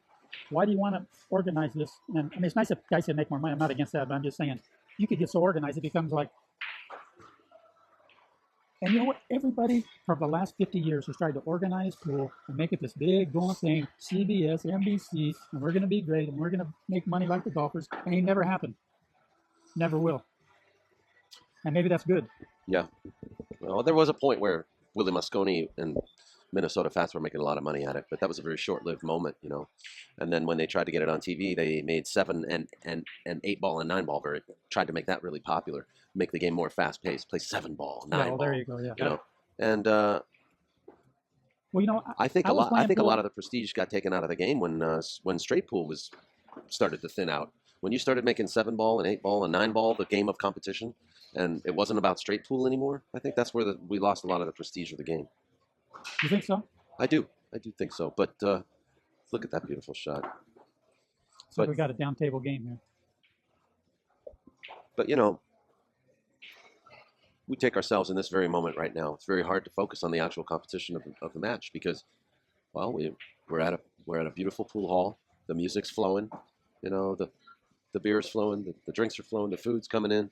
why do you want to organize this? And I mean, it's nice if guys can make more money. I'm not against that, but I'm just saying, you could get so organized, it becomes like. And you know what? Everybody for the last 50 years has tried to organize pool and make it this big going thing, CBS, NBC, and we're going to be great, and we're going to make money like the golfers, and it never happened. Never will. And maybe that's good. Yeah. Well, there was a point where Willie Mosconi and Minnesota Fats were making a lot of money at it, but that was a very short-lived moment, you know. And then when they tried to get it on TV, they made 7 and 8 ball and 9 ball. Tried to make that really popular, make the game more fast-paced. Play 7 ball, 9 Yeah, well, ball. there you go. Yeah. You know, and Well, you know, I think I was playing a pool. lot of the prestige got taken out of the game when straight pool was started to thin out. When you started making 7 ball and 8 ball and 9 ball the game of competition, and it wasn't about straight pool anymore. I think that's where we lost a lot of the prestige of the game. You think so? I do think so. But look at that beautiful shot. So But- we got a down table game here. But you know, we take ourselves in this very moment right now. It's very hard to focus on the actual competition of the match because, well, we're at a beautiful pool hall. The music's flowing, you know, the beer's flowing, the drinks are flowing, the food's coming in,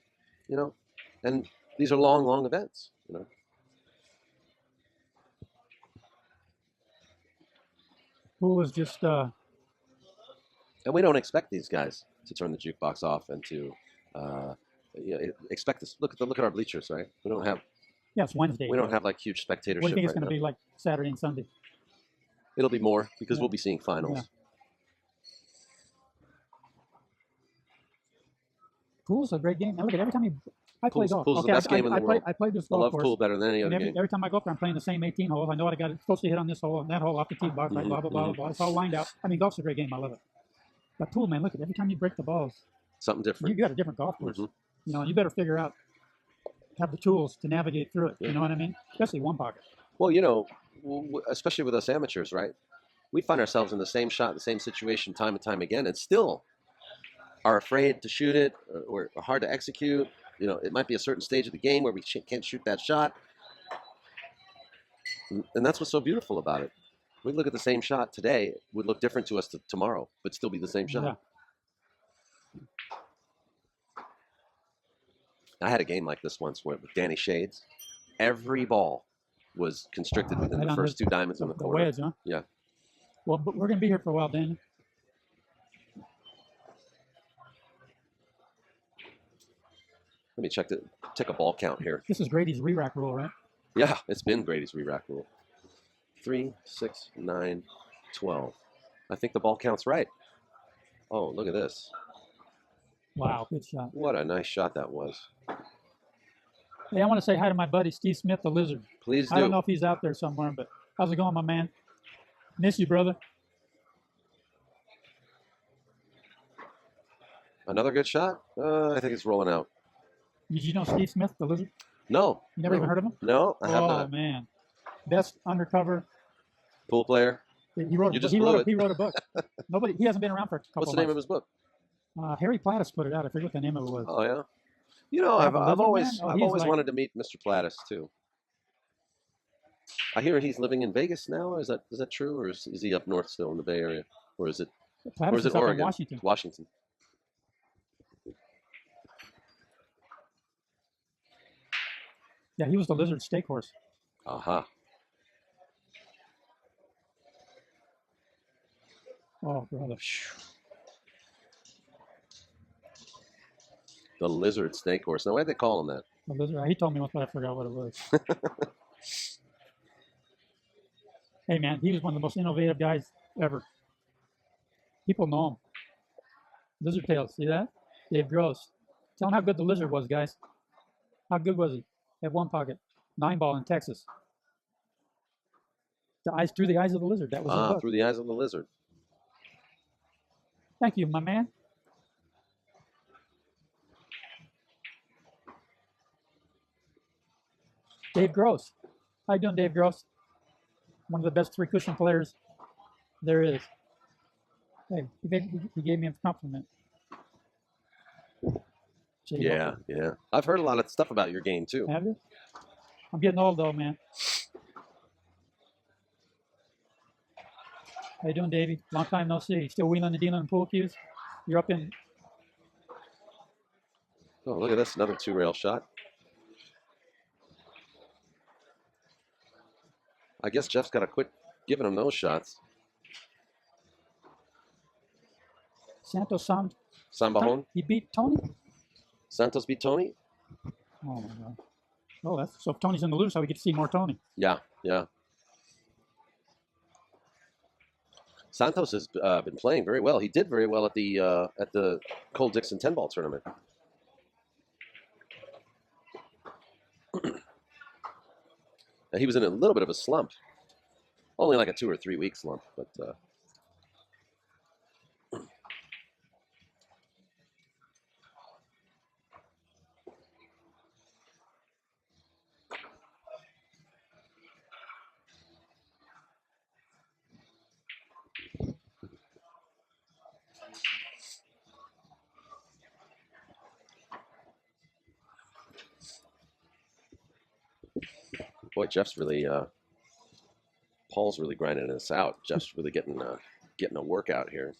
you know, and these are long events, you know. Pool is just And we don't expect these guys to turn the jukebox off and to expect this. Look at our bleachers, right? We don't have it's Wednesday. like huge spectatorship. What do you think it's right going to now. be like Saturday and Sunday? It'll be more because Yeah. we'll be seeing finals. Yeah. Pool's a great game. Now look at every time I play golf. Pool's the best game in the world. I play this I golf love course. pool better than any And other game. every time I go up there, I'm playing the same 18 holes. I know what I got supposed to hit on this hole and that hole off the tee box, right? Blah, blah, blah, blah. It's all lined out. I mean, golf's a great game. I love it. But pool, man, look at every time you break the balls, Something different. you got a different golf course. Mhm. You know, you better figure out, have the tools to navigate through it. Yeah. You know what I mean? Especially one pocket. Well, you know, especially with us amateurs, right? We find ourselves in the same shot, the same situation time and time again, and still are afraid to shoot it or hard to execute. You know, it might be a certain stage of the game where we can't shoot that shot. And that's what's so beautiful about it. We look at the same shot today, it would look different to us tomorrow, but still be the same shot. Yeah. I had a game like this once with Danny Shades. Every ball was constricted within Right the on first 2 diamonds in the The corner. wedge, huh? Yeah. Well, but we're going to be here for a while, Daniel. Let me check a ball count here. This is Grady's re-rack rule, right? Yeah, it's been Grady's re-rack rule. 3, 6, 9, 12. I think the ball count's right. Oh, look at this. Wow, good shot. What a nice shot that was. Hey, I want to say hi to my buddy Steve Smith, the Lizard. Please do. I don't know if he's out there somewhere, but how's it going, my man? Miss you, brother. Another good shot? I think it's rolling out. Did you know Steve Smith, the Lizard? No. You never even heard of him? No, I have Oh not. man, best undercover. Pool player. He wrote. You just He blew wrote. it. He wrote a book. Nobody. He hasn't been around for a couple. What's the name of months. his book? Harry Plattis put it out. I forget what the name of it was. Oh yeah. You know, Yeah, I've the Lizard Man? always Oh, he's like- wanted to meet Mr. Plattis too. I hear he's living in Vegas now. Is that true, or is he up north still in the Bay Area, or is it Plattis is it up in Oregon? Washington. Washington. Yeah, he was the Lizard stake horse. Aha. Oh brother. The lizard snake horse. Now, why do they call him that? The Lizard. He told me once, but I forgot what it was. Hey man, he was one of the most innovative guys ever. People know him. Lizard Tails, see that? Dave Gross. Tell him how good the Lizard was, guys. How good was he? At one pocket, 9 ball in Texas. The eyes through the eyes of the Lizard. That was his book. Through the eyes of the lizard. Thank you, my man. Dave Gross. How you doing, Dave Gross? One of the best 3 cushion players there is. Hey, he gave me a compliment. Jay Yeah, yeah. I've heard a lot of stuff about your game too. Have you? I'm getting old though, man. How you doing, Davey? Long time no see. Still wheeling and dealing in pool cues? You're up in. Oh, look at this. Another 2-rail shot. I guess Jeff's got to quit giving him those shots. Santos Sambajon. He beat Tony? Santos beat Tony? Oh my God. Oh, that's so if Tony's in the loose, so we get to see more Tony. Yeah, yeah. Santos has been playing very well. He did very well at the Cole Dixon 10-ball tournament. And he was in a little bit of a slump. Only like a 2 or 3 week slump, but boy, Jeff's really Paul's really grinding this out. Jeff's really getting a workout here.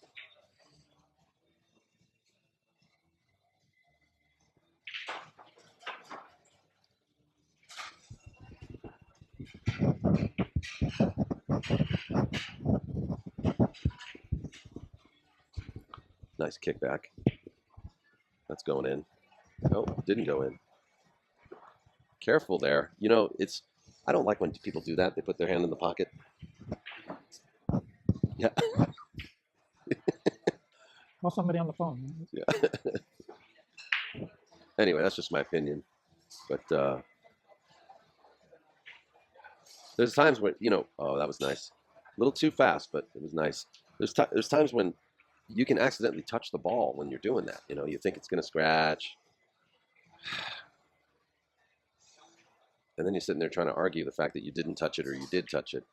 Nice kickback. That's going in. Oh, didn't go in. Careful there. You know, I don't like when people do that. They put their hand in the pocket. Yeah. Call somebody on the phone. Yeah. Anyway, that's just my opinion. But there's times when, oh, that was nice. A little too fast, but it was nice. There's times when you can accidentally touch the ball when you're doing that. You think it's going to scratch. And then you're sitting there trying to argue the fact that you didn't touch it or you did touch it.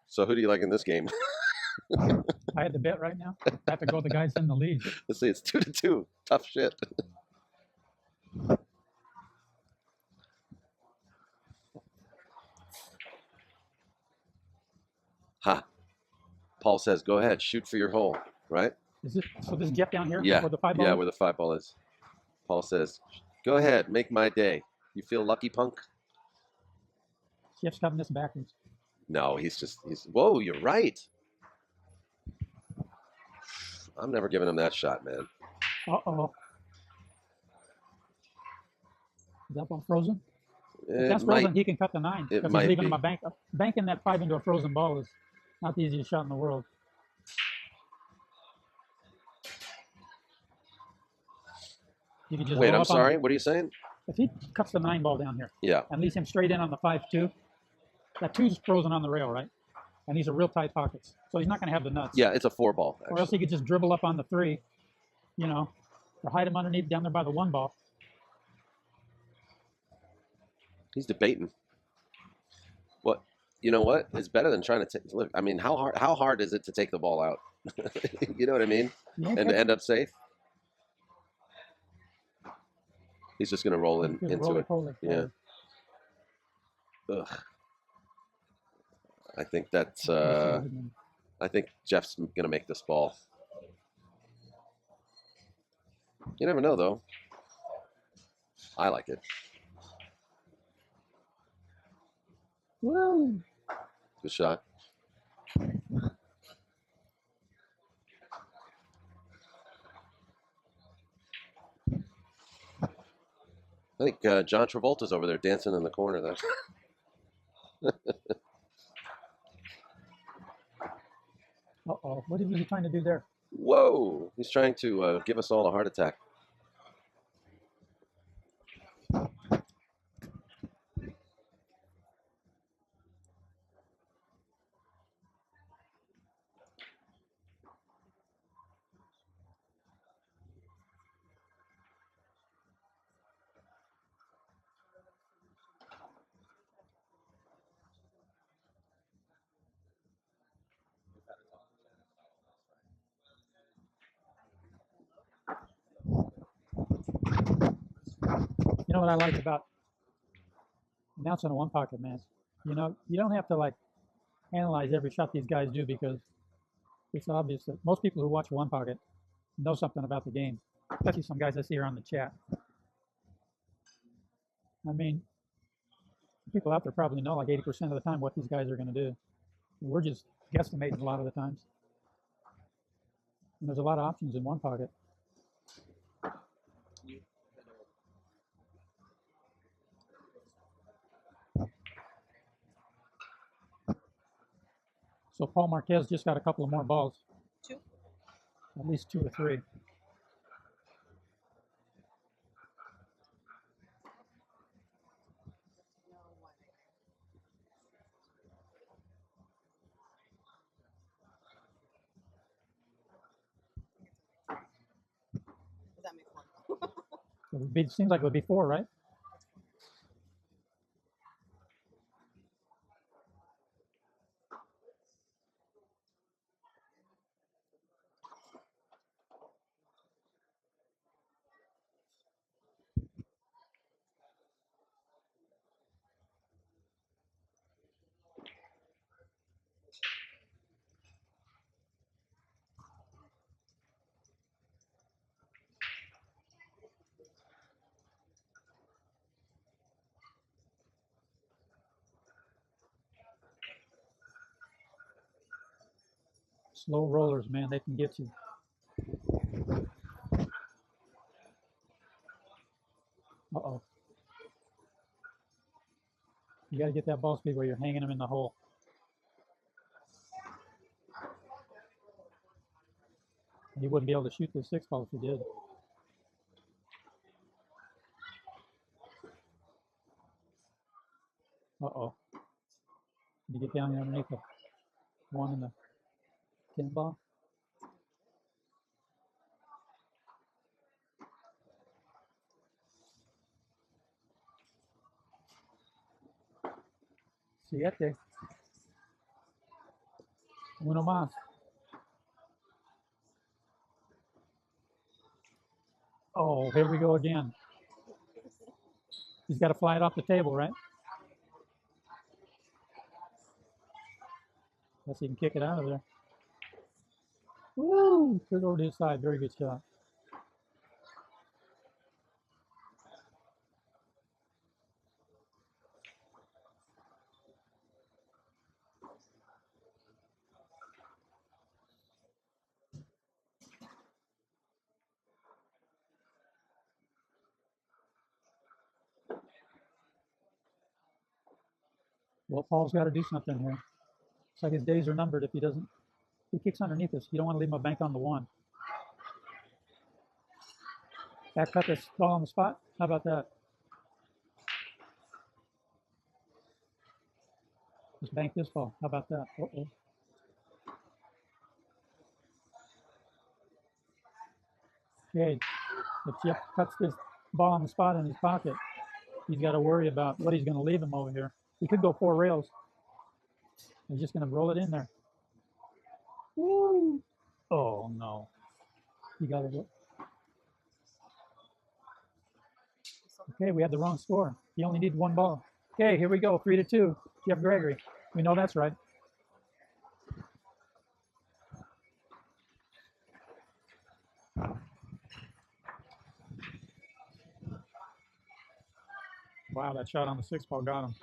So who do you like in this game? I had to bet right now. I have to go with the guys in the lead. Let's see, it's 2-2. Tough shit. Ha. Paul says, go ahead, shoot for your hole, right? Is it so? This Jeff down here? Yeah. Where the 5 ball? Yeah, where the 5 ball is. Paul says, go ahead, make my day. You feel lucky, punk? Jeff's got this backwards. No, he's whoa, you're right. I'm never giving him that shot, man. Uh-oh. Is that ball frozen? If that's might, frozen, he can cut the 9. it Because might he's leaving be. him a bank. Banking that 5 into a frozen ball is not the easiest shot in the world. You could just Wait, roll I'm up sorry. What are you saying? If he cuts the 9 ball down here Yeah. and leaves him straight in on the 5-2, that 2's frozen on the rail, right? And these are real tight pockets. So he's not going to have the nuts. Yeah, it's a 4 ball. Actually. Or else he could just dribble up on the 3, or hide him underneath down there by the 1 ball. He's debating. What? You know what? It's better than trying to take. Look, I mean, how hard is it to take the ball out? You know what I mean? Yeah, and to end up safe. He's just gonna roll into it. Yeah. Ugh. I think that's. I think Jeff's gonna make this ball. You never know, though. I like it. Woo. Good shot. I think John Travolta's over there dancing in the corner there. Uh-oh. What was he trying to do there? Whoa! He's trying to give us all a heart attack. You know what I like about announcing a 1 pocket, man? You don't have to analyze every shot these guys do because it's obvious that most people who watch 1 pocket know something about the game, especially some guys I see here on the chat. I mean, people out there probably know 80% of the time what these guys are going to do. We're just guesstimating a lot of the times. And there's a lot of options in 1 pocket. So Paul Marquez just got a couple of more balls. 2. At least 2 or 3. Does that make one? It seems like it would be 4, right? Slow rollers, man, they can get you. Uh-oh. You got to get that ball speed where you're hanging them in the hole. You wouldn't be able to shoot this 6 ball if you did. Uh-oh. You get down there underneath the 1 and the 10 ball. Siete. Uno más. Oh, here we go again. He's got to fly it off the table, right? Unless he can kick it out of there. Woo! Cleared over to his side. Very good shot. Well, Paul's got to do something here. It's like his days are numbered if he doesn't. He kicks underneath us. You don't want to leave him a bank on the 1. Back cut this ball on the spot. How about that? Just bank this ball. How about that? Uh-oh. Okay. If Jeff cuts this ball on the spot in his pocket, he's got to worry about what he's going to leave him over here. He could go 4 rails. He's just going to roll it in there. Woo! Oh, no. You got it. Okay, we had the wrong score. He only needed 1 ball. Okay, here we go. 3-2. Jeff Gregory. We know that's right. Wow, that shot on the 6 ball got him.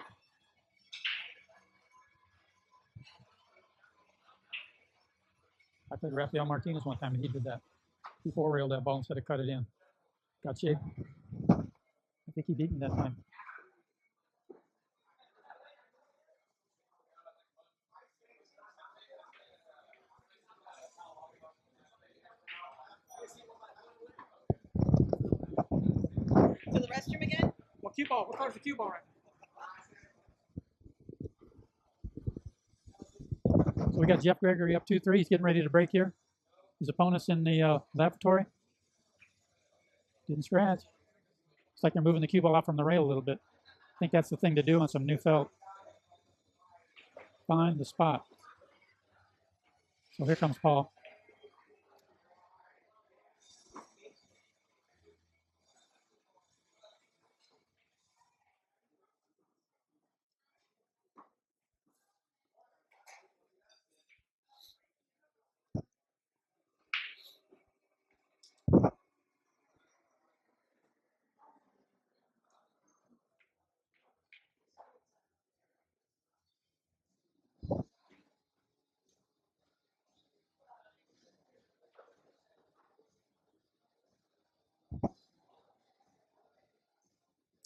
I played Rafael Martinez one time and he did that. He 4-railed that ball instead of cut it in. Got shape. I think he beat me that time. To the restroom again? What cue ball? What color's the cue ball right now? So we got Jeff Gregory up 2-3. He's getting ready to break here. His opponent's in the lavatory. Didn't scratch. It's like they're moving the cue ball out from the rail a little bit. I think that's the thing to do on some new felt. Find the spot. So here comes Paul.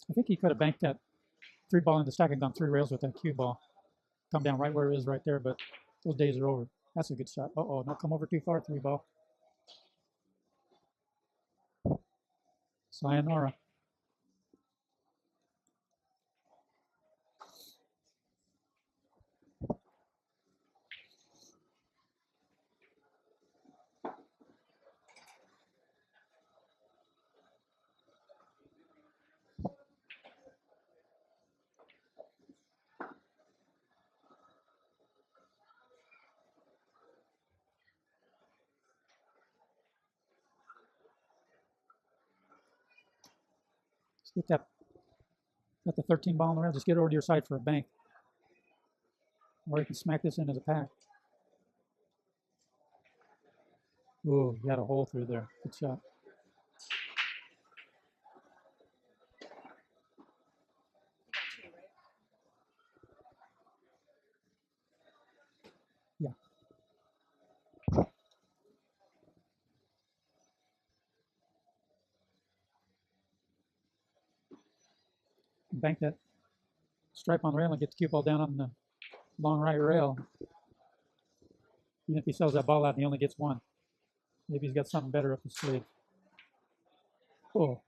I think he could have banked that 3 ball in the stack and gone 3 rails with that cue ball. Come down right where it is right there, but Those days are over. That's a good shot. Uh-oh, not come over too far, 3-ball. Sayonara. Let's get that. Got the 13 ball on the rail. Just get it over to your side for a bank. Or you can smack this in as a pack. Ooh, you got a hole through there. Good shot. Yeah. Bank that stripe on the rail and get the cue ball down on the long right rail. Even if he sells that ball out, he only gets one. Maybe he's got something better up his sleeve. Oh.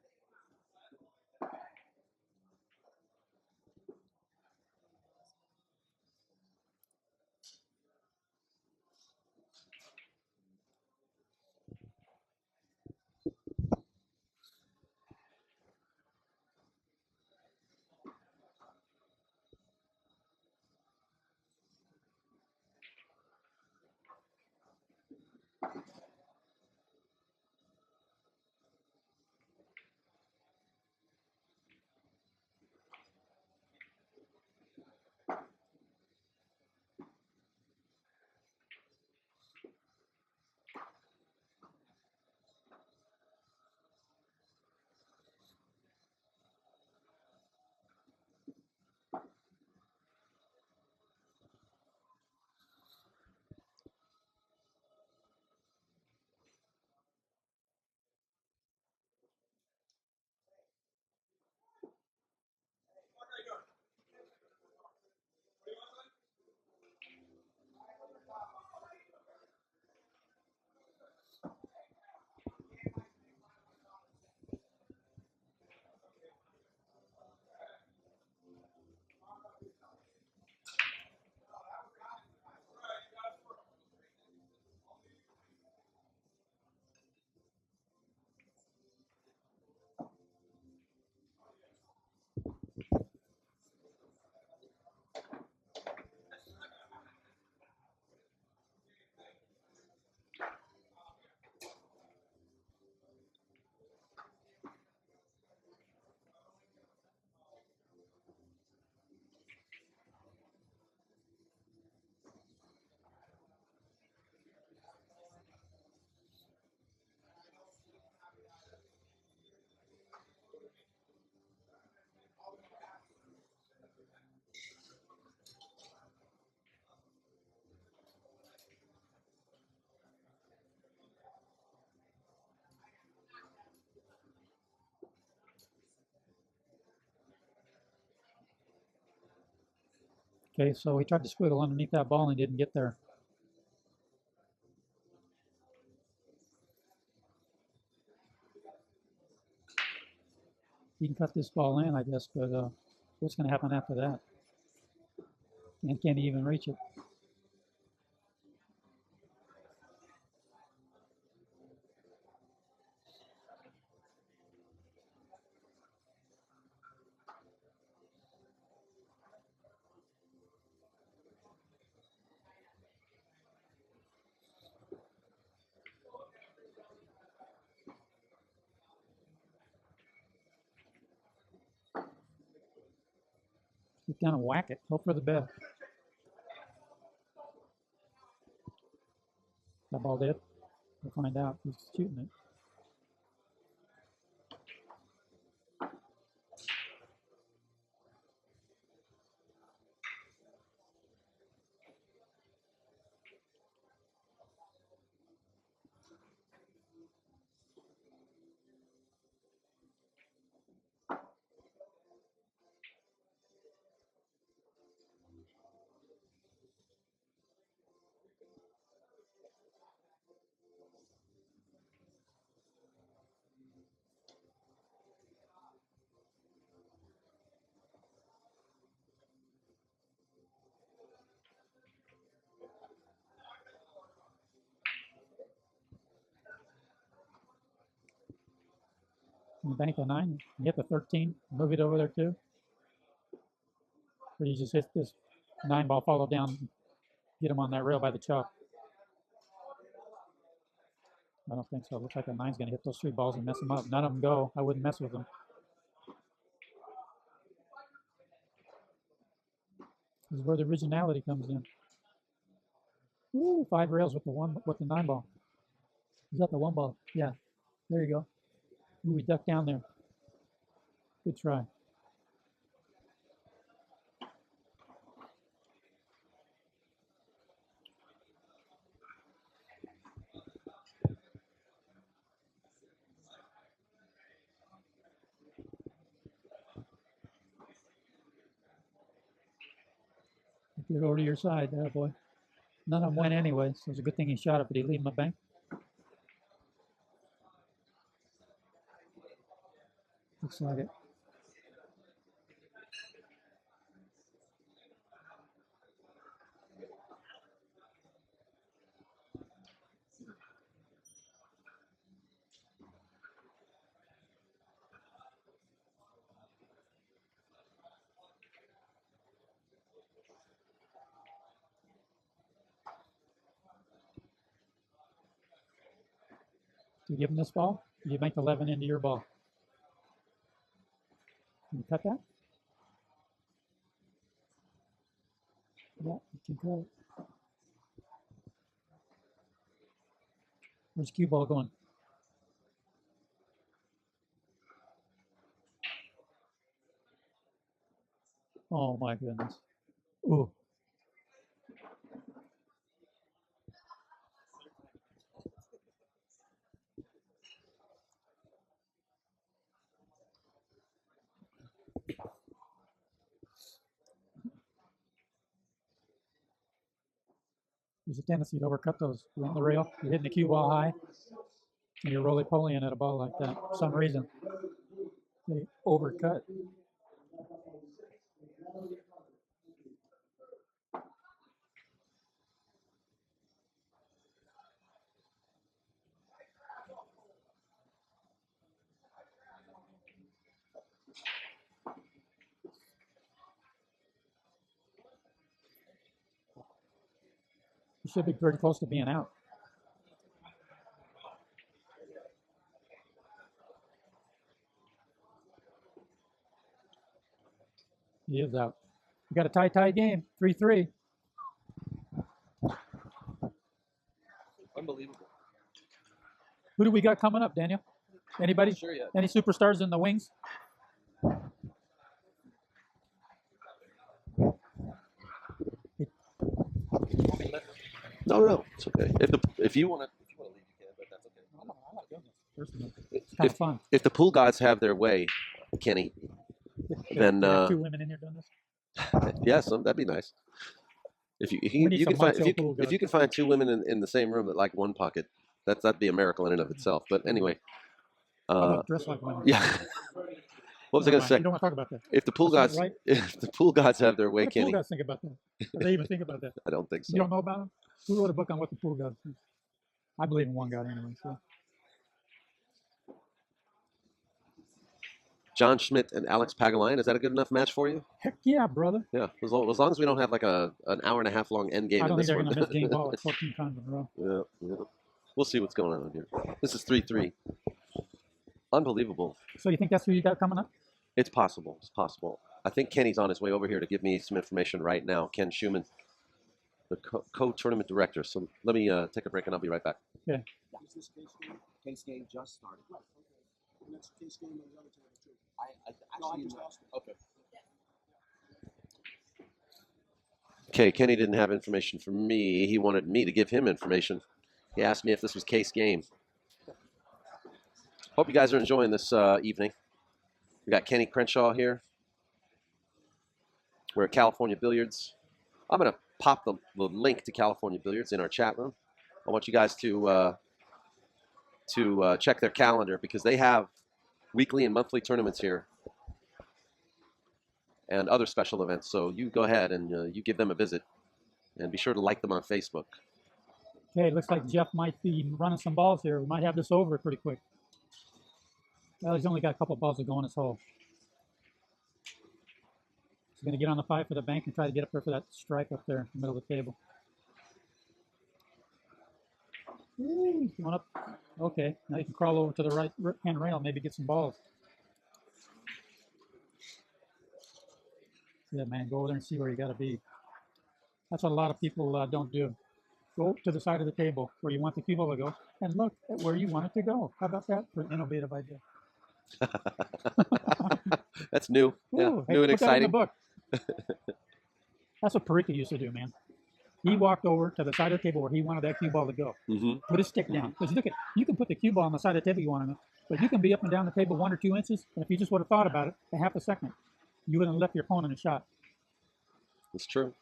Okay, so he tried to squiggle underneath that ball and didn't get there. He can cut this ball in, I guess, but what's going to happen after that? And can he even reach it? He's going to whack it. Hope for the best. That ball did. We'll find out. He's shooting it. You bank a 9, you hit the 13, move it over there too. Or you just hit this 9 ball, follow down, get him on that rail by the chalk. I don't think so. Looks like a 9's going to hit those 3 balls and mess them up. None of them go. I wouldn't mess with them. This is where the originality comes in. Ooh, 5 rails with the 9 ball. Is that the 1 ball? Yeah. There you go. Ooh, we ducked down there. Good try. Get it over to your side there, boy. None of them went anyway, so it's a good thing he shot it, but he leave him a bank. Looks like it. Do you give him this ball? Or do you make 11 into your ball? Can you cut that? Yeah, you can cut it. Where's cue ball going? Oh my goodness. Ooh. There's a tendency to overcut those. You're on the rail, you're hitting the cue ball high, and you're roly-polying at a ball like that. For some reason, they overcut. You should be pretty close to being out. He is out. We got a tie game, 3-3. Unbelievable. Who do we got coming up, Daniel? Anybody? Sure yet. Any superstars in the wings? No, it's okay. If you want to leave, you can, but that's okay. No, I like doing this personally. It's kind of fun. If the pool gods have their way, Kenny, then There are 2 women in here doing this. yes, that'd be nice. If you need can some find macho pool if you gods. can find 2 women in the same room that like one pocket, that'd be a miracle in and of itself. But anyway, How about dress like women? yeah. What was I going to say? You don't want to talk about that. If the pool That's gods, not right. if the pool gods have their way, What do pool Kenny, guys think about that? Do they even think about that? I don't think so. You don't know about them? Who wrote a book on what the pool gods think? I believe in one God anyway. So. John Schmidt and Alex Pagulayan, is that a good enough match for you? Heck yeah, brother. Yeah, as long as we don't have like an hour and a half long end game I in don't think this they're one. going to miss game ball like 14 times in a row. Yeah. We'll see what's going on here. This is 3-3. Unbelievable. So you think that's who you got coming up? It's possible. It's possible. I think Kenny's on his way over here to give me some information right now. Ken Schumann, the co-tournament director. So let me take a break and I'll be right back. Okay. Is this case game? Case game just started. Right. Okay. And that's case game on the other table too. I just asked. Okay. Okay, Kenny didn't have information for me. He wanted me to give him information. He asked me if this was case game. Hope you guys are enjoying this evening. We got Kenny Crenshaw here. We're at California Billiards. I'm going to pop the link to California Billiards in our chat room. I want you guys to check their calendar because they have weekly and monthly tournaments here and other special events. So you go ahead and you give them a visit and be sure to like them on Facebook. Okay, looks like Jeff might be running some balls here. We might have this over pretty quick. Well, he's only got a couple balls to go in his hole. He's going to get on the 5 for the bank and try to get up there for that strike up there in the middle of the table. Ooh, he's going up. Okay, now you can crawl over to the right hand rail, maybe get some balls. Yeah, man, go over there and see where you got to be. That's what a lot of people don't do. Go to the side of the table where you want the cue ball to go and look at where you want it to go. How about that for an innovative idea? That's new. Ooh, Yeah, hey, new and put that in the exciting. book. That's what Parika used to do, man. He walked over to the side of the table where he wanted that cue ball to go. Put his stick down. Because look at, you can put the cue ball on the side of the table you want to, but you can be up and down the table 1 or 2 inches, and if you just would have thought about it a half a second, you wouldn't have left your opponent a shot. It's true.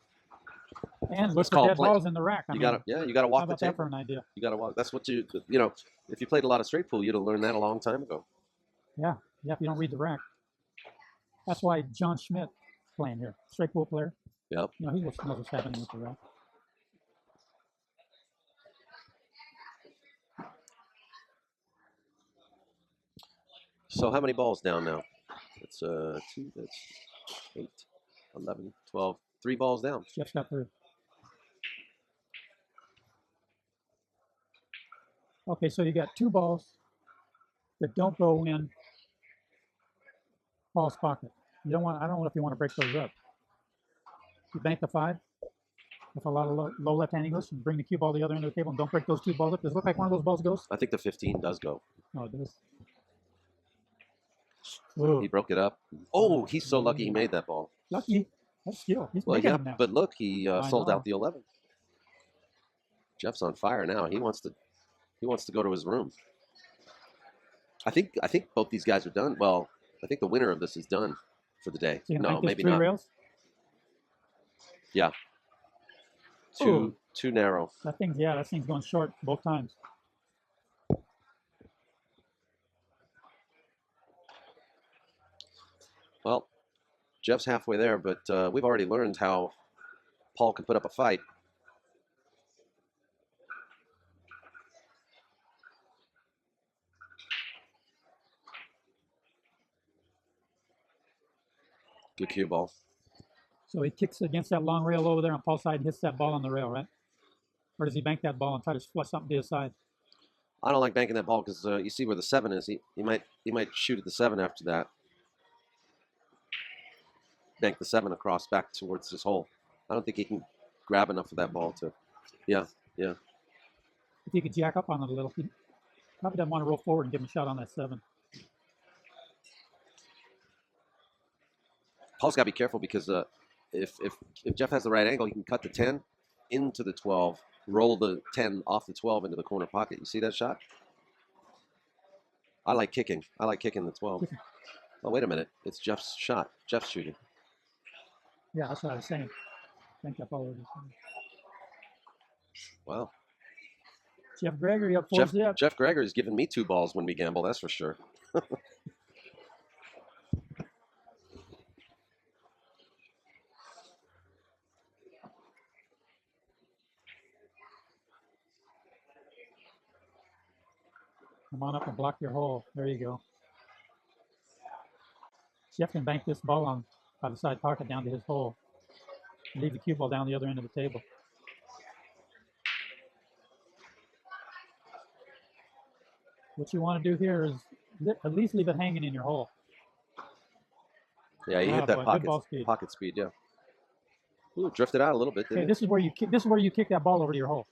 And look for dead balls in the rack. You gotta walk the table. That for an idea? You gotta walk. That's what you know. If you played a lot of straight pool, you'd have learned that a long time ago. Yeah, if you don't read the rack. That's why John Schmidt playing here, straight pool player. Yep. You know, he knows what's happening with the rack. So how many balls down now? It's 2, that's 8, 11, 12, 3 balls down. Jeff's got 3. Okay, so you got 2 balls that don't go in Paul's pocket. You don't want. I don't know if you want to break those up. You bank the 5 with a lot of low left-hand English and bring the cue ball to the other end of the table and don't break those 2 balls up. Does it look like one of those balls goes? I think the 15 does go. Oh, it does. Ooh. He broke it up. Oh, he's so lucky he made that ball. Lucky. That's skill. He's Well, making yeah, them now. but look, he sold know. out the 11. Jeff's on fire now. He wants to go to his room. I think both these guys are done. Well, I think the winner of this is done for the day. So you No, maybe 3 not. rails? Yeah. Too narrow. That thing's going short both times. Well, Jeff's halfway there, but we've already learned how Paul can put up a fight. Good cue ball. So he kicks against that long rail over there on Paul's side and hits that ball on the rail, right? Or does he bank that ball and try to flush something to his side? I don't like banking that ball because you see where the 7 is. He might shoot at the 7 after that. Bank the 7 across back towards his hole. I don't think he can grab enough of that ball to. Yeah. If he could jack up on it a little, he probably doesn't want to roll forward and give him a shot on that 7. Paul's got to be careful because if Jeff has the right angle, he can cut the 10 into the 12, roll the 10 off the 12 into the corner pocket. You see that shot? I like kicking. I like kicking the 12. Oh, wait a minute. It's Jeff's shot. Jeff's shooting. Yeah, that's what I was saying. Bank that ball over. Wow. Jeff Gregory up 4-zip. Jeff Gregory's giving me 2 balls when we gamble, that's for sure. Come on up and block your hole. There you go. Jeff can bank this ball on by the side pocket down to his hole. Leave the cue ball down the other end of the table. What you want to do here is at least leave it hanging in your hole. Yeah, you hit that pocket speed, yeah. Ooh, drifted out a little bit, didn't it? This is where you kick that ball over to your hole.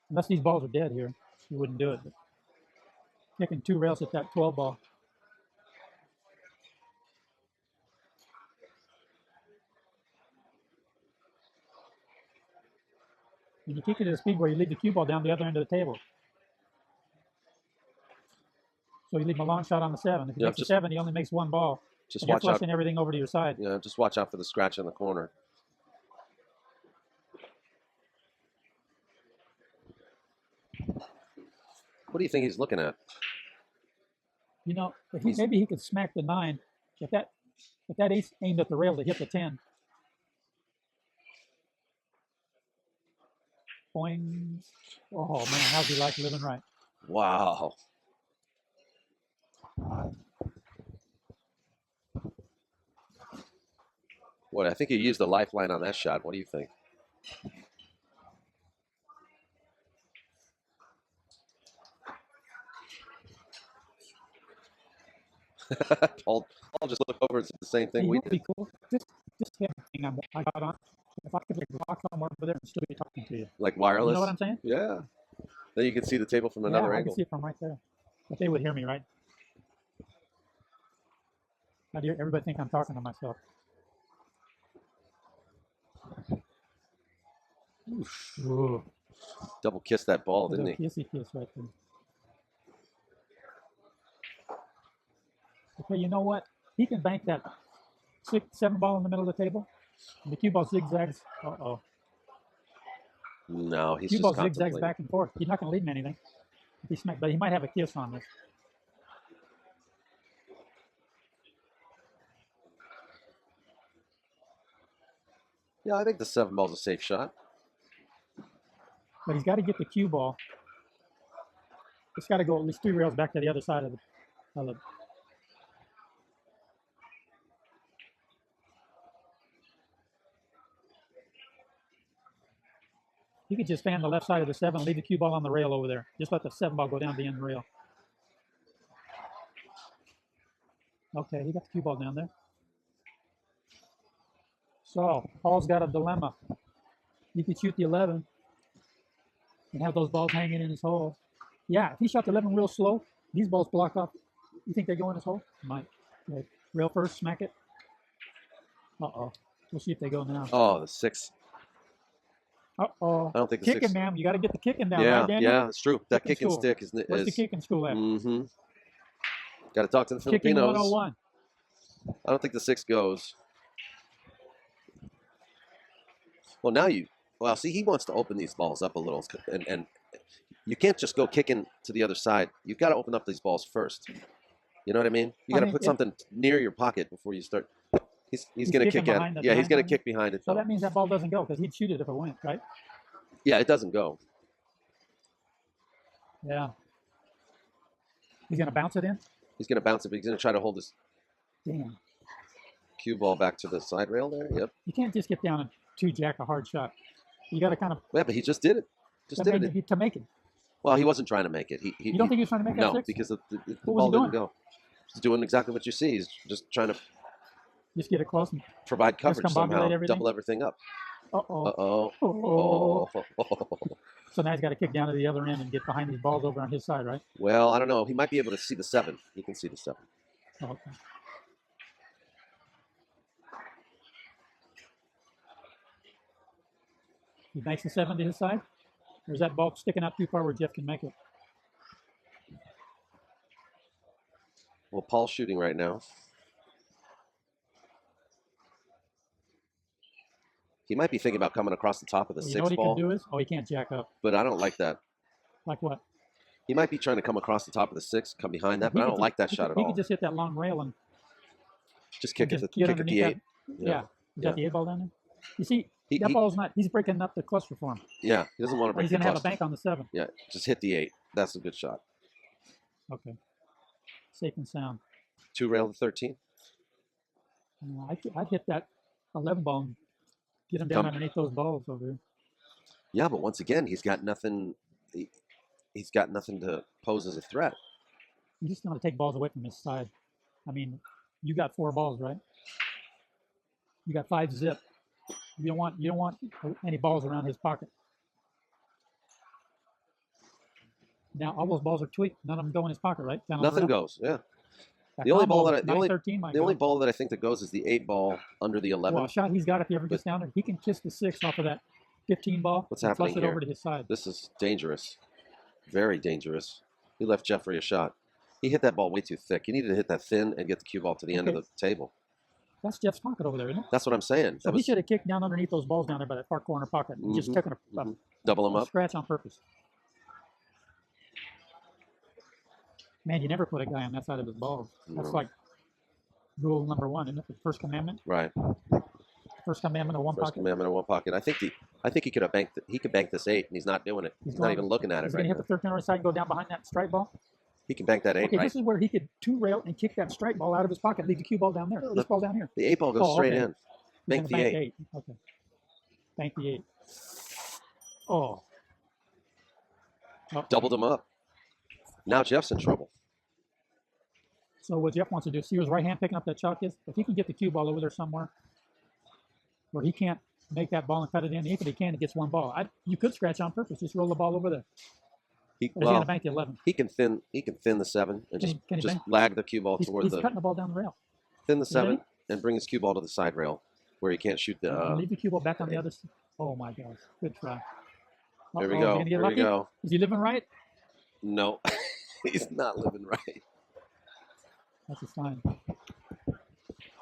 Unless these balls are dead here, you wouldn't do it. But kicking 2 rails at that 12 ball. And you kick it at a speed where you leave the cue ball down the other end of the table. So you leave him a long shot on the 7. If he makes a 7, he only makes 1 ball. Just you're watch out. flushing everything over to your side. Yeah, just watch out for the scratch in the corner. What do you think he's looking at? You know, maybe he could smack the 9. If that ace aimed at the rail to hit the 10. Boing. Oh man, how's he like living right? Wow. What, I think you used the lifeline on that shot. What do you think? Paul just looked over and said the same thing we It would did. be cool. This camera thing I got on. If I could like walk somewhere over there and still be talking to you. Like wireless? You know what I'm saying? Yeah. Then you can see the table from another I angle. can see it from right there. But they would hear me, right? How do everybody think I'm talking to myself? Ooh. Double kissed that ball, didn't he? Kissy kiss right there. Okay, you know what? He can bank that 6, 7 ball in the middle of the table. And the cue ball zigzags. Uh-oh. No, he's Cue just ball zigzags contemplating. back and forth. He's not going to lead me anything. But he might have a kiss on this. Yeah, I think the 7 ball's a safe shot. But he's got to get the cue ball. It's got to go at least 3 rails back to the other side of the You could just fan the left side of the 7 and leave the cue ball on the rail over there. Just let the 7 ball go down the end rail. Okay, he got the cue ball down there. So, Paul's got a dilemma. He could shoot the 11 and have those balls hanging in his hole. Yeah, if he shot the 11 real slow, these balls block up. You think they go in his hole? Might. Okay. Rail first, smack it. Uh-oh. We'll see if they go now. Oh, the 6. Uh-oh. I don't think the Kicking, 6. man. You got to get the kicking down, Yeah, right, Daniel? yeah, it's true. That Kicking kick and school. stick is. Where's the kicking school at? Mm-hmm. Got to talk to the Kicking Filipinos. 101. I don't think the 6 goes. Well, now well, see, he wants to open these balls up a little, and you can't just go kicking to the other side. You've got to open up these balls first. You know what I mean? You got to put something near your pocket before you start. He's going to kick at it. Yeah, he's going to kick behind it. So that means that ball doesn't go because he'd shoot it if it went, right? Yeah, it doesn't go. Yeah. He's going to bounce it in? He's going to bounce it, but he's going to try to hold his Damn. cue ball back to the side rail there. Yep. You can't just get down and 2-jack a hard shot. You got to kind of. Yeah, but he just did it. Just did it. To make it. Well, he wasn't trying to make it. You don't think he was trying to make that No, 6? because the What ball was he didn't go. He's doing exactly what you see. He's just trying to Just get it close and provide coverage somehow, everything? double everything up. uh-oh. Uh-oh. Oh. Oh. So now he's got to kick down to the other end and get behind these balls over on his side, right? Well, I don't know. He might be able to see the 7. He can see the 7. Oh, okay. He banks the 7 to his side? Or is that ball sticking out too far where Jeff can make it? Well, Paul's shooting right now. He might be thinking about coming across the top of the 6 You know what ball. he can do is? Oh, he can't jack up. But I don't like that. Like what? He might be trying to come across the top of the 6, come behind that, but I don't like that shot at He all. could just hit that long rail and Just kick just at get the underneath 8. that. Yeah. Is that the 8 ball down there? You see, He- that he- ball's not, he's breaking up the cluster for him. Yeah, he doesn't want to break He's the going to have a cluster. bank on the 7. Yeah, just hit the 8. That's a good shot. Okay. Safe and sound. 2 rail to 13. I'd hit that 11 ball and get him down underneath those balls over there. Yeah, but once again, he's got nothing. He's got nothing to pose as a threat. You just want to take balls away from his side. I mean, you got 4 balls, right? You got 5 zip. You don't want any balls around his pocket. Now all those balls are tweaked. None of them go in his pocket, right? Nothing goes. Yeah. That The only combo ball that I, of 9-13 might the go. only ball that I think that goes is the 8 ball under the 11. Well, a shot he's got if he ever gets down there, he can kiss the 6 off of that 15 ball. What's and happening flush it here? over to his side. This is dangerous. Very dangerous. He left Jeffrey a shot. He hit that ball way too thick. He needed to hit that thin and get the cue ball to the end of the table. That's Jeff's pocket over there, isn't it? That's what I'm saying. So he should have kicked down underneath those balls down there by that far corner pocket and just took a double him up. scratch on purpose. Man, you never put a guy on that side of his balls. That's No. like rule number 1, isn't it? The first commandment. Right. First commandment of one First pocket. commandment in one pocket. I think he could have banked. He could bank this 8, and he's not doing it. He's not even looking at it He's right going to hit now. the 13 on his side and go down behind that strike ball. He can bank that 8, Okay, right? this is where he could two rail and kick that strike ball out of his pocket, leave the cue ball down there. This ball down here. The 8 ball goes Oh, straight okay. in. He's Bank gonna the bank 8. Okay. Bank the 8. Oh. Doubled him up. Now Jeff's in trouble. So what Jeff wants to do, see where his right hand picking up that chalk is? If he can get the cue ball over there somewhere where he can't make that ball and cut it in, even if he can, he gets one ball. You could scratch on purpose, just roll the ball over there. But he's gonna bank the 11. He can thin the 7 and just lag the cue ball toward he's cutting the ball down the rail. Thin the 7 and bring his cue ball to the side rail where he can't shoot the. Leave the cue ball back on the other side. Oh my gosh, good try. There we go. There we go. Is he living right? No, he's not living right. That's a sign.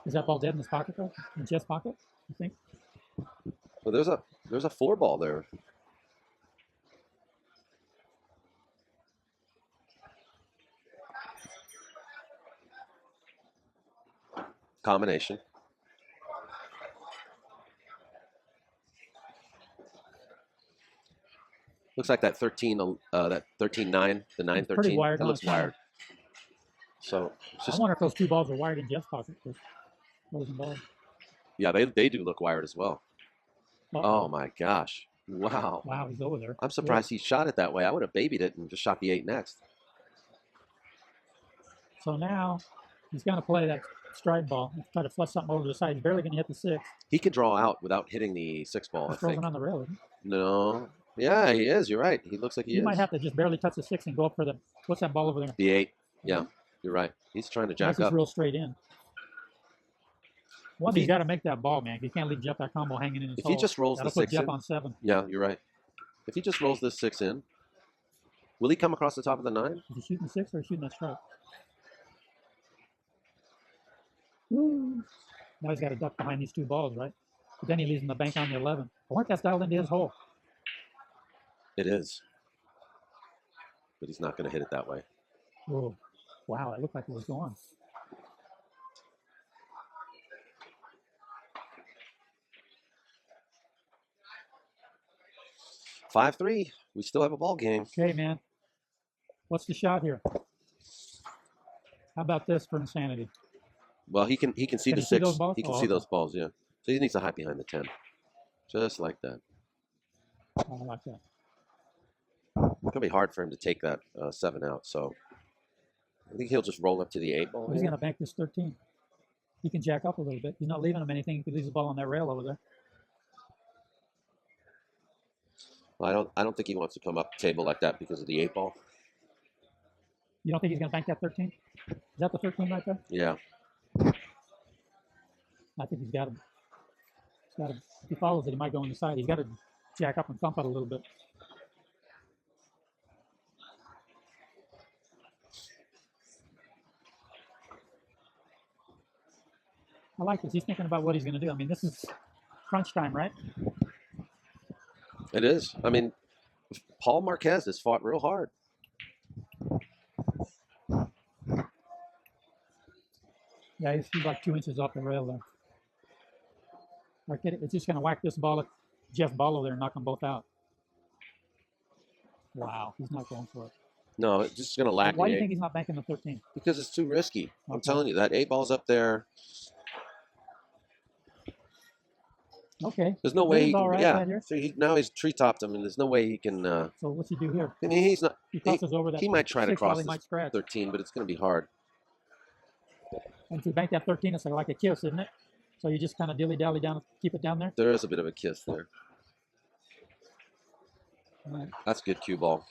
Is that ball dead in his pocket though? In Jeff's pocket? You think? Well, there's a 4 ball there. Combination. Looks like that 13, that 13-9, the 9-13. That looks wired. So I wonder if those 2 balls are wired in Jeff's pocket. Yeah, they do look wired as well. Oh my gosh! Wow. Wow, he's over there. I'm surprised he shot it that way. I would have babied it and just shot the 8 next. So now he's going to play that strike ball and try to flush something over to the side. He's barely going to hit the 6. He can draw out without hitting the 6 ball. He's frozen on the rail. No. Yeah, he is. You're right. He looks like he is. He might have to just barely touch the 6 and go up for the. What's that ball over there? The 8. Yeah, you're right. He's trying to jack This up. is real straight in. He's got to make that ball, man. You can't leave Jeff that combo hanging in his hole. If he just rolls the 6 Jeff in. on 7. Yeah, you're right. If he just rolls this 6 in, will he come across the top of the 9? Is he shooting the 6 or shooting that strike? Woo. Now he's got to duck behind these 2 balls, right? But then he leaves him the bank on the 11. I want that dialed into his hole. It is. But he's not going to hit it that way. Oh, wow, it looked like it was going. (5-3). We still have a ball game. Okay, man. What's the shot here? How about this for insanity? Well, he can see the 6. He can see those balls, yeah. So he needs to hide behind the 10. Just like that. I like that. It's going to be hard for him to take that 7 out, so I think he'll just roll up to the 8 ball. Well, he's going to bank this 13. He can jack up a little bit. He's not leaving him anything. He could leave the ball on that rail over there. Well, I don't think he wants to come up table like that because of the 8 ball. You don't think he's going to bank that 13? Is that the 13 right there? Yeah. I think he's got him. If he follows it, he might go on the side. He's got to jack up and thump it a little bit. I like this. He's thinking about what he's going to do. I mean, this is crunch time, right? It is. I mean, Paul Marquez has fought real hard. Yeah, he's like 2 inches off the rail there. It's just going to whack this ball at Jeff ball over there and knock them both out. Wow, he's not going for it. No, it's just going to lack. Why do you think he's not banking the 13? Because it's too risky. I'm telling you, that 8 ball's up there. Okay. There's no way he can, right yeah. here. So now he's tree-topped him, and there's no way he can. So what's he do here? I mean, he's not. He crosses over that. He might try to cross this 13, but it's going to be hard. And if you bank that 13, it's like a kiss, isn't it? So you just kind of dilly-dally down, keep it down there? There is a bit of a kiss there. Right. That's a good cue ball.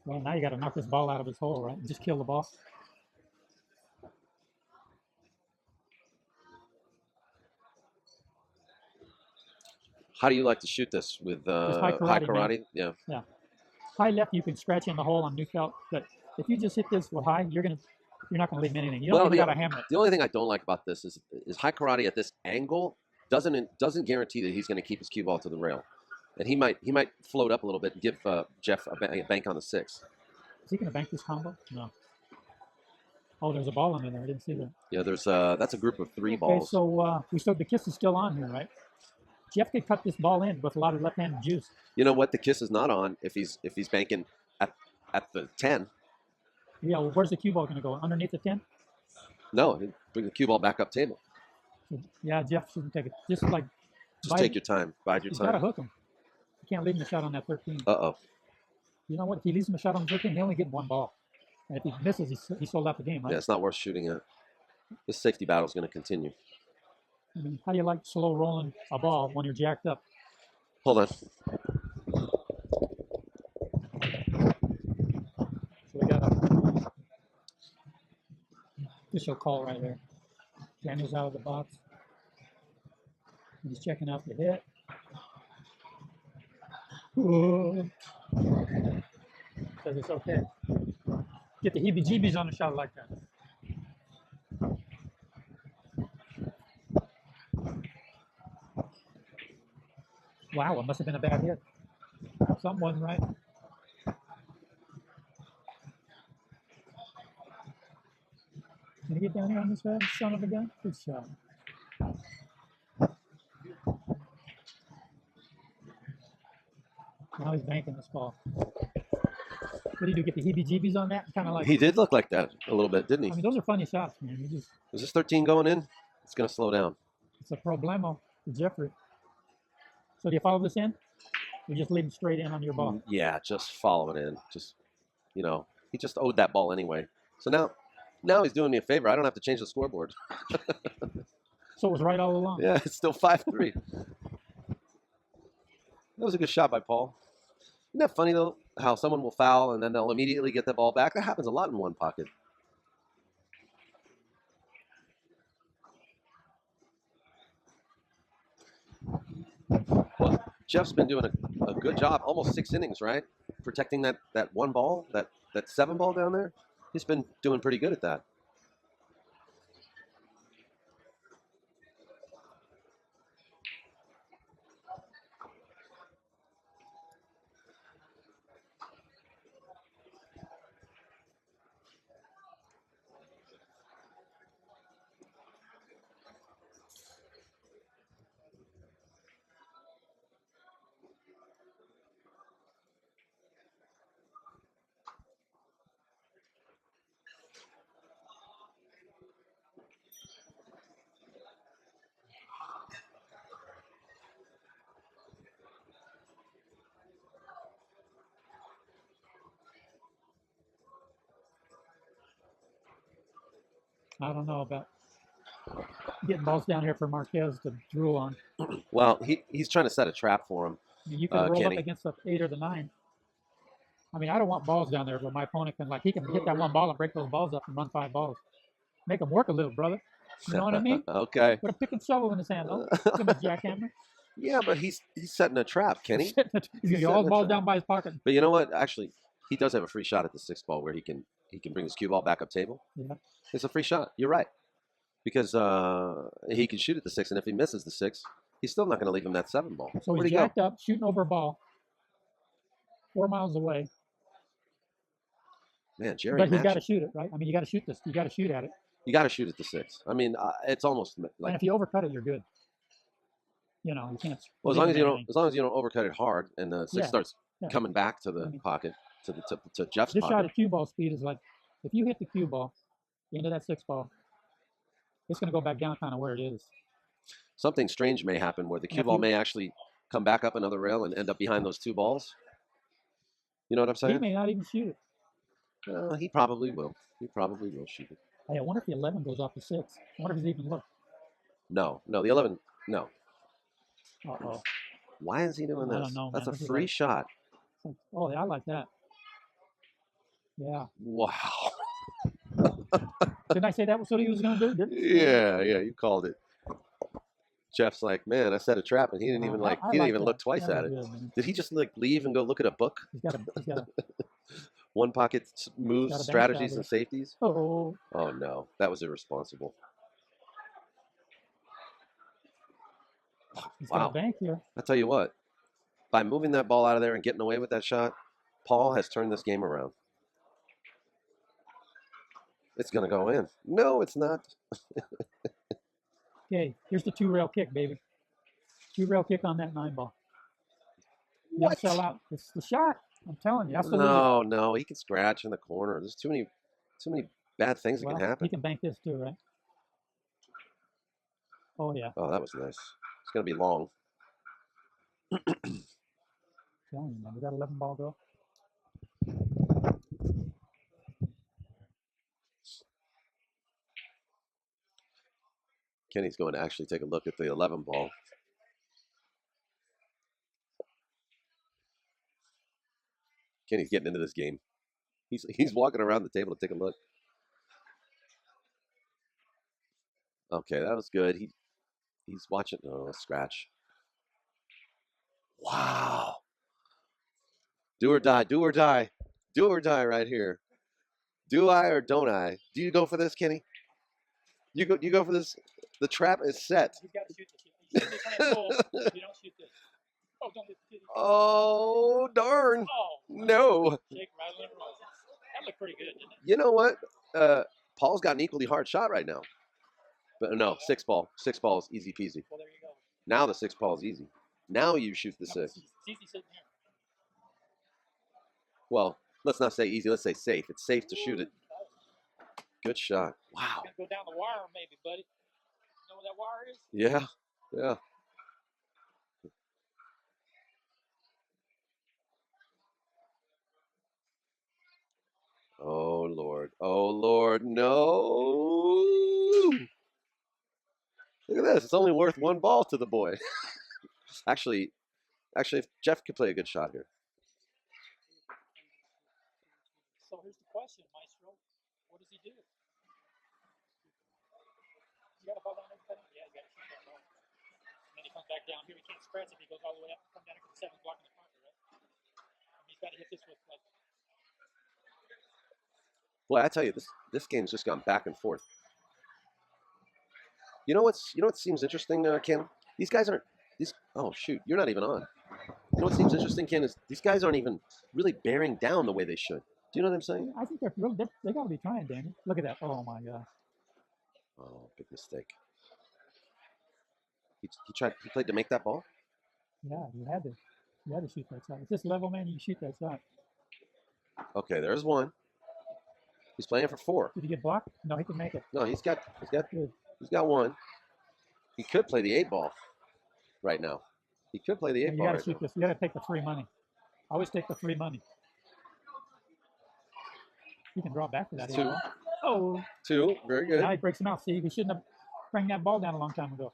Well, now you got to knock this ball out of his hole, right? Just kill the ball. How do you like to shoot this with high karate? Yeah. Yeah. High left, you can scratch in the hole on new felt, but if you just hit this with high, you're not gonna leave anything. You don't even got to hammer it. The only thing I don't like about this is high karate at this angle doesn't guarantee that he's going to keep his cue ball to the rail, and he might float up a little bit and give Jeff a bank on the 6. Is he gonna bank this combo? No. Oh, there's a ball in there. I didn't see that. Yeah, that's a group of 3 balls. Okay, so the kiss is still on here, right? Jeff could cut this ball in with a lot of left-handed juice. You know what? The kiss is not on if he's banking at the 10. Yeah, well, where's the cue ball going to go? Underneath the 10? No, bring the cue ball back up table. So, yeah, Jeff shouldn't take it. Just like, Just take your time. Bide your he's got to time. hook him. You can't leave him a shot on that 13. Uh-oh. You know what? If he leaves him a shot on the 13, he only get one ball. And if he misses, he sold out the game, right? Yeah, it's not worth shooting at. This safety battle is going to continue. I mean, how do you like slow rolling a ball when you're jacked up? Hold on. So we got a official call right there. Daniel's out of the box. He's checking out the hit. Ooh. Says it's okay. Get the heebie-jeebies on a shot like that. Wow, it must have been a bad hit. Something wasn't right. Can you get down here on this guy, son of a gun? Good shot. Now he's banking this ball. What do you do? Get the heebie-jeebies on that? Kind of like. He did look like that a little bit, didn't he? I mean, those are funny shots, man. You just. Is this 13 going in? It's going to slow down. It's a problemo for Jeffrey. So do you follow this in? Or just leave him straight in on your ball? Yeah, just follow it in. Just, you know, he just owed that ball anyway. So now he's doing me a favor. I don't have to change the scoreboard. So it was right all along. Yeah, it's still 5-3. That was a good shot by Paul. Isn't that funny, though, how someone will foul and then they'll immediately get the ball back? That happens a lot in one pocket. Well, Jeff's been doing a good job, almost 6 innings, right? Protecting that one ball, that 7 ball down there. He's been doing pretty good at that. I don't know about getting balls down here for Marquez to drool on. Well, he's trying to set a trap for him. I mean, you can roll Kenny. up against the 8 or the 9. I mean, I don't want balls down there, but my opponent can, like, he can hit that one ball and break those balls up and run 5 balls. Make him work a little, brother. You know what I mean? Okay. Put a pick and shovel in his hand, though. Give him a jackhammer. Yeah, but he's setting a trap, Kenny. He's going to get all the balls down by his pocket. But you know what? Actually, he does have a free shot at the 6th ball where he can bring his cue ball back up table. Yeah. It's a free shot. You're right. Because he can shoot at the 6, and if he misses the 6, he's still not going to leave him that 7 ball. So he's jacked up, shooting over a ball 4 miles away. Man, Jerry. But he's got to shoot it, right? I mean, you got to shoot this. You got to shoot at it. You got to shoot at the 6. I mean, it's almost like. And if you overcut it, you're good. You know, you can't. Well, as long as you don't overcut it hard, and the 6 starts coming back to the pocket to Jeff's this pocket. shot at cue ball speed is like, if you hit the cue ball into that 6 ball, it's going to go back down kind of where it is. Something strange may happen where the cue ball may actually come back up another rail and end up behind those 2 balls. You know what I'm saying? He may not even shoot it. He probably will. He probably will shoot it. Hey, I wonder if the 11 goes off the 6. I wonder if he's even looked. No, the 11, no. Uh-oh. Why is he doing this? I don't know, That's man. a free shot. Oh, yeah, I like that. Yeah. Wow. Didn't I say that was what he was going to do? Yeah, you called it. Jeff's like, man, I set a trap, and he didn't even look twice at it. Good, Did he just leave and go look at a book? He's got a One pocket moves, strategies, and safeties. Oh no, that was irresponsible. He's got a bank here. I tell you what, by moving that ball out of there and getting away with that shot, Paul has turned this game around. It's gonna go in. No, it's not. Okay, here's the 2-rail kick, baby. 2-rail kick on that 9 ball. You don't sell out. It's the shot. I'm telling you. No, he can scratch in the corner. There's too many Too many bad things that Well, can he happen. can bank this too, right? Oh yeah. Oh, that was nice. It's gonna be long. Telling you, man, we got 11 ball go. Kenny's going to actually take a look at the 11 ball. Kenny's getting into this game. He's walking around the table to take a look. Okay, that was good. He's watching. Oh, scratch. Wow. Do or die. Do or die. Do or die right here. Do I or don't I? Do you go for this, Kenny? You go for this. The trap is set. You've got to shoot this. You shoot this on a goal. You don't shoot this. Oh, don't hit the kitty. Oh, darn. Oh, No. shake, rattle, and roll. That looked pretty good, didn't it? You know what? Paul's got an equally hard shot right now. But no, 6 ball. 6 ball is easy peasy. Well, there you go. Now the 6 ball is easy. Now you shoot the 6. It's easy sitting here. Well, let's not say easy. Let's say safe. It's safe to shoot it. Good shot. Wow. Gonna go down the wire, maybe, buddy. You know where that wire is? Yeah. Yeah. Oh, Lord. Oh, Lord. No. Look at this. It's only worth 1 ball to the boy. Actually, if Jeff could play a good shot here. So here's the question, Maestro. What does he do? You got to ball down there, yeah, you got to shoot that ball. And then he comes back down here. He can't scratch if he goes all the way up, come down here to the 7 blocking the puncher, right? I mean, he's got to hit this with like. Boy, I tell you, this game's just gone back and forth. You know what seems interesting, Ken? These guys aren't. Oh shoot, you're not even on. You know what seems interesting, Ken, is these guys aren't even really bearing down the way they should. Do you know what I'm saying? I think they got to be trying, Danny. Look at that. Oh my gosh. Oh, big mistake. He played to make that ball. Yeah, you had to shoot that shot. At this level, man, you shoot that shot. Okay, there's 1. He's playing for 4. Did he get blocked? No, he can make it. No, he's got Good. 1. He could play the 8 ball right now. He could play the 8 Yeah, you ball got to right shoot now. this. You got to take the free money. Always take the free money. You can draw back for that. 2. Oh. 2. Very good. Now he breaks him out. See, we shouldn't have bring that ball down a long time ago.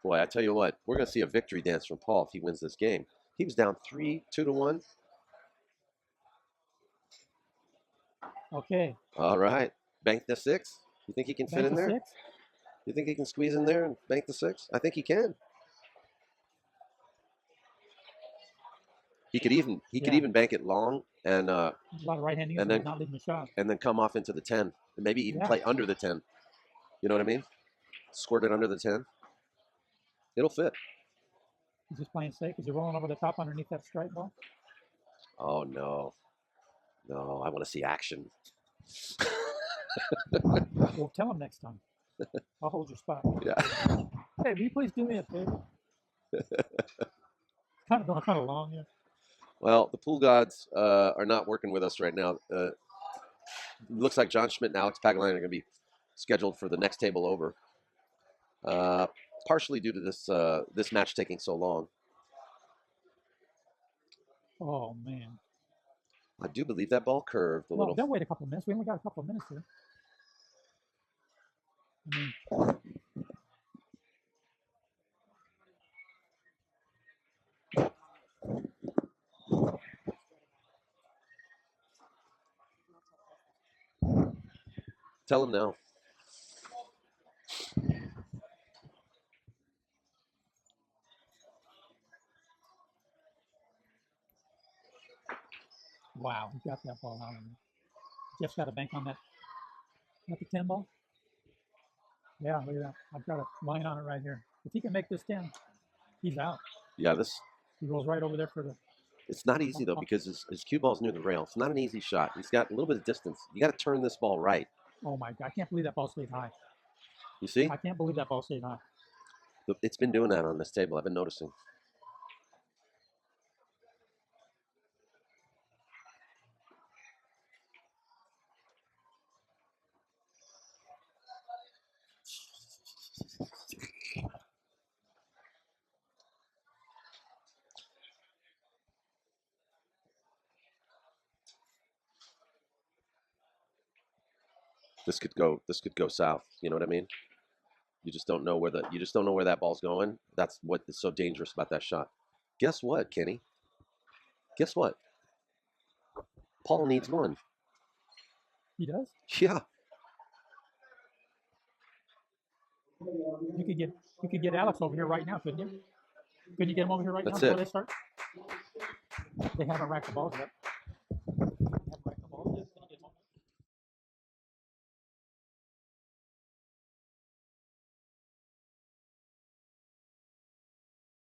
Boy, I tell you what, we're going to see a victory dance from Paul if he wins this game. He was down 2 to 1. Okay. All right. Bank the 6. You think he can fit Bank in the there? 6? You think he can squeeze in there and bank the 6? I think he can. He could even bank it long and A lot of right-hand and then- not leaving the shot. and then come off into the 10 and maybe even Yeah. play under the 10. You know what I mean? Squirt it under the 10. It'll fit. He's just playing safe. Is he rolling over the top underneath that strike ball? Oh no. No, I want to see action. Well, tell him next time. I'll hold your spot. Yeah. Hey, will you please do me a favor? Kind of going kind of long here. Well, the pool gods are not working with us right now. Looks like John Schmidt and Alex Pagline are going to be scheduled for the next table over. Partially due to this match taking so long. Oh man. I do believe that ball curved a Well, little. don't wait a couple of minutes. We only got a couple of minutes here. I mean, Tell him now. wow, he got that ball out of me. Jeff's got a bank on that. Got the 10 ball? Yeah, look at that. I've got a line on it right here. If he can make this 10, he's out. Yeah, He rolls right over there for the. it's not easy though because his cue ball's near the rail. It's not an easy shot. He's got a little bit of distance. You got to turn this ball right. Oh my God! I can't believe that ball stayed high. You see? I can't believe that ball stayed high. It's been doing that on this table. I've been noticing. This could go south. You know what I mean? You just don't know where that ball's going. That's what is so dangerous about that shot. Guess what, Kenny? Guess what? Paul needs one. He does. Yeah. You could get Alex over here right now, couldn't you? Could you get him over here right That's now it. before they start? They haven't racked the balls yet.